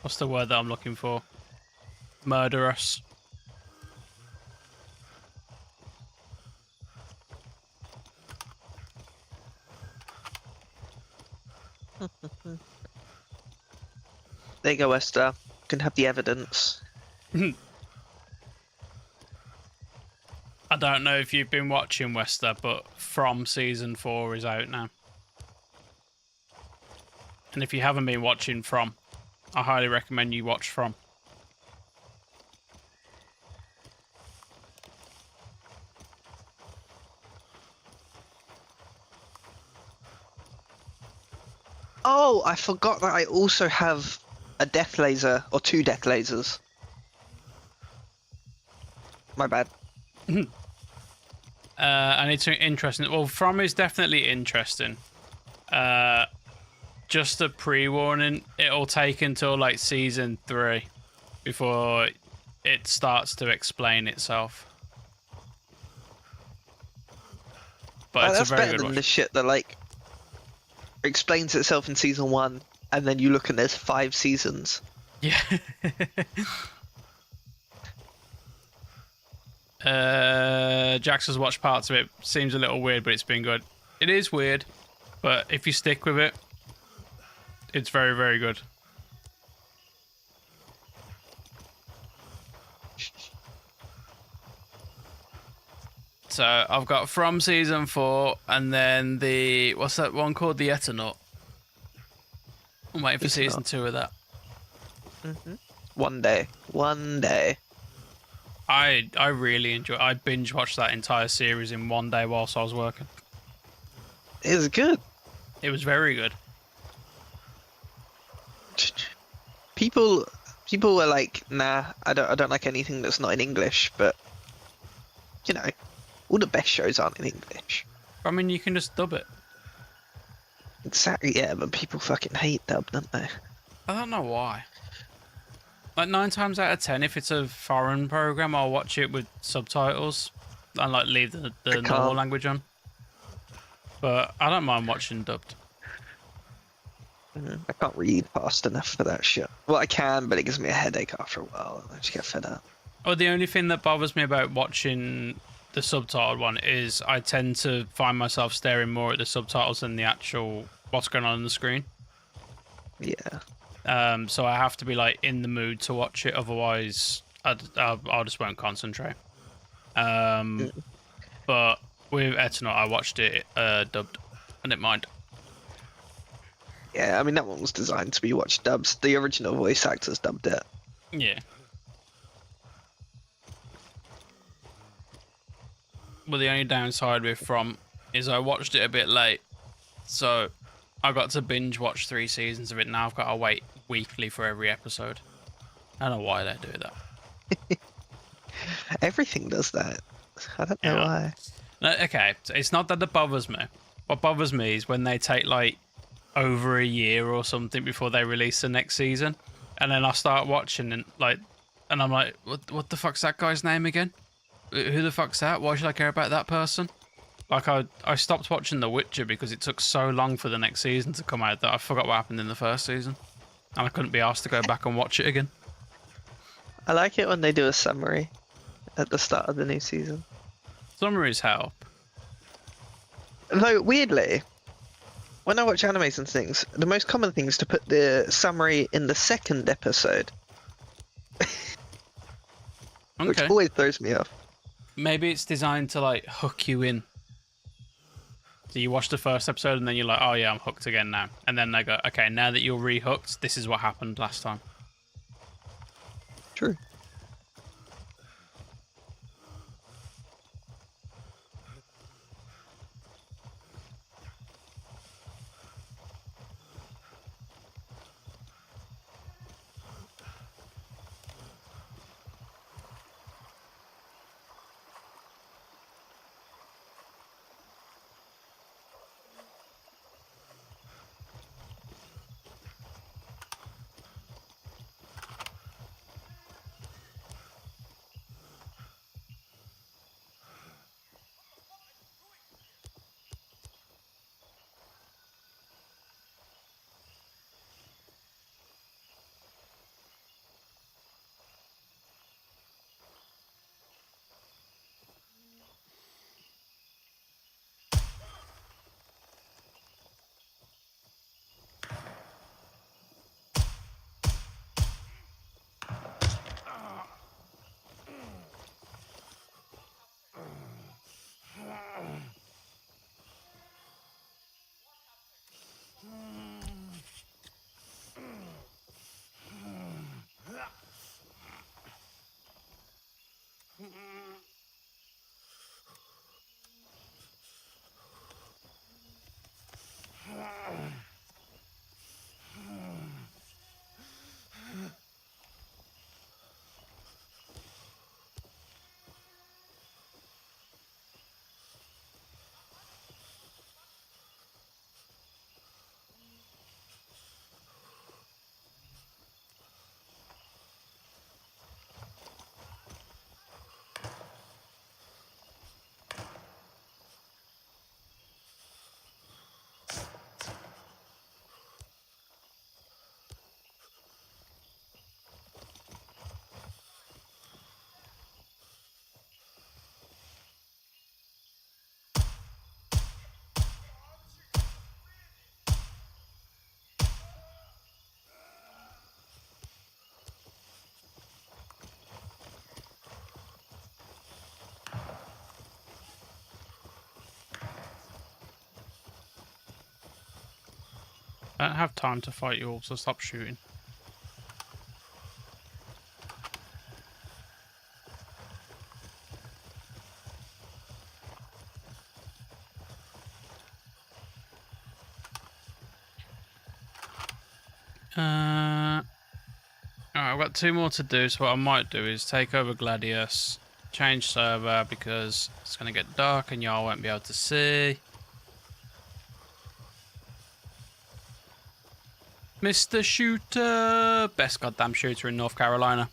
what's the word that I'm looking for? Murderous. There you go, Wester. You can have the evidence. I don't know if you've been watching Wester, but From Season 4 is out now. And if you haven't been watching From, I highly recommend you watch From. Oh, I forgot that I also have a death laser or 2 death lasers. My bad. And it's interesting. Well, From is definitely interesting. Just a pre-warning, it'll take until like season 3 before it starts to explain itself. But it's a That's very better good than watch. the shit that like explains itself in season 1, and then you look and there's 5 seasons. Yeah. Jax has watched parts of it. Seems a little weird, but it's been good. It is weird, but if you stick with it, it's very, very good. So I've got From season 4, and then the what's that one called? The Eternaught. I'm waiting for season 2 of that. One day. I really enjoy. I binge watched that entire series in one day whilst I was working. It's good. It was very good. People were like, nah, I don't like anything that's not in English, but you know, all the best shows aren't in English. I mean, you can just dub it. Exactly, yeah, but people fucking hate dub, don't they? I don't know why. Like 9 times out of 10, if it's a foreign program, I'll watch it with subtitles and like leave the normal language on. But I don't mind watching dubbed. I can't read fast enough for that shit. Well, I can, but it gives me a headache after a while, and I just get fed up. Oh, the only thing that bothers me about watching the subtitled one is I tend to find myself staring more at the subtitles than the actual what's going on the screen. Yeah. So I have to be like in the mood to watch it, otherwise I just won't concentrate. But with Eternaught, I watched it dubbed. I didn't mind. Yeah, I mean, that one was designed to be watched dubs. The original voice actors dubbed it. Yeah. Well, the only downside with From is I watched it a bit late, so I got to binge watch 3 seasons of it. Now I've got to wait weekly for every episode. I don't know why they do that. Everything does that. I don't know why. No, okay, so it's not that it bothers me. What bothers me is when they take like over a year or something before they release the next season, and then I start watching and I'm like, what the fuck's that guy's name again? Who the fuck's that? Why should I care about that person? Like I stopped watching The Witcher because it took so long for the next season to come out that I forgot what happened in the first season, and I couldn't be asked to go back and watch it again. I like it when they do a summary at the start of the new season. Summaries help. Though, weirdly, when I watch animes and things, the most common thing is to put the summary in the second episode. Which Okay. always throws me off. Maybe it's designed to like hook you in. So you watch the first episode and then you're like, oh yeah, I'm hooked again now. And then they go, okay, now that you're re-hooked, this is what happened last time. True. I don't have time to fight you all, so stop shooting. Alright, I've got 2 more to do, so what I might do is take over Gladius, change server because it's going to get dark and y'all won't be able to see. Mr. Shooter! Best goddamn shooter in North Carolina.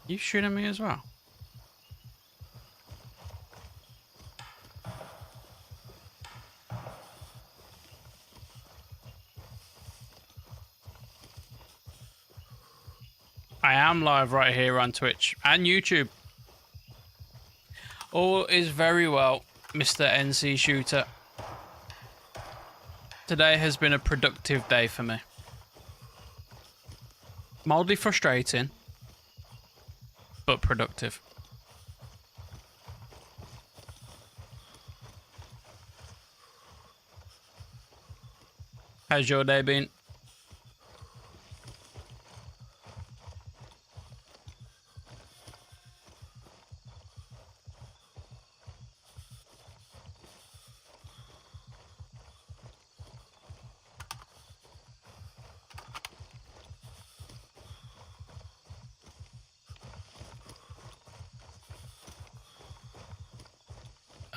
You shooting me as well? I am live right here on Twitch and YouTube. All is very well, Mr. NC Shooter. Today has been a productive day for me. Mildly frustrating, but productive. How's your day been?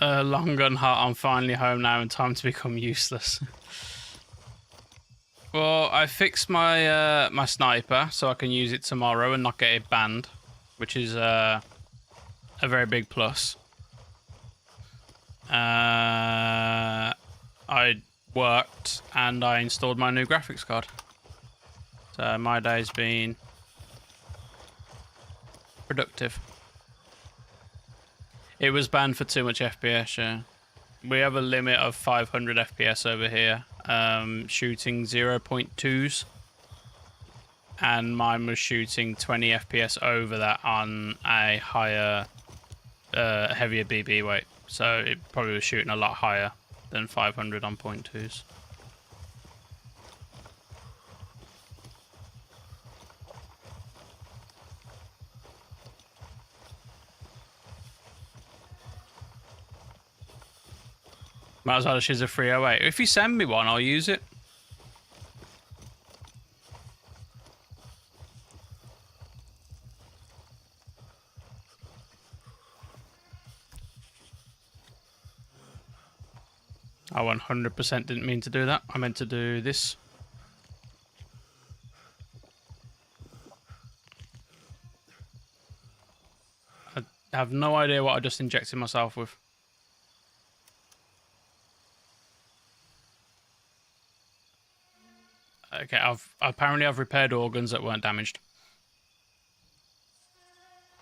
Long gun hut, I'm finally home now and time to become useless. Well, I fixed my my sniper so I can use it tomorrow and not get it banned, which is a very big plus. I worked and I installed my new graphics card. So my day's been productive. It was banned for too much FPS, yeah. We have a limit of 500 FPS over here, shooting 0.2s. And mine was shooting 20 FPS over that on a higher, heavier BB weight. So it probably was shooting a lot higher than 500 on 0.2s. Might as well choose a 308. If you send me one, I'll use it. I 100% didn't mean to do that. I meant to do this. I have no idea what I just injected myself with. Okay, apparently I've repaired organs that weren't damaged.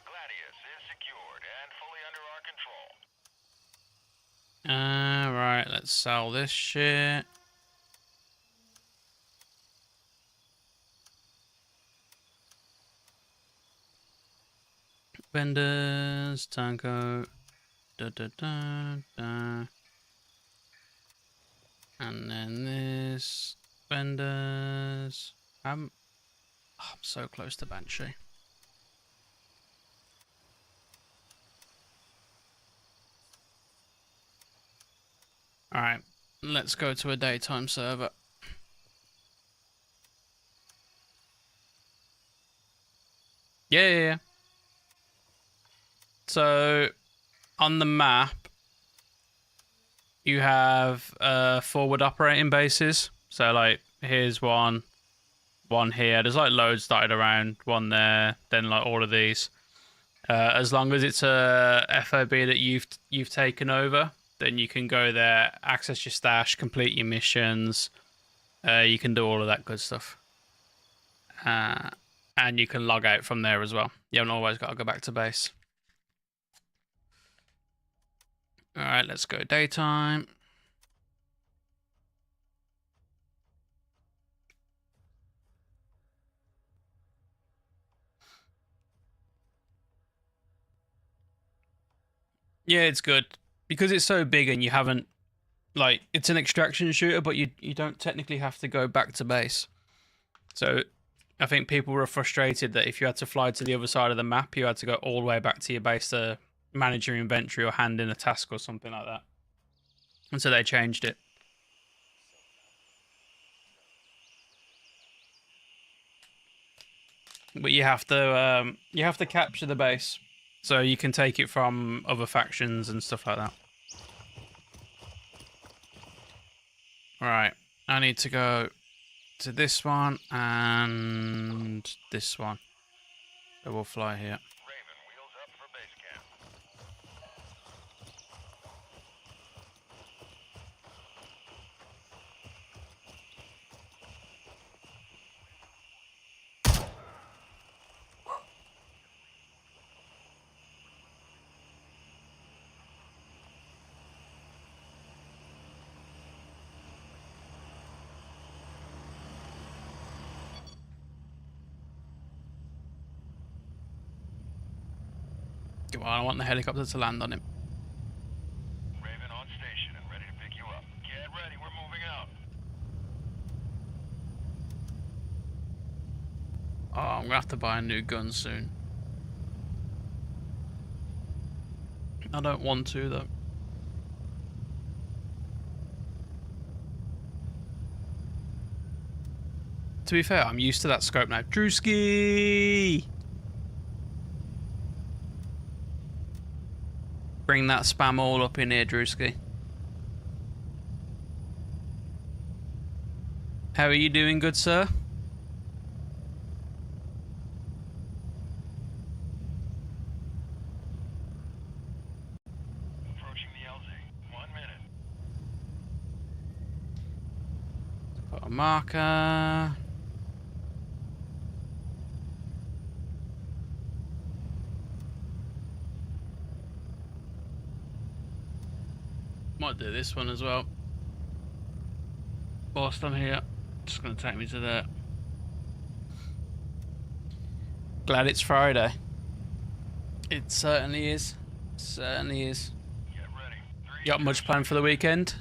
Gladius is secured and fully under our control. Right, let's sell this shit. Vendors, Turncoat, da. And then this, vendors. I'm so close to Banshee. Alright, let's go to a daytime server. Yeah. So, on the map, you have forward operating bases. So, like, here's one here. There's, like, loads dotted around, one there, then, like, all of these. As long as it's a FOB that you've taken over, then you can go there, access your stash, complete your missions. You can do all of that good stuff. And you can log out from there as well. You haven't always got to go back to base. Alright, let's go daytime. Yeah, it's good. because it's so big and you haven't, like, it's an extraction shooter, but you don't technically have to go back to base. So I think people were frustrated that if you had to fly to the other side of the map, you had to go all the way back to your base to manage your inventory or hand in a task or something like that. And so they changed it. But you have to capture the base, so you can take it from other factions and stuff like that. Right, I need to go to this one and this one. So we'll fly here. Raven, wheels up for base camp. Well, I want the helicopter to land on him. Raven on station and ready to pick you up. Get ready, we're moving out. Oh, I'm gonna have to buy a new gun soon. I don't want to though. To be fair, I'm used to that scope now. Drewski! Bring that spam all up in here, Drewski. How are you doing, good sir? Approaching the LZ. 1 minute. Put a marker. Might do this one as well. Whilst I'm here, just gonna take me to there. Glad it's Friday. It certainly is. Certainly is. Get ready. You got much planned for the weekend?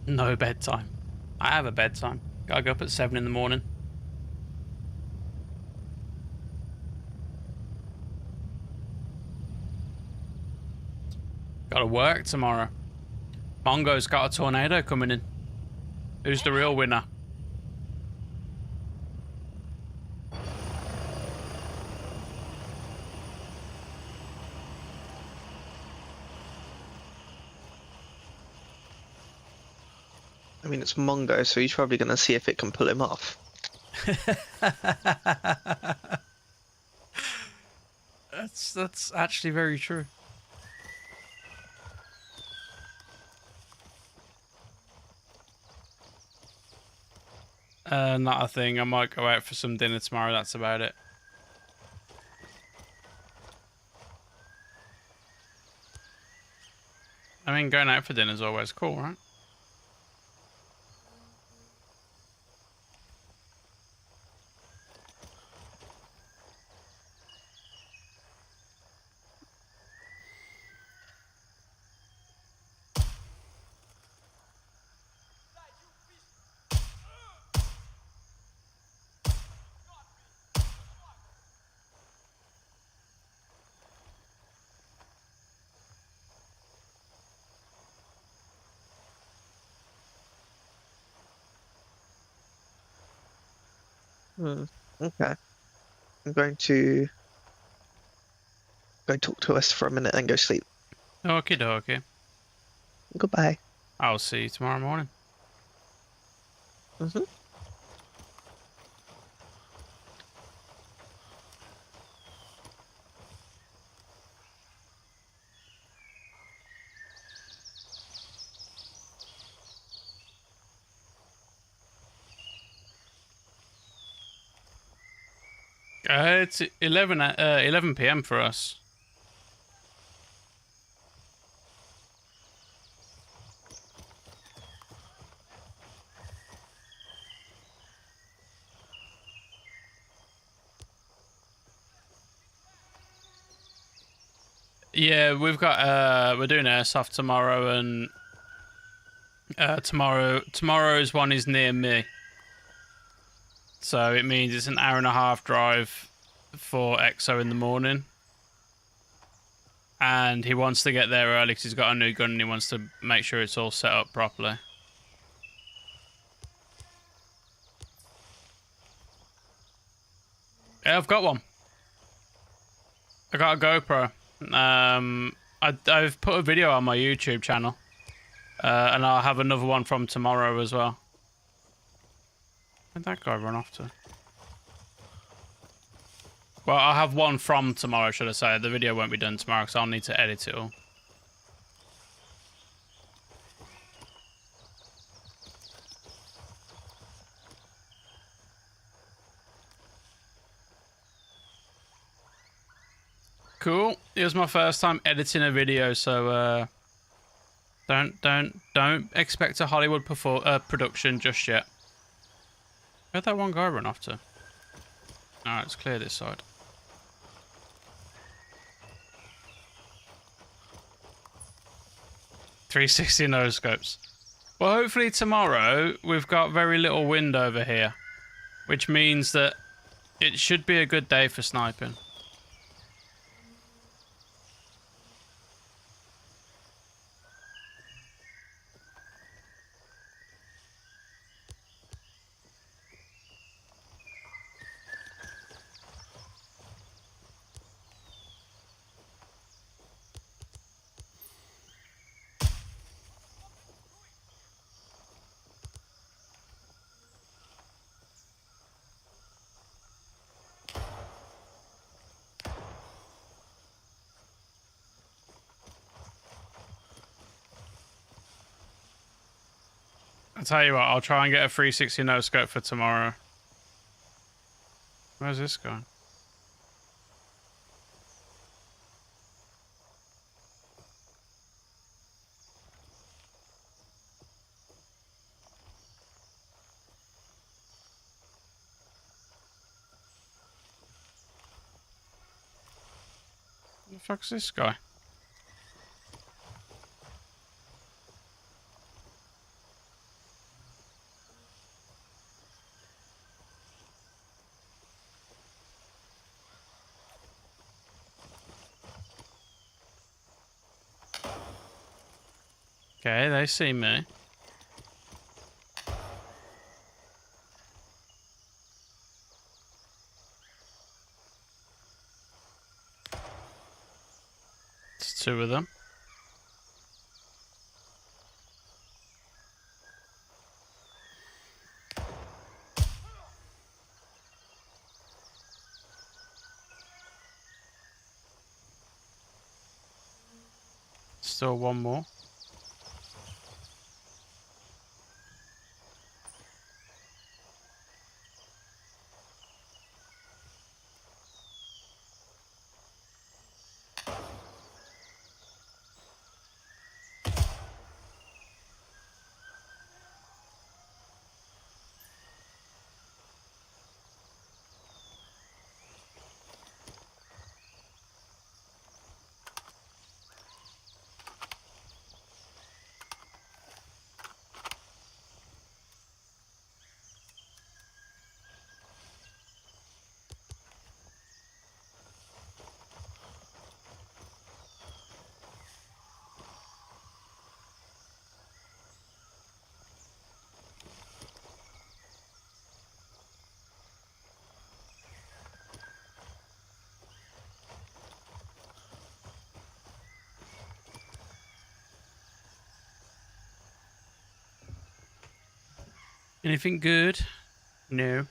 No bedtime. I have a bedtime. Gotta go up at 7 in the morning. Gotta work tomorrow. Mongo's got a tornado coming in. Who's the real winner? I mean, it's Mongo, so he's probably going to see if it can pull him off. That's actually very true. Not a thing. I might go out for some dinner tomorrow. That's about it. I mean, going out for dinner is always cool, right? Okay. I'm going to go talk to us for a minute and go sleep. Okie dokie. Goodbye. I'll see you tomorrow morning. Mm-hmm. It's 11 p.m. for us. Yeah, we've got we're doing airsoft tomorrow, and tomorrow's one is near me. So it means it's an hour and a half drive for EXO in the morning. And he wants to get there early because he's got a new gun and he wants to make sure it's all set up properly. Yeah, I've got one. I got a GoPro. I've put a video on my YouTube channel. And I'll have another one from tomorrow as well. Where'd that guy run off to? Well, I'll have one from tomorrow, should I say. The video won't be done tomorrow because I'll need to edit it all. Cool. It was my first time editing a video, so don't expect a Hollywood production just yet. Where'd that one guy run off to? Alright, let's clear this side. .360 no scopes. Well, hopefully tomorrow we've got very little wind over here, which means that it should be a good day for sniping. I'll tell you what, I'll try and get a 360 no scope for tomorrow. Where's this going? Where the fuck's this guy? Okay, they see me. It's two of them. Still one more. Anything good? No.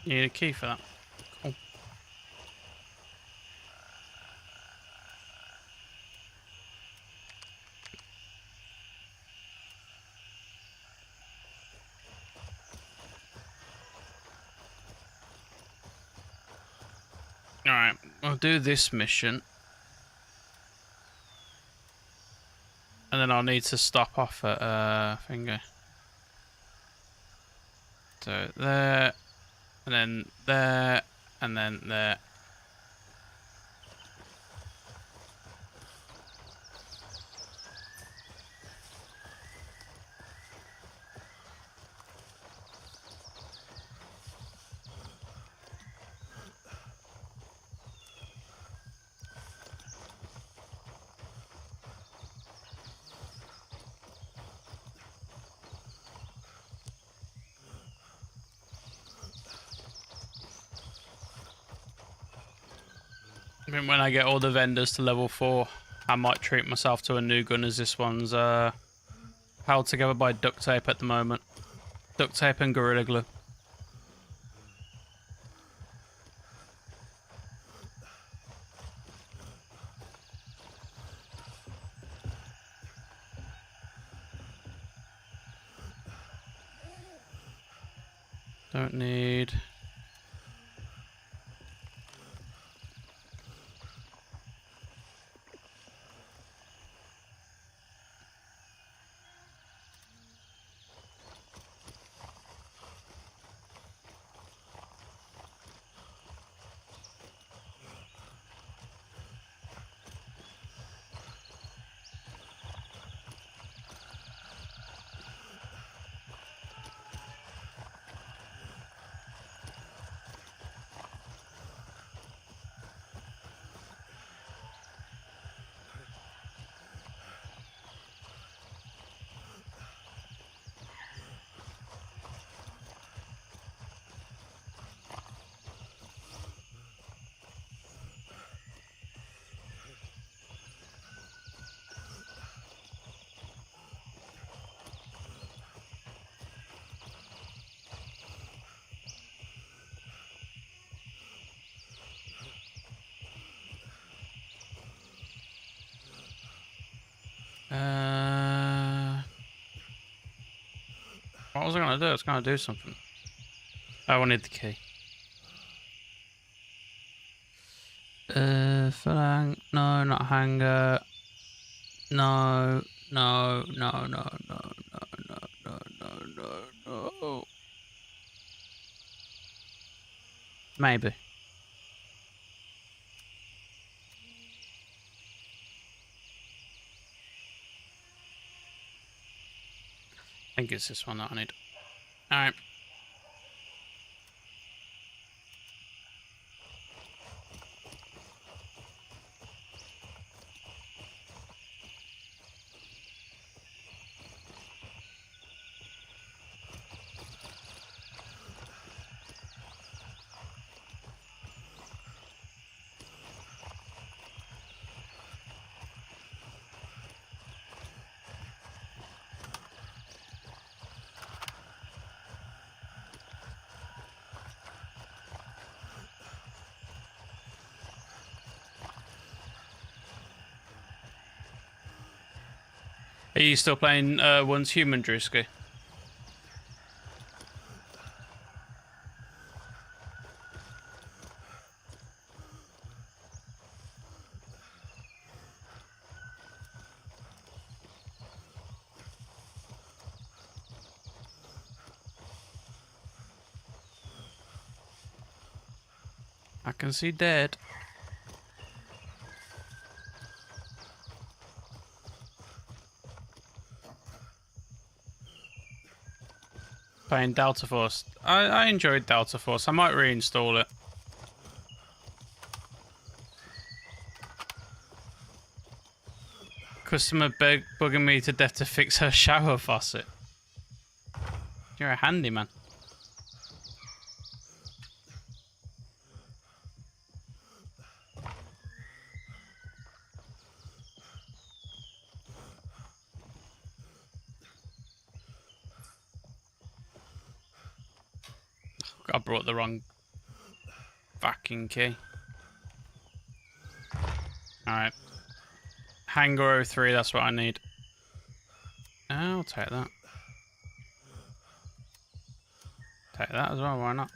You need a key for that. Cool. Alright, I'll do this mission. And then I'll need to stop off at finger. So there, and then there, and then there. I think when I get all the vendors to level 4, I might treat myself to a new gun, as this one's held together by duct tape at the moment. Duct tape and Gorilla Glue. Don't need... What was I going to do? I was going to do something. I wanted the key. Phalang. No, not hanger. No, no, no, no, no, no, no, no, no, no, no. Maybe. I think it's this one that I need. Alright. Are you still playing One's Human, Drewski? I can see dead. Playing Delta Force. I enjoyed Delta Force. I might reinstall it. Customer bugging me to death to fix her shower faucet. You're a handyman. I brought the wrong backing key. Alright. Hangar 03, that's what I need. I'll take that. Take that as well, why not?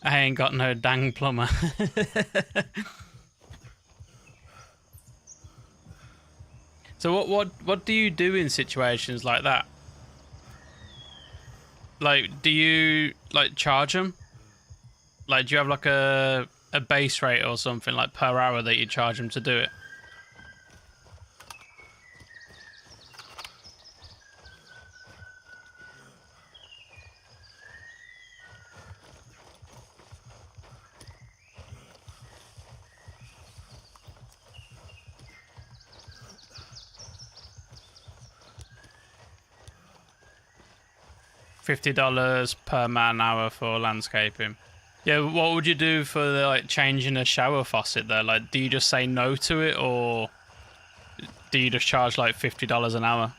I ain't got no dang plumber. So what do you do in situations like that? Like, do you like charge them? Like, do you have like a base rate or something like per hour that you charge them to do it? $50 per man hour for landscaping. Yeah, what would you do for the, like changing a shower faucet there? Like, do you just say no to it, or do you just charge like $50 an hour?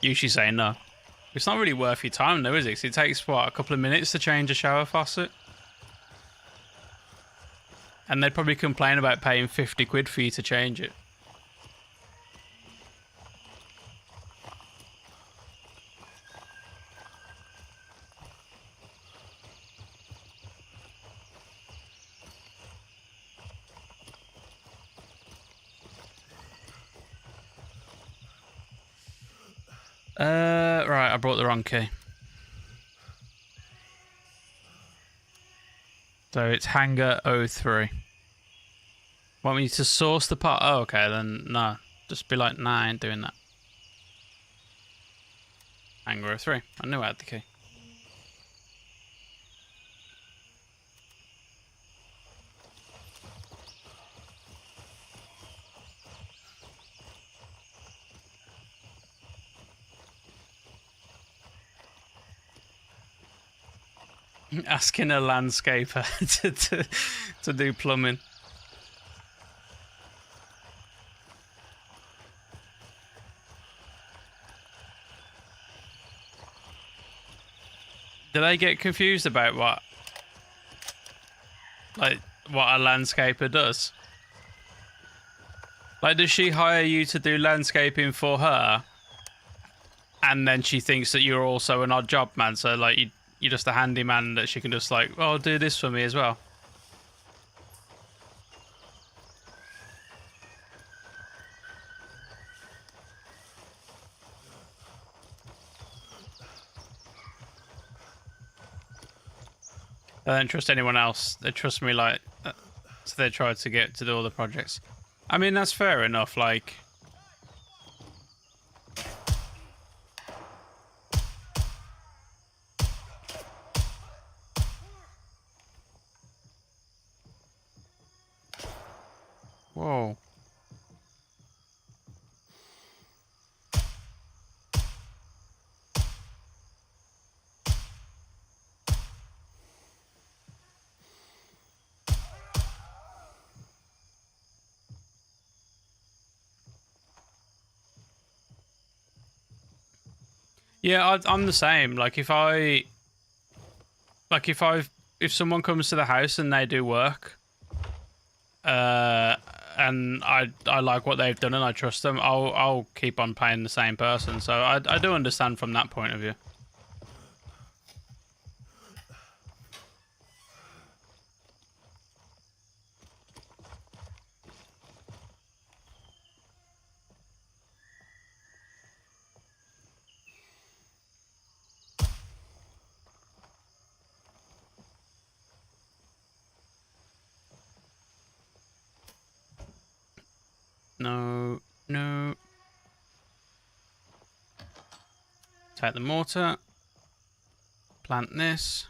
Usually say no. It's not really worth your time though, is it? 'Cause it takes what, a couple of minutes to change a shower faucet, and they'd probably complain about paying 50 quid for you to change it. Right, I brought the wrong key. So it's hangar 03. Want me to source the part? Oh, okay, then no. Just be like, nah, I ain't doing that. Hangar 03. I knew I had the key. Asking a landscaper to do plumbing. Do they get confused about what a landscaper does? Like, does she hire you to do landscaping for her, and then she thinks that you're also an odd job man? So like you're just a handyman that she can just like, oh, do this for me as well. They don't trust anyone else. They trust me, like, so they try to get to do all the projects. I mean, that's fair enough. Like, whoa. Yeah, I'm the same. Like, if someone comes to the house and they do work, and I like what they've done and I trust them, I'll keep on paying the same person. So I do understand from that point of view. No, no. Take the mortar. Plant this.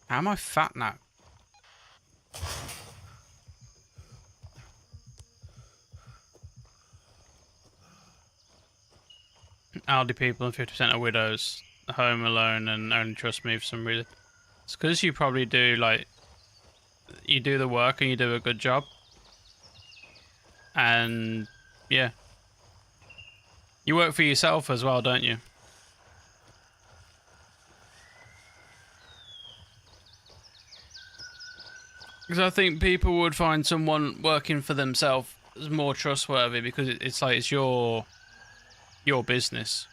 How am I fat now? elderly people and 50% are widows, home alone, and only trust me for some reason. It's because you probably do, like, you do the work and you do a good job. And, yeah. You work for yourself as well, don't you? Because I think people would find someone working for themselves more trustworthy because it's like it's your business.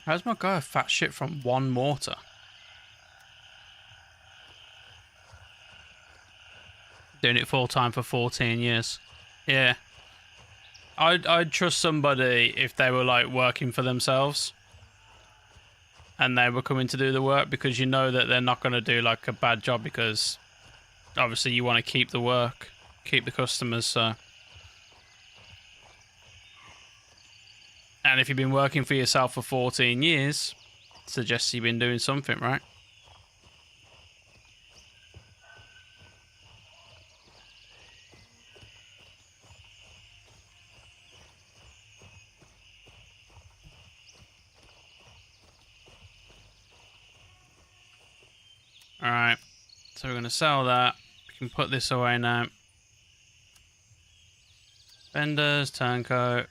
How's my guy a fat shit from one mortar? Doing it full time for 14 years. Yeah. I'd trust somebody if they were like working for themselves and they were coming to do the work, because you know that they're not going to do like a bad job, because obviously you want to keep the work, keep the customers. So, and if you've been working for yourself for 14 years, it suggests you've been doing something right. Alright, so we're going to sell that. We can put this away now. Vendors, turncoat.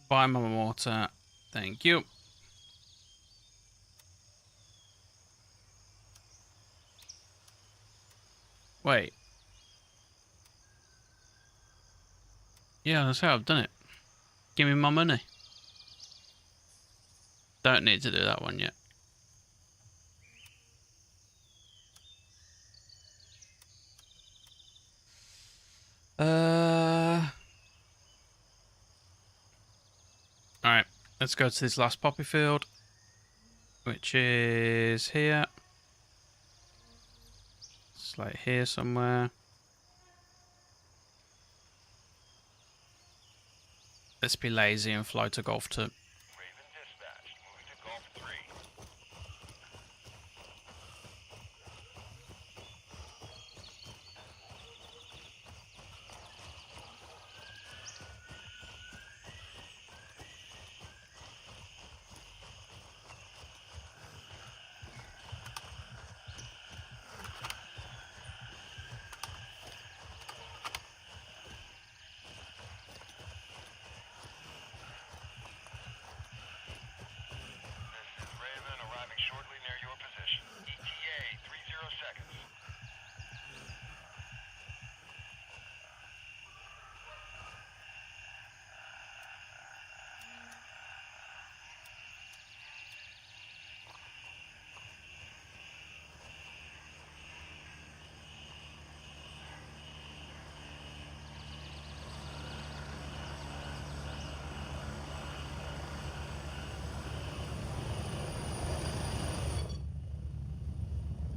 Buy my mortar. Thank you. Wait. Yeah, that's how I've done it. Give me my money. Don't need to do that one yet. Alright, let's go to this last poppy field, which is here. It's like here somewhere. Let's be lazy and fly to Golf 2. Raven dispatched. Moving to Golf 3. This is Raven, arriving shortly near your position. ETA 30 seconds.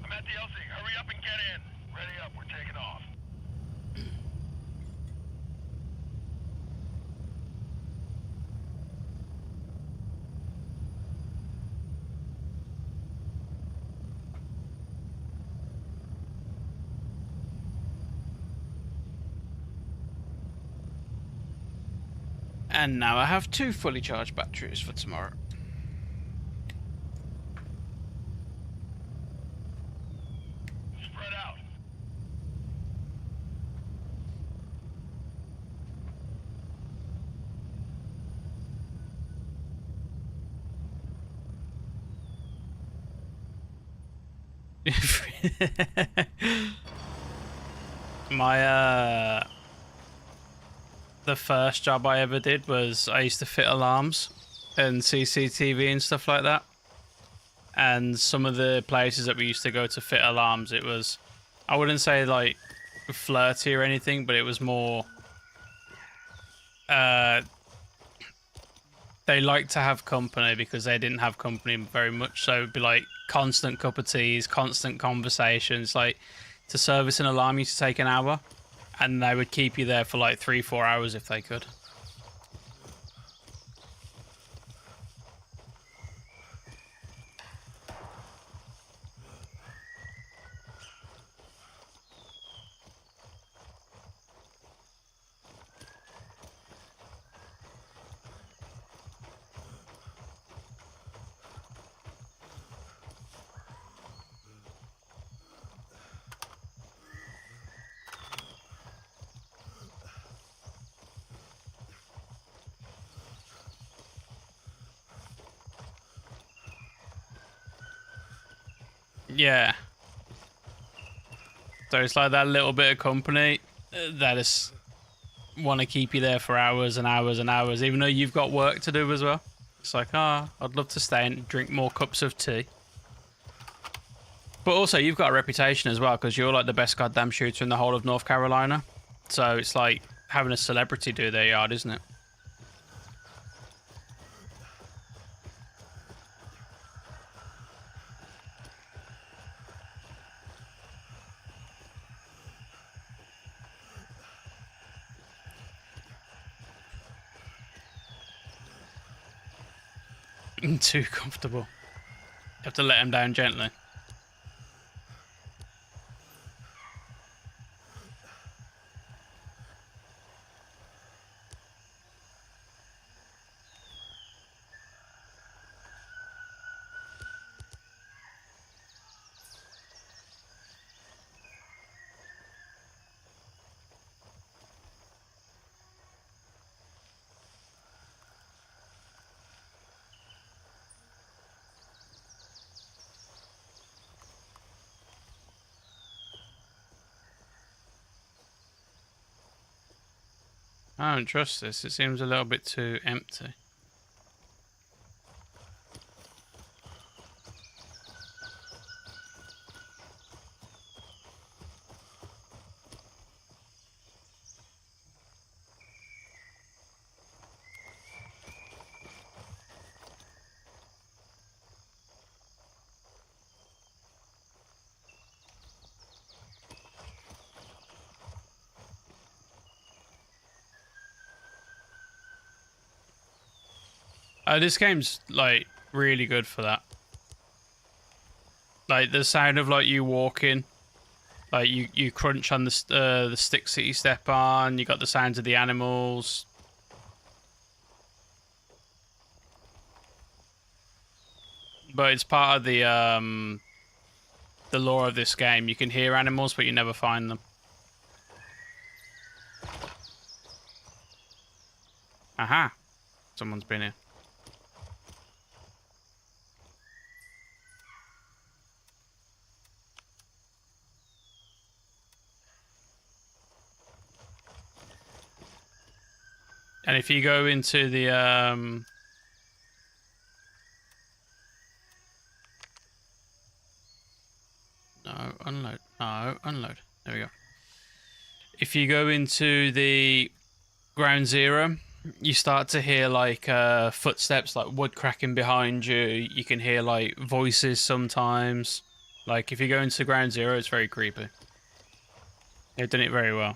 I'm at the LZ. Hurry up and get in. Ready up. We're taking off. And now I have 2 fully charged batteries for tomorrow. Spread out. My the first job I ever did was I used to fit alarms and CCTV and stuff like that. And some of the places that we used to go to fit alarms, it was, I wouldn't say like flirty or anything, but it was more they like to have company because they didn't have company very much. So it'd be like constant cup of teas, constant conversations. Like to service an alarm used to take an hour, and they would keep you there for like 3-4 hours if they could. Yeah. So it's like that little bit of company that is want to keep you there for hours and hours and hours, even though you've got work to do as well. It's like, I'd love to stay and drink more cups of tea. But also, you've got a reputation as well, because you're like the best goddamn shooter in the whole of North Carolina. So it's like having a celebrity do their yard, isn't it? Too comfortable. You have to let him down gently. I don't trust this. It seems a little bit too empty. This game's like really good for that. Like the sound of like you walking, like you crunch on the sticks that you step on. You got the sounds of the animals. But it's part of the lore of this game. You can hear animals, but you never find them. Aha! Someone's been here. And if you go into the no, unload. No, unload. There we go. If you go into the ground zero, you start to hear like footsteps, like wood cracking behind you. You can hear like voices sometimes. Like if you go into ground zero, it's very creepy. They've done it very well.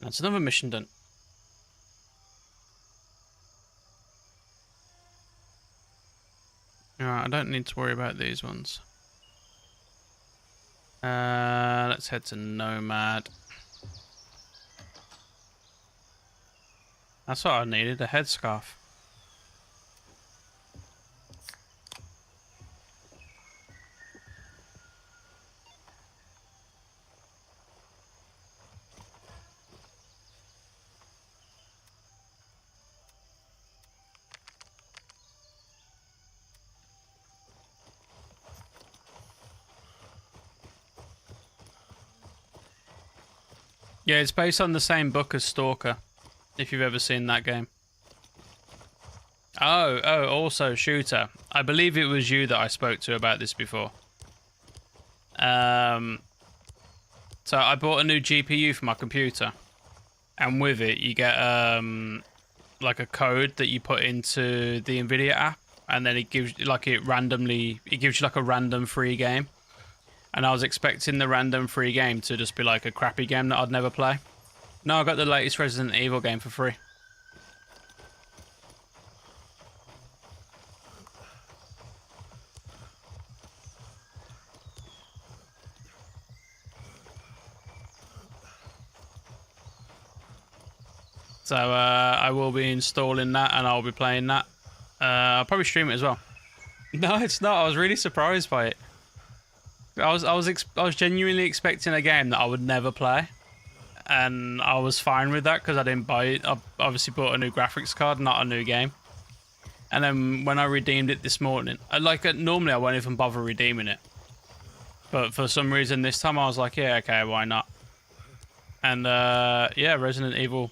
That's another mission done. Alright, I don't need to worry about these ones. Let's head to Nomad. That's what I needed, a headscarf. Yeah, it's based on the same book as Stalker, if you've ever seen that game. Oh, also Shooter. I believe it was you that I spoke to about this before. So I bought a new GPU for my computer, and with it you get like a code that you put into the NVIDIA app, and then it gives like it gives you like a random free game. And I was expecting the random free game to just be like a crappy game that I'd never play. No, I got the latest Resident Evil game for free. So I will be installing that and I'll be playing that. I'll probably stream it as well. No, it's not. I was really surprised by it. I was genuinely expecting a game that I would never play, and I was fine with that because I didn't buy it. I obviously bought a new graphics card, not a new game. And then when I redeemed it this morning, normally I won't even bother redeeming it, but for some reason this time I was like, yeah, okay, why not? And yeah, Resident Evil.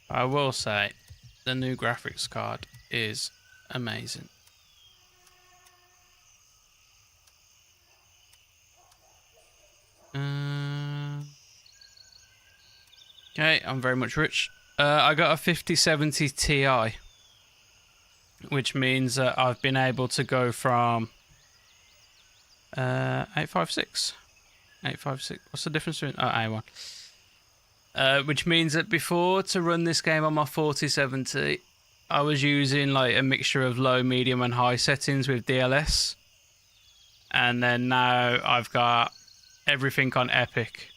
I will say, the new graphics card is amazing. Okay, I'm very much rich. I got a 5070 Ti, which means that I've been able to go from 856. 856. What's the difference between? Oh, A1. Which means that before, to run this game on my 4070, I was using like a mixture of low, medium, and high settings with DLS. And then now I've got everything on Epic.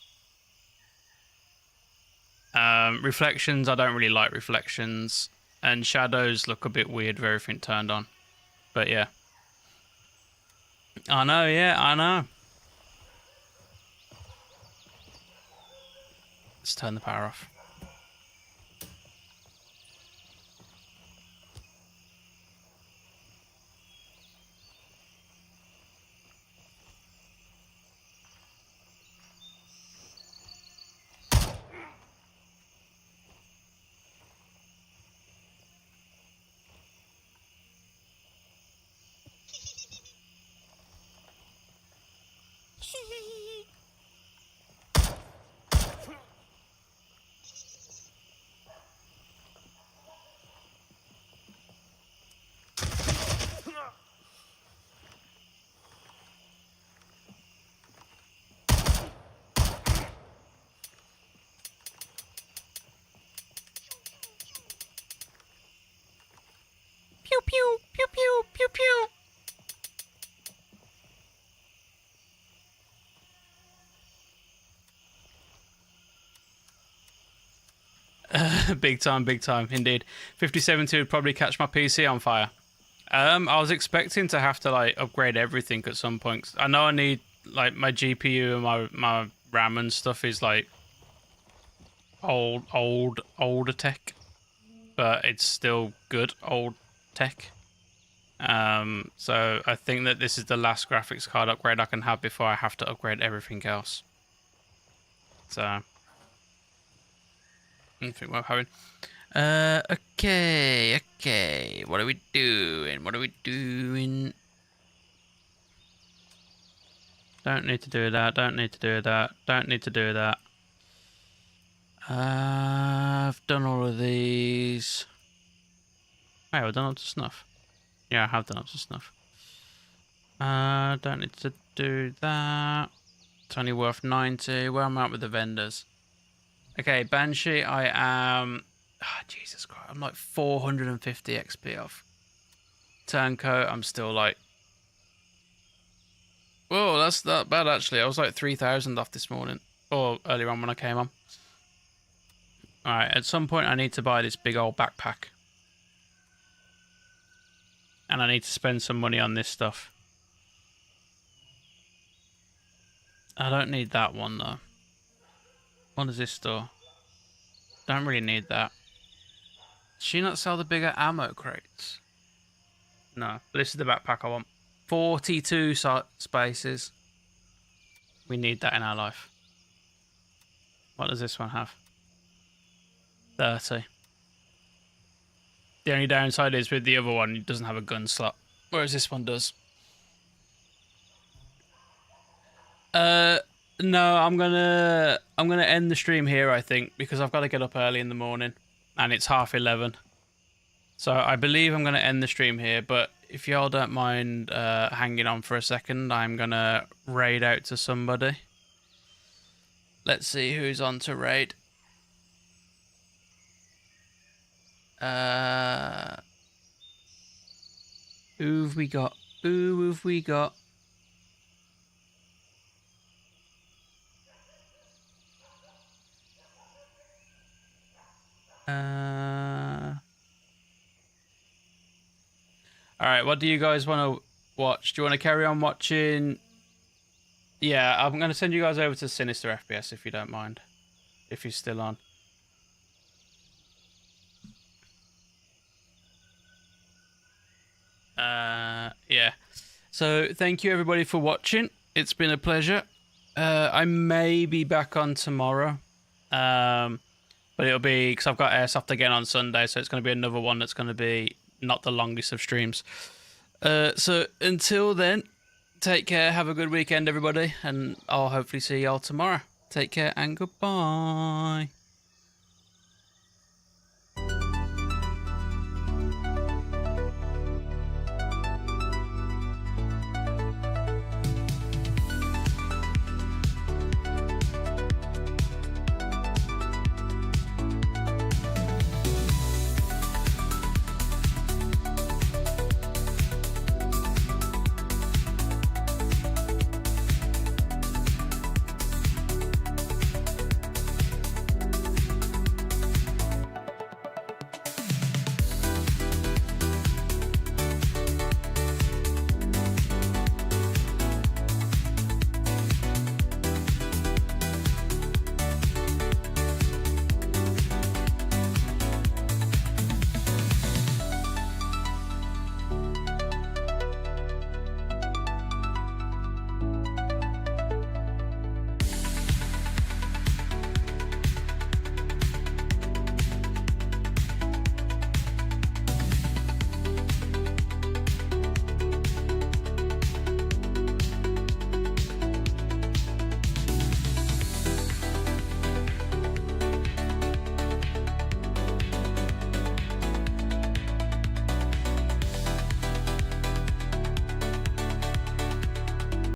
Reflections, I don't really like reflections. And shadows look a bit weird with everything turned on. But yeah. I know, yeah, I know. Let's turn the power off. Pew pew pew pew pew pew. Big time, indeed. 5070 would probably catch my PC on fire. I was expecting to have to like upgrade everything at some point. I know I need like my GPU and my RAM and stuff is like older tech, but it's still good old tech. So I think that this is the last graphics card upgrade I can have before I have to upgrade everything else. So I think we're having. Okay. What are we doing? Don't need to do that. I've done all of these. Wait, I've done up to snuff. Yeah, I have done up to snuff. Don't need to do that. It's only worth 90. Where am I at with the vendors? Okay, Banshee, I am... Oh, Jesus Christ, I'm like 450 XP off. Turncoat, I'm still like... Whoa, that's not bad actually. I was like 3,000 off this morning. Or earlier on when I came on. Alright, at some point I need to buy this big old backpack. And I need to spend some money on this stuff. I don't need that one though. What is this store? Don't really need that. Does she not sell the bigger ammo crates? No, but this is the backpack I want. 42 spaces. We need that in our life. What does this one have? 30. The only downside is with the other one, it doesn't have a gun slot, whereas this one does. No, I'm gonna end the stream here, I think, because I've got to get up early in the morning, and it's 11:30. So I believe I'm gonna end the stream here. But if y'all don't mind hanging on for a second, I'm gonna raid out to somebody. Let's see who's on to raid. Who've we got? Who have we got? Alright, what do you guys want to watch? Do you want to carry on watching? Yeah, I'm going to send you guys over to Sinister FPS if you don't mind. If you're still on. Yeah. So, thank you everybody for watching. It's been a pleasure. I may be back on tomorrow. But it'll be, because I've got Airsoft again on Sunday, so it's going to be another one that's going to be not the longest of streams. So until then, take care, have a good weekend everybody, and I'll hopefully see y'all tomorrow. Take care and goodbye.